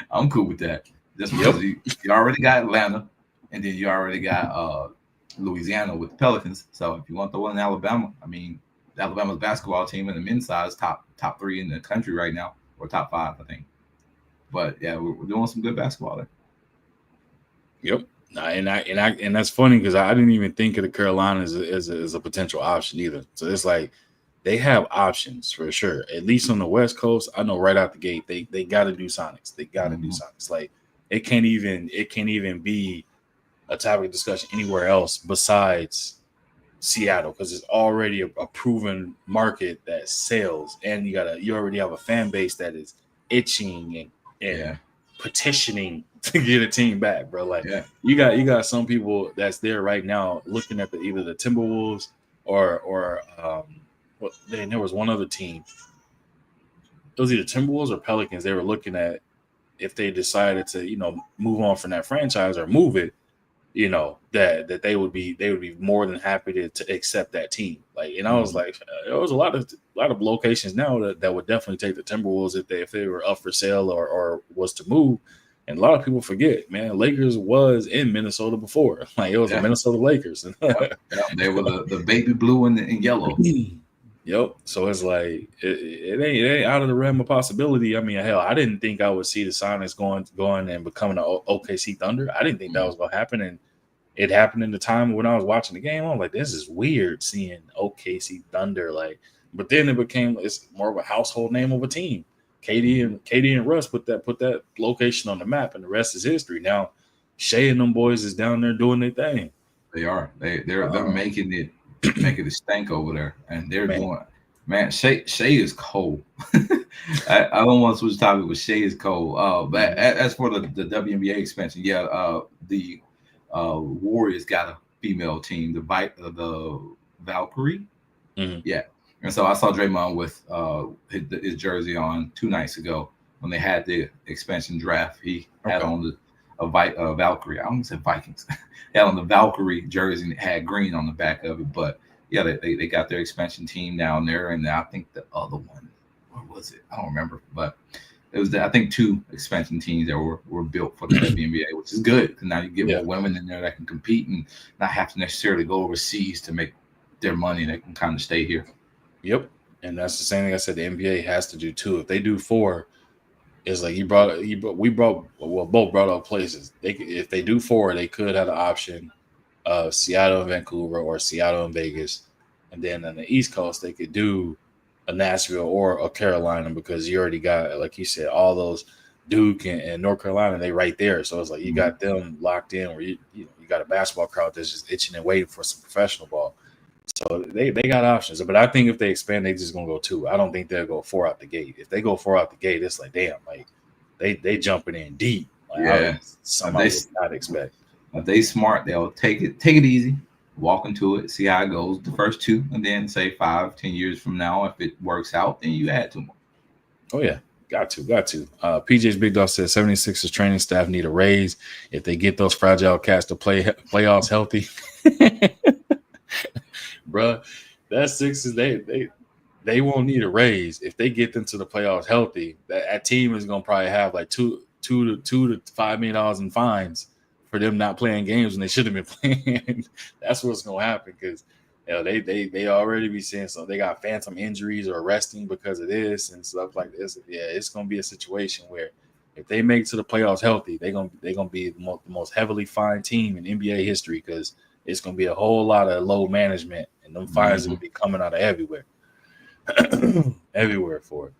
I'm cool with that. Just because you already got Atlanta, and then you already got Louisiana with the Pelicans. So if you want the one in Alabama, I mean, Alabama's basketball team in the men's side is top 3 in the country right now, or top 5, I think. But yeah, we're doing some good basketball there. Yep. And that's funny because I didn't even think of the Carolinas as a potential option either. So it's like they have options for sure. At least on the West Coast, I know right out the gate they got to do Sonics. They got to do Sonics. Like it can't even be a topic of discussion anywhere else besides Seattle because it's already a proven market that sells, and you already have a fan base that is itching and petitioning to get a team back, bro. Like you got some people that's there right now looking at either the Timberwolves or then there was one other team. It was either Timberwolves or Pelicans. They were looking at if they decided to move on from that franchise or move it. That they would be more than happy to accept that team. Like, and I was like, there was a lot of locations now that would definitely take the Timberwolves if they were up for sale or was to move. And a lot of people forget, man, Lakers was in Minnesota before. Like it was the Minnesota Lakers. They were the baby blue and yellow. Yep. So it's like it ain't out of the realm of possibility. I mean, hell, I didn't think I would see the Sonics going and becoming an OKC Thunder. I didn't think that was going to happen, and it happened in the time when I was watching the game. I was like, this is weird seeing OKC Thunder. Like, but then it's more of a household name of a team. KD and Russ put that location on the map, and the rest is history. Now, Shea and them boys is down there doing their thing. They are. They're making it. Making it stank over there, and they're doing. Man, Shea is cold. I don't want to switch topic, but Shea is cold. But as for the WNBA expansion, the Warriors got a female team, the Valkyrie. Mm-hmm. Yeah, and so I saw Draymond with his jersey on 2 nights ago when they had the expansion draft. He had on a Valkyrie. I almost said Vikings. Had on the Valkyrie jersey and it had green on the back of it. But yeah, they got their expansion team down there, and I think the other one, what was it? I don't remember, but it was I think 2 expansion teams that were built for the WNBA, which is good because now you get more women in there that can compete and not have to necessarily go overseas to make their money. They can kind of stay here. Yep, and that's the same thing I said. The NBA has to do 2. If they do 4. It's like we both brought up places. If they do 4, they could have the option of Seattle and Vancouver or Seattle and Vegas, and then on the East Coast they could do a Nashville or a Carolina because you already got, like you said, all those Duke and North Carolina. They right there, so it's like you got them locked in. Where you got a basketball crowd that's just itching and waiting for some professional ball. So they got options, but I think if they expand, they just gonna go 2. I don't think they'll go 4 out the gate. If they go 4 out the gate, it's like damn, like they jumping in deep. Like, something I would not expect. If they smart, they'll take it easy, walk into it, see how it goes. The first 2, and then say 5-10 years from now, if it works out, then you add 2 more. Oh yeah, got to. PJ's Big Dog said 76ers training staff need a raise if they get those fragile cats to playoffs healthy. Bruh, that Sixers they won't need a raise if they get them to the playoffs healthy. That team is gonna probably have like $2 to $5 million in fines for them not playing games when they should have been playing. That's what's gonna happen because they already be saying so. They got phantom injuries or resting because of this and stuff like this. Yeah, it's gonna be a situation where if they make it to the playoffs healthy, they're gonna be the most heavily fined team in NBA history because it's going to be a whole lot of low management, and them fines will be coming out of everywhere. Everywhere for it.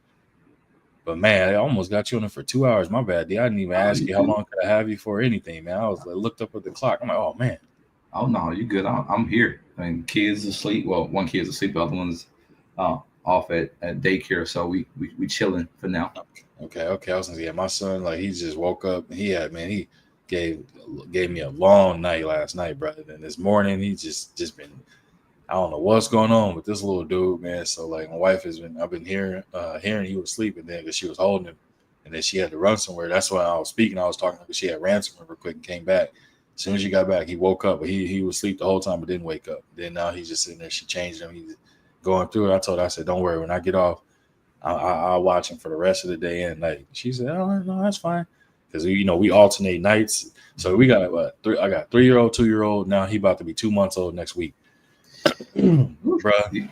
But, man, I almost got you on it for 2 hours. My bad, D. I didn't even ask you how long could I have you for anything, man. I was like, looked up at the clock. I'm like, oh, man. Oh, no, you good. I'm here. I mean, kids asleep. Well, one kid's asleep. The other one's off at daycare, so we chilling for now. Okay. I was going to say, my son, like, he just woke up. He gave me a long night last night, brother. And this morning he just been, I don't know what's going on with this little dude, man. So like my wife I've been hearing he was sleeping then because she was holding him, and then she had to run somewhere. That's why I was speaking. I was talking because she had ran somewhere real quick and came back. As soon as she got back, he woke up, but he was asleep the whole time, but didn't wake up. Then now he's just sitting there. She changed him. He's going through it. I said, don't worry. When I get off, I'll watch him for the rest of the day and night. She said, oh no, that's fine. Because we alternate nights, so we got I got 3-year-old, 2-year-old. Now he about to be 2 months old next week, bruh.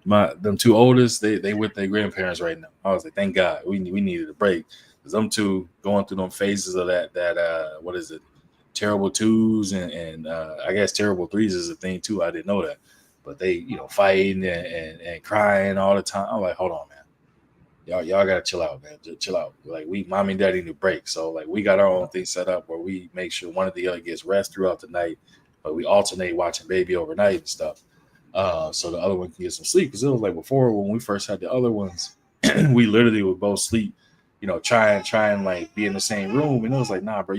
Them 2 oldest, they with their grandparents right now. I was like, thank God, we needed a break because them 2 going through them phases of that what is it, terrible 2s and I guess terrible 3s is a thing too. I didn't know that, but they fighting and crying all the time. I'm like, hold on, man. Y'all gotta chill out, man. Just chill out. Like mommy and daddy need a break. So like we got our own thing set up where we make sure one of the other gets rest throughout the night. but we alternate watching baby overnight and stuff. So the other one can get some sleep. Because it was like before when we first had the other ones, we literally would both sleep, try and like be in the same room. And it was like, nah, bro,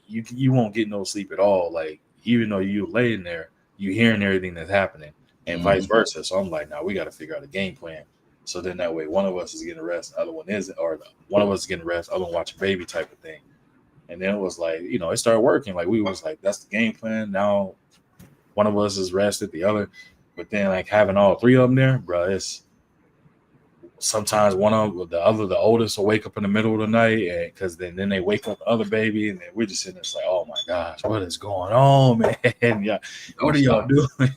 you won't get no sleep at all. Like, even though you laying there, you hearing everything that's happening, and vice versa. So I'm like, nah, we got to figure out a game plan. So then that way, one of us is getting rest, the other one isn't, or one of us is getting rest, other one watching baby type of thing. And then it was like, it started working. Like, we was like, that's the game plan. Now one of us is rested, the other. But then like having all three of them there, bro, it's sometimes the oldest will wake up in the middle of the night, and because then they wake up the other baby, and then we're just sitting there, it's like, oh my gosh, what is going on, man? Yeah, what are y'all doing?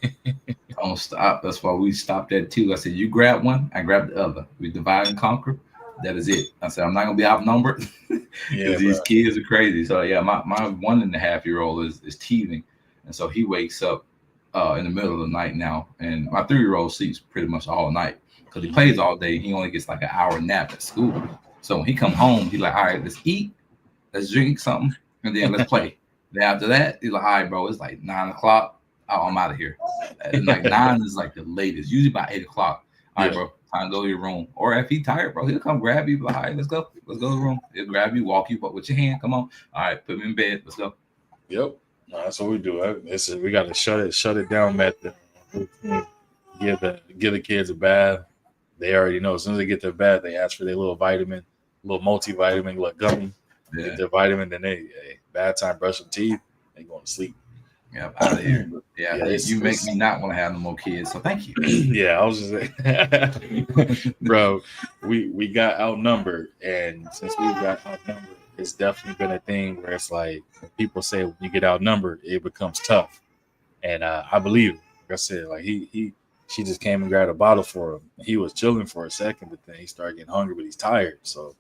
Don't stop. That's why we stopped at 2. I said, you grab one, I grab the other. We divide and conquer. That is it. I said, I'm not gonna be outnumbered because these kids are crazy. So yeah, my 1.5-year-old is teething, and so he wakes up in the middle of the night now, and my 3-year-old sleeps pretty much all night because he plays all day. He only gets like an hour nap at school. So when he come home, he's like, all right, let's eat, let's drink something, and then let's play. Then after that, he's like, all right, bro, it's like 9 o'clock. Oh, I'm out of here. And like 9 is like the latest. Usually by 8 o'clock. All right, bro, time to go to your room. Or if he's tired, bro, he'll come grab you. Like, all right, let's go to the room. He'll grab you, walk you, but with your hand. Come on. All right, put me in bed. Let's go. Yep. No, that's what we do. We got to shut it down method. Give the kids a bath. They already know. As soon as they get their bath, they ask for their little vitamin, little multivitamin, little gummy. Yeah. Get their vitamin, then bad time, brush their teeth, they going to sleep. Yeah, out of here. Yeah, you make me not want to have no more kids. So thank you. Yeah, I was just saying, bro, we got outnumbered, and since we got outnumbered, it's definitely been a thing where it's like people say when you get outnumbered, it becomes tough, and I believe it. Like I said, like she just came and grabbed a bottle for him. He was chilling for a second, but then he started getting hungry, but he's tired. So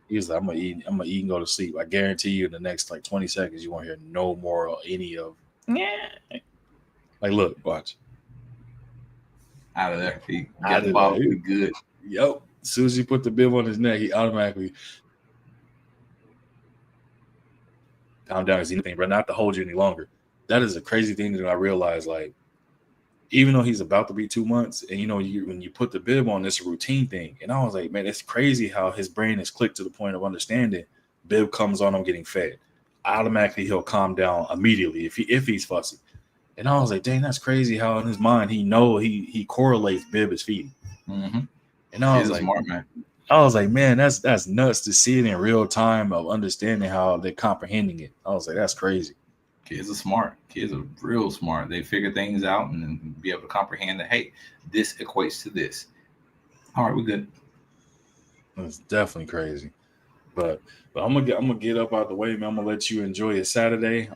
he was like, I'm gonna eat and go to sleep. I guarantee you in the next like 20 seconds, you won't hear no more of any of like, look, watch. Out of there. He got the bottle pretty good. Yep. As soon as you put the bib on his neck, he automatically calm down because anything, but not to hold you any longer. That is a crazy thing that I realized, like, even though he's about to be 2 months, and when you put the bib on, it's a routine thing. And I was like, man, it's crazy how his brain is clicked to the point of understanding. Bib comes on, I'm getting fed. Automatically, he'll calm down immediately if he's fussy. And I was like, dang, that's crazy how in his mind he correlates bib is feeding. Mm-hmm. And I was like, smart man. I was like, man, that's nuts to see it in real time of understanding how they're comprehending it. I was like, that's crazy. Kids are smart. Kids are real smart. They figure things out and then be able to comprehend that, hey, this equates to this. All right, we're good. It's definitely crazy. But I'm gonna get up out the way, man. I'm gonna let you enjoy your Saturday.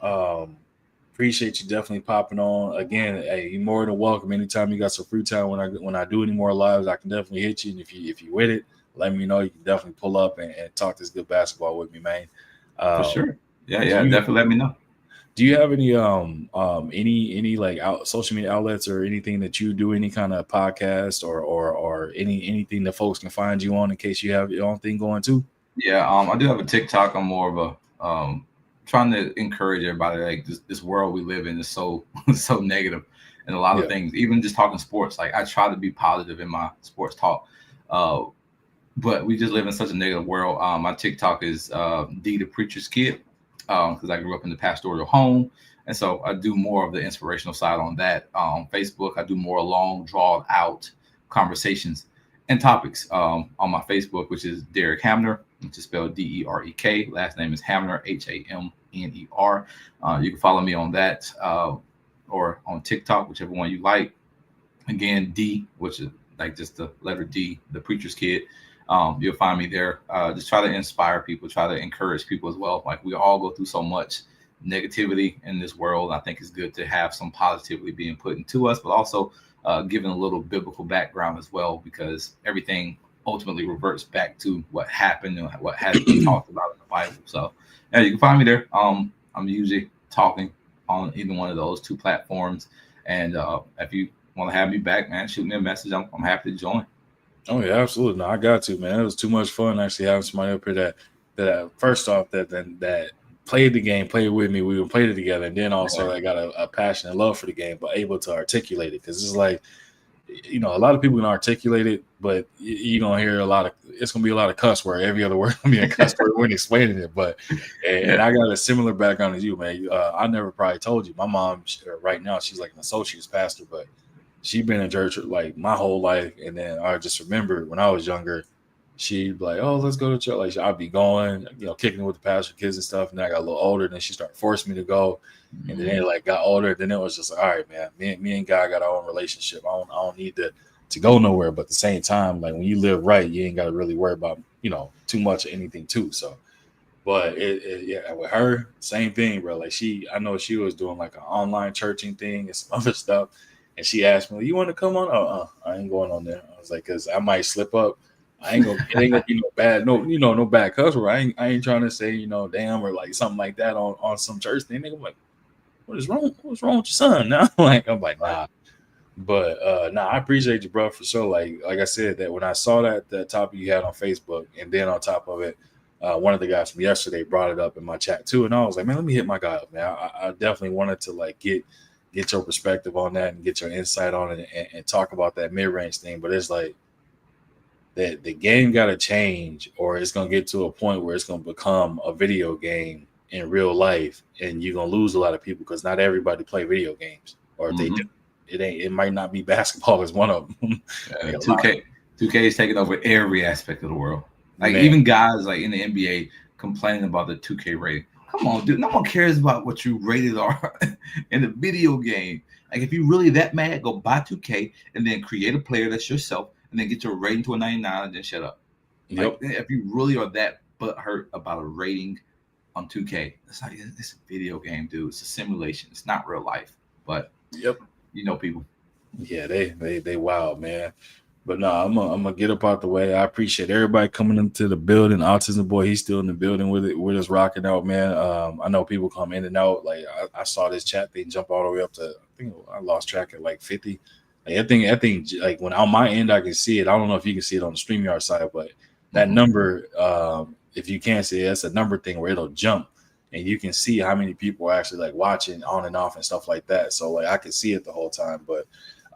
Appreciate you definitely popping on again. Hey, you're more than welcome. Anytime you got some free time when I do any more lives, I can definitely hit you. And if you with it, let me know. You can definitely pull up and talk this good basketball with me, man. For sure. Yeah, definitely let me know. Do you have any like social media outlets or anything that you do, any kind of podcast or anything that folks can find you on in case you have your own thing going too? Yeah, I do have a TikTok. I'm more of a trying to encourage everybody. Like this world we live in is so negative, and a lot of things. Even just talking sports, like I try to be positive in my sports talk, but we just live in such a negative world. My TikTok is D the Preacher's Kid, because I grew up in the pastoral home, and so I do more of the inspirational side on that. On Facebook, I do more long, drawn out conversations and topics on my Facebook, which is Derek Hamner, which is spelled D-E-R-E-K. Last name is Hamner, H-A-M-N-E-R. You can follow me on that or on TikTok, whichever one you like. Again, D, which is like just the letter D, the Preacher's Kid. You'll find me there. Just try to inspire people, try to encourage people as well. Like we all go through so much negativity in this world. I think it's good to have some positivity being put into us, but also given a little biblical background as well, because everything ultimately reverts back to what happened and what has been talked about in the Bible. So yeah, you can find me there. I'm usually talking on either one of those two platforms. And if you want to have me back, man, shoot me a message. I'm happy to join. Oh yeah, absolutely. No, I got to, man. It was too much fun actually having somebody up here that first off that played the game, played with me. We would play it together, and then also I got a passion and love for the game, but able to articulate it because it's like, you know, a lot of people can articulate it, but you're gonna hear it's gonna be a lot of cuss word. Every other word gonna be a cuss word when explaining it. But and I got a similar background as you, man. I never probably told you. My mom, right now, she's like an associate's pastor, but she been in church like my whole life. And then I just remember when I was younger, she'd be like, "Oh, let's go to church." Like I'd be going, you know, kicking with the pastor kids and stuff. And then I got a little older, and then she started forcing me to go. And then it like got older. Then it was just like, all right, man, me and God got our own relationship. I don't need to go nowhere. But at the same time, like when you live right, you ain't got to really worry about, you know, too much of anything too. So, but yeah, with her, same thing, bro. Like I know she was doing like an online churching thing and some other stuff. And she asked me, "You want to come on?" I ain't going on there. I was like, "Cause I might slip up. It ain't gonna be no bad cuss word. I ain't trying to say, you know, damn or like something like that on some church thing." Nigga, I'm like, what's wrong with your son? Now I'm like, nah. But I appreciate you, bro, for sure. Like I said, that when I saw that topic you had on Facebook, and then on top of it, one of the guys from yesterday brought it up in my chat too, and I was like, man, let me hit my guy up, man. I definitely wanted to like get your perspective on that and get your insight on it and talk about that mid-range thing. But it's like that the game got to change, or it's gonna get to a point where it's gonna become a video game in real life, and you're gonna lose a lot of people because not everybody play video games, or if they do, it might not be basketball as one of them. 2K is taking over every aspect of the world. Like even guys like in the NBA complaining about the 2K rating. Come on, dude. No one cares about what you rated are in the video game. Like if you really that mad, go buy 2K and then create a player that's yourself, and then get your rating to a 99 and then shut up. Yep. Like, if you really are that butthurt about a rating on 2K, it's like it's a video game, dude. It's a simulation. It's not real life. But you know people. Yeah, they wild, man. But no, I'm gonna get up out the way. I appreciate everybody coming into the building. Autism Boy, he's still in the building with us rocking out, man. I know people come in and out. Like I saw this chat thing jump all the way up to, I think I lost track at like 50. Like I think like when on my end I can see it. I don't know if you can see it on the StreamYard side, but that number, if you can't see it, that's a number thing where it'll jump and you can see how many people are actually like watching on and off and stuff like that. So like I can see it the whole time. But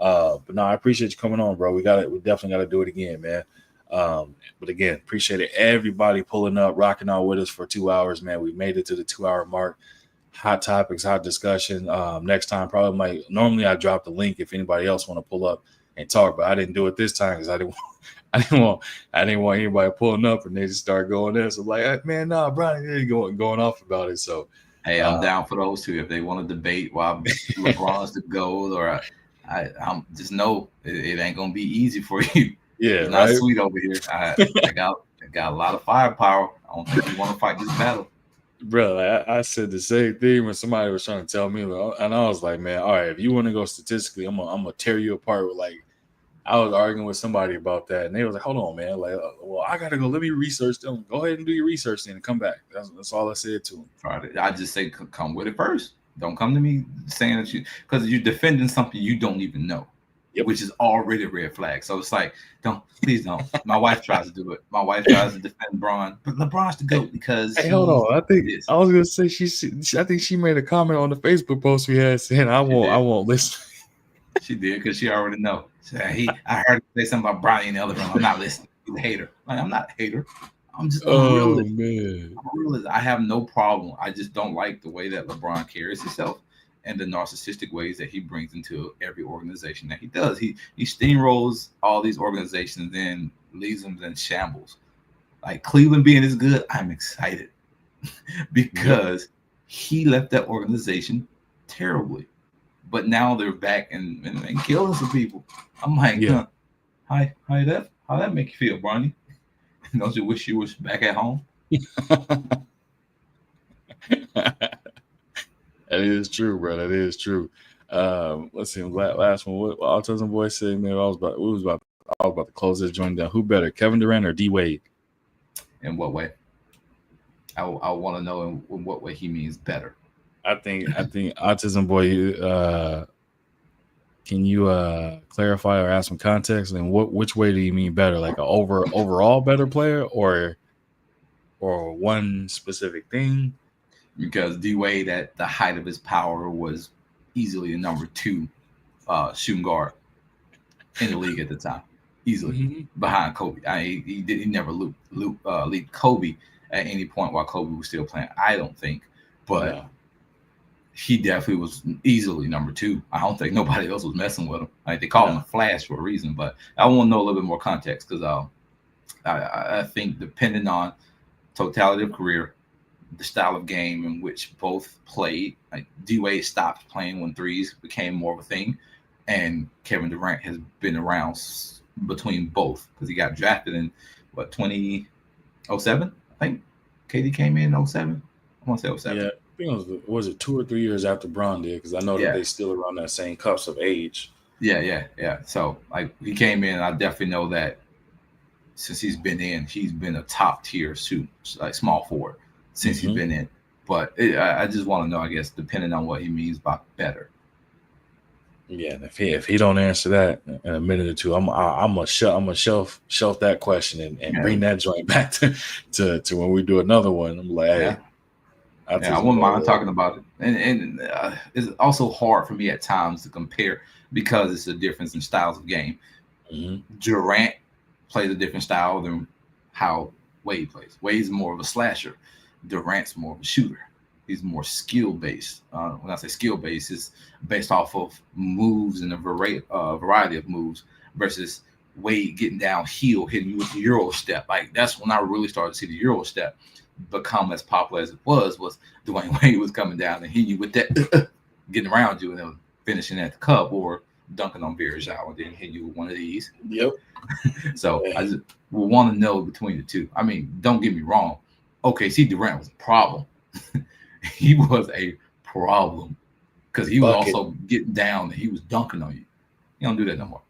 no, I appreciate you coming on, bro. We definitely got to do it again, man. But again, appreciate it. Everybody pulling up, rocking out with us for 2 hours, man. We made it to the 2 hour mark. Hot topics, hot discussion. Next time, normally I drop the link if anybody else want to pull up and talk, but I didn't do it this time because I didn't want anybody pulling up and they just start going there. So like, man, nah, Brian, they going off about it. So hey, I'm down for those two if they want to debate why LeBron's the GOAT, or I'm just know it ain't gonna be easy for you. Yeah, it's not sweet over here. I got a lot of firepower. I don't think you want to fight this battle. Bro, I said the same thing when somebody was trying to tell me, and I was like, man, all right, if you want to go statistically, I'm gonna tear you apart. With like, I was arguing with somebody about that, and they was like, hold on, man, like, well, I gotta go. Let me research them. Go ahead and do your research then and come back. That's all I said to him. Right. I just say come with it first. Don't come to me saying that because you're defending something you don't even know. Which is already a red flag. So it's like, please don't. My wife tries to do it. My wife tries to defend Bron, but LeBron's the GOAT because. Hey, hold on. I was gonna say I think she made a comment on the Facebook post we had saying I won't listen. She did because she already know. I heard her say something about Bronny in the other room. I'm not listening. He's a hater. Like, I'm not a hater. I'm just a realist. Man. I'm a realist. I have no problem. I just don't like the way that LeBron carries himself and the narcissistic ways that he brings into every organization that he does. He steamrolls all these organizations and leaves them in shambles. Like Cleveland being as good, I'm excited because he left that organization terribly. But now they're back and killing some people. I'm like, how that make you feel, Bronny? Don't you wish you was back at home? That is true, bro. That is true. Let's see. Last one. What Autism Boy said, man, I was about to close this joint down. Who better, Kevin Durant or D Wade? In what way? I want to know in what way he means better. I think Autism Boy. Can you clarify or add some context? And which way do you mean better? Like an overall better player, or one specific thing? because D Wade at the height of his power was easily the number 2 shooting guard in the league at the time, easily behind Kobe. He never leaped Kobe at any point while Kobe was still playing. I don't think, but he definitely was easily number 2. I don't think nobody else was messing with him. Like, they call him a Flash for a reason, but I want to know a little bit more context because I think depending on totality of career, the style of game in which both played, like D Wade stopped playing when threes became more of a thing, and Kevin Durant has been around between both because he got drafted in 2007, I think. KD came in 07. I want to say 07. Yeah, I think was it 2 or 3 years after Bron did, because I know that they still around that same cups of age. Yeah. So like he came in, and I definitely know that since he's been a top tier like small forward since he's been in. But I just want to know, I guess, depending on what he means by better. Yeah, and if he don't answer that in a minute or two, I'm gonna shelf that question and bring that joint back to when we do another one. I'm like, hey, I wouldn't mind talking about it, and it's also hard for me at times to compare because it's a difference in styles of game. Durant plays a different style than how Wade plays. Wade's more of a slasher. Durant's more of a shooter. He's more skill-based. When I say skill-based, it's based off of moves and a variety of moves versus Wade getting downhill, hitting you with the Euro step. Like, that's when I really started to see the Euro step become as popular as it was Dwayne Wade was coming down and hitting you with that, getting around you and then finishing at the cup or dunking on Virgil and then hitting you with one of these. Yep. So I just will want to know between the two. I mean, don't get me wrong. OKC Durant was a problem. He was a problem because he was also getting down and he was dunking on you. You don't do that no more.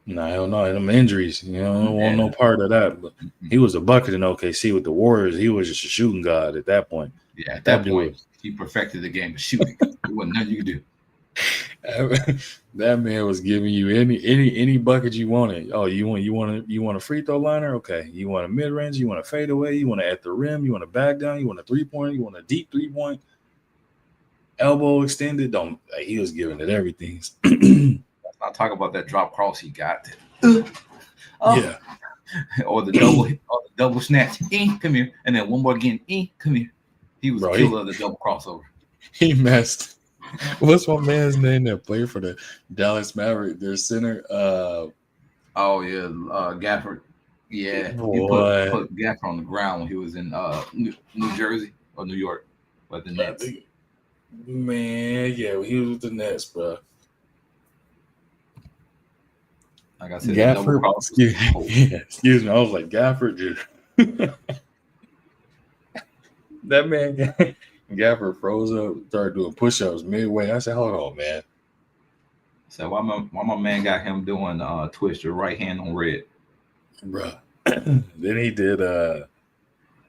No, hell no. Them injuries, I don't want no part of that. But he was a bucket in OKC with the Warriors. He was just a shooting god at that point. Yeah, at that point, he perfected the game of shooting. There wasn't nothing you could do. That man was giving you any bucket you wanted. Oh, you want a free throw liner? Okay. You want a mid range? You want a fadeaway? You want to at the rim? You want a back down? You want a 3-point? You want a deep 3-point? Elbow extended? He was giving it everything. Let's not talk about that drop cross he got. Yeah. Or the double snatch. Come here, and then one more again. Come here. He was a killer of the double crossover. He messed. What's my man's name that played for the Dallas Mavericks? Their center. Gafford. Yeah, he put Gafford on the ground when he was in New Jersey or New York, but the Nets. Man, yeah, he was with the Nets, bro. Like I said, Gafford. Excuse me. I was like, Gafford just that man. Gafford froze up, started doing push-ups midway. I said, "Hold on, man." So why my man got him doing twist your right hand on red, bro? Then he did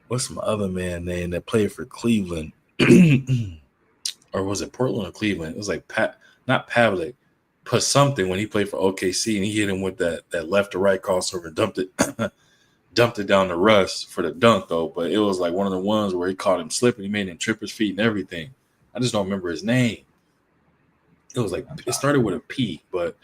what's my other man name that played for Cleveland, or was it Portland or Cleveland? It was like not Pavlik, put something when he played for OKC, and he hit him with that left to right crossover and dumped it down to Russ for the dunk, though. But it was like one of the ones where he caught him slipping. He made him trip his feet and everything. I just don't remember his name. It was like it started with a P. But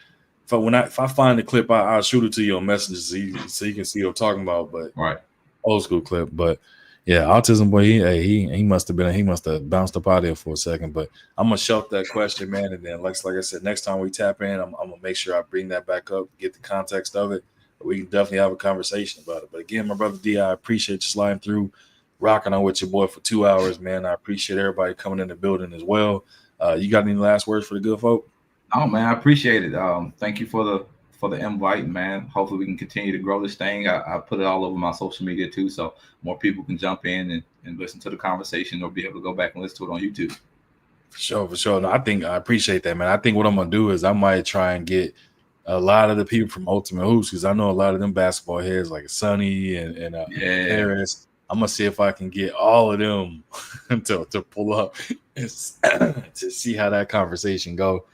if I find the clip, I'll shoot it to you on Messenger so you can see what I'm talking about. But right, old school clip. But yeah, Autism Boy, he must have bounced up out of there for a second. But I'm gonna shelf that question, man. And then like I said, next time we tap in, I'm gonna make sure I bring that back up, get the context of it. We can definitely have a conversation about it. But again, my brother D, I appreciate you sliding through, rocking on with your boy for 2 hours, man. I appreciate everybody coming in the building as well. You got any last words for the good folk? Oh man, I appreciate it. Thank you for the invite, man. Hopefully we can continue to grow this thing. I put it all over my social media too, so more people can jump in and listen to the conversation or be able to go back and listen to it on YouTube. For sure. No, I appreciate that, man. I think what I'm gonna do is I might try and get a lot of the people from Ultimate Hoops, because I know a lot of them basketball heads like Sonny and Harris. I'm gonna see if I can get all of them to pull up and to see how that conversation go.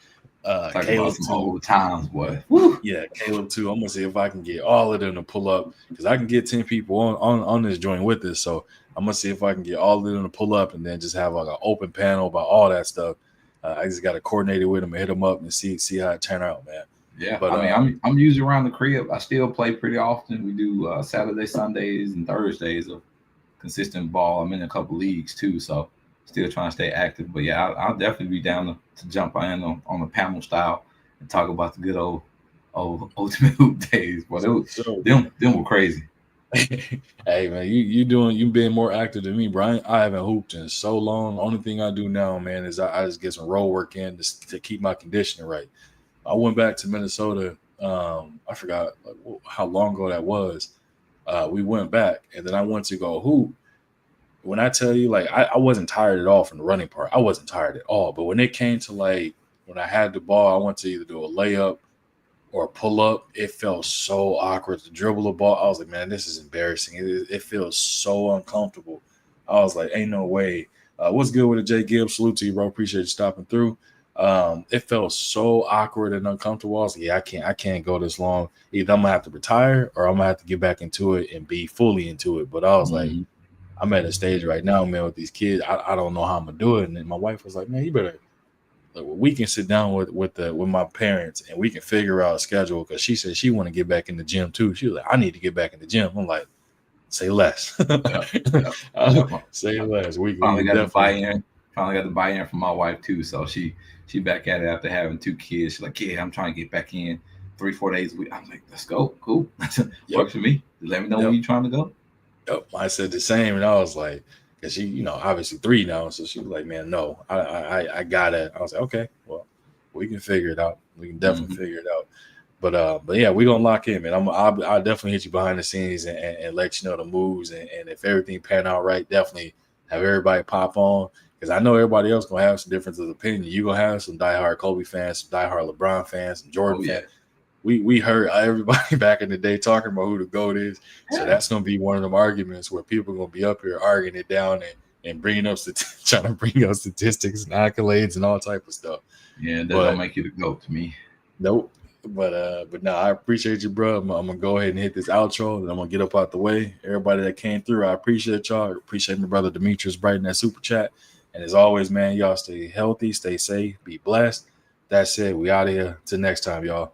Talk Caleb about some too. old times, boy. Woo. Yeah, Caleb too. I'm gonna see if I can get all of them to pull up because I can get 10 people on this joint with us. So I'm gonna see if I can get all of them to pull up and then just have like an open panel about all that stuff. I just got to coordinate it with them and hit them up and see how it turn out, man. Yeah, But, I mean, I'm usually around the crib. I still play pretty often. We do Saturdays, Sundays, and Thursdays of consistent ball. I'm in a couple leagues too, so still trying to stay active. But yeah, I'll definitely be down to jump in on the panel style and talk about the good old Ultimate Hoop days. But them were crazy. Hey man, you being more active than me, Brian. I haven't hooped in so long. Only thing I do now, man, is I just get some roll work in to keep my conditioning right. I went back to Minnesota. I forgot how long ago that was. We went back, and then I went to go hoop. When I tell you, like, I wasn't tired at all from the running part. I wasn't tired at all. But when it came to, like, when I had the ball, I went to either do a layup or a pull up. It felt so awkward to dribble the ball. I was like, man, this is embarrassing. It feels so uncomfortable. I was like, ain't no way. What's good with it, Jay Gibbs? Salute to you, bro. Appreciate you stopping through. It felt so awkward and uncomfortable. I was like, yeah, I can't go this long. Either I'm gonna have to retire or I'm gonna have to get back into it and be fully into it. But I was like, I'm at a stage right now, man, with these kids. I don't know how I'm gonna do it. And then my wife was like, man, you better. Like, we can sit down with my parents and we can figure out a schedule because she said she want to get back in the gym too. She was like, I need to get back in the gym. I'm like, say less. Say less. We finally got the buy-in. Finally got the buy-in from my wife too. So she back at it after having 2 kids. She's like, yeah, I'm trying to get back in 3-4 days a week. I'm like, let's go. Cool. Works for me. Just let me know when you're trying to go. Yep. I said the same, and I was like, because she, obviously 3 now, so she was like, man, no, I got it. I was like, okay, well, we can figure it out. We can definitely figure it out. But yeah, we're gonna lock in, man. I'll definitely hit you behind the scenes and let you know the moves, and if everything pan out right, definitely have everybody pop on. Because I know everybody else gonna have some differences of opinion. You gonna have some diehard Kobe fans, some diehard LeBron fans, some Jordan fans. We heard everybody back in the day talking about who the GOAT is. So that's gonna be one of them arguments where people are gonna be up here arguing it down and bringing up trying to bring up statistics and accolades and all type of stuff. Yeah, that don't make you the GOAT to me. Nope. But no, I appreciate you, bro. I'm gonna go ahead and hit this outro, and I'm gonna get up out the way. Everybody that came through, I appreciate y'all. I appreciate my brother Demetrius Brighton that super chat. And as always, man, y'all stay healthy, stay safe, be blessed. That's it. We out of here. Till next time, y'all.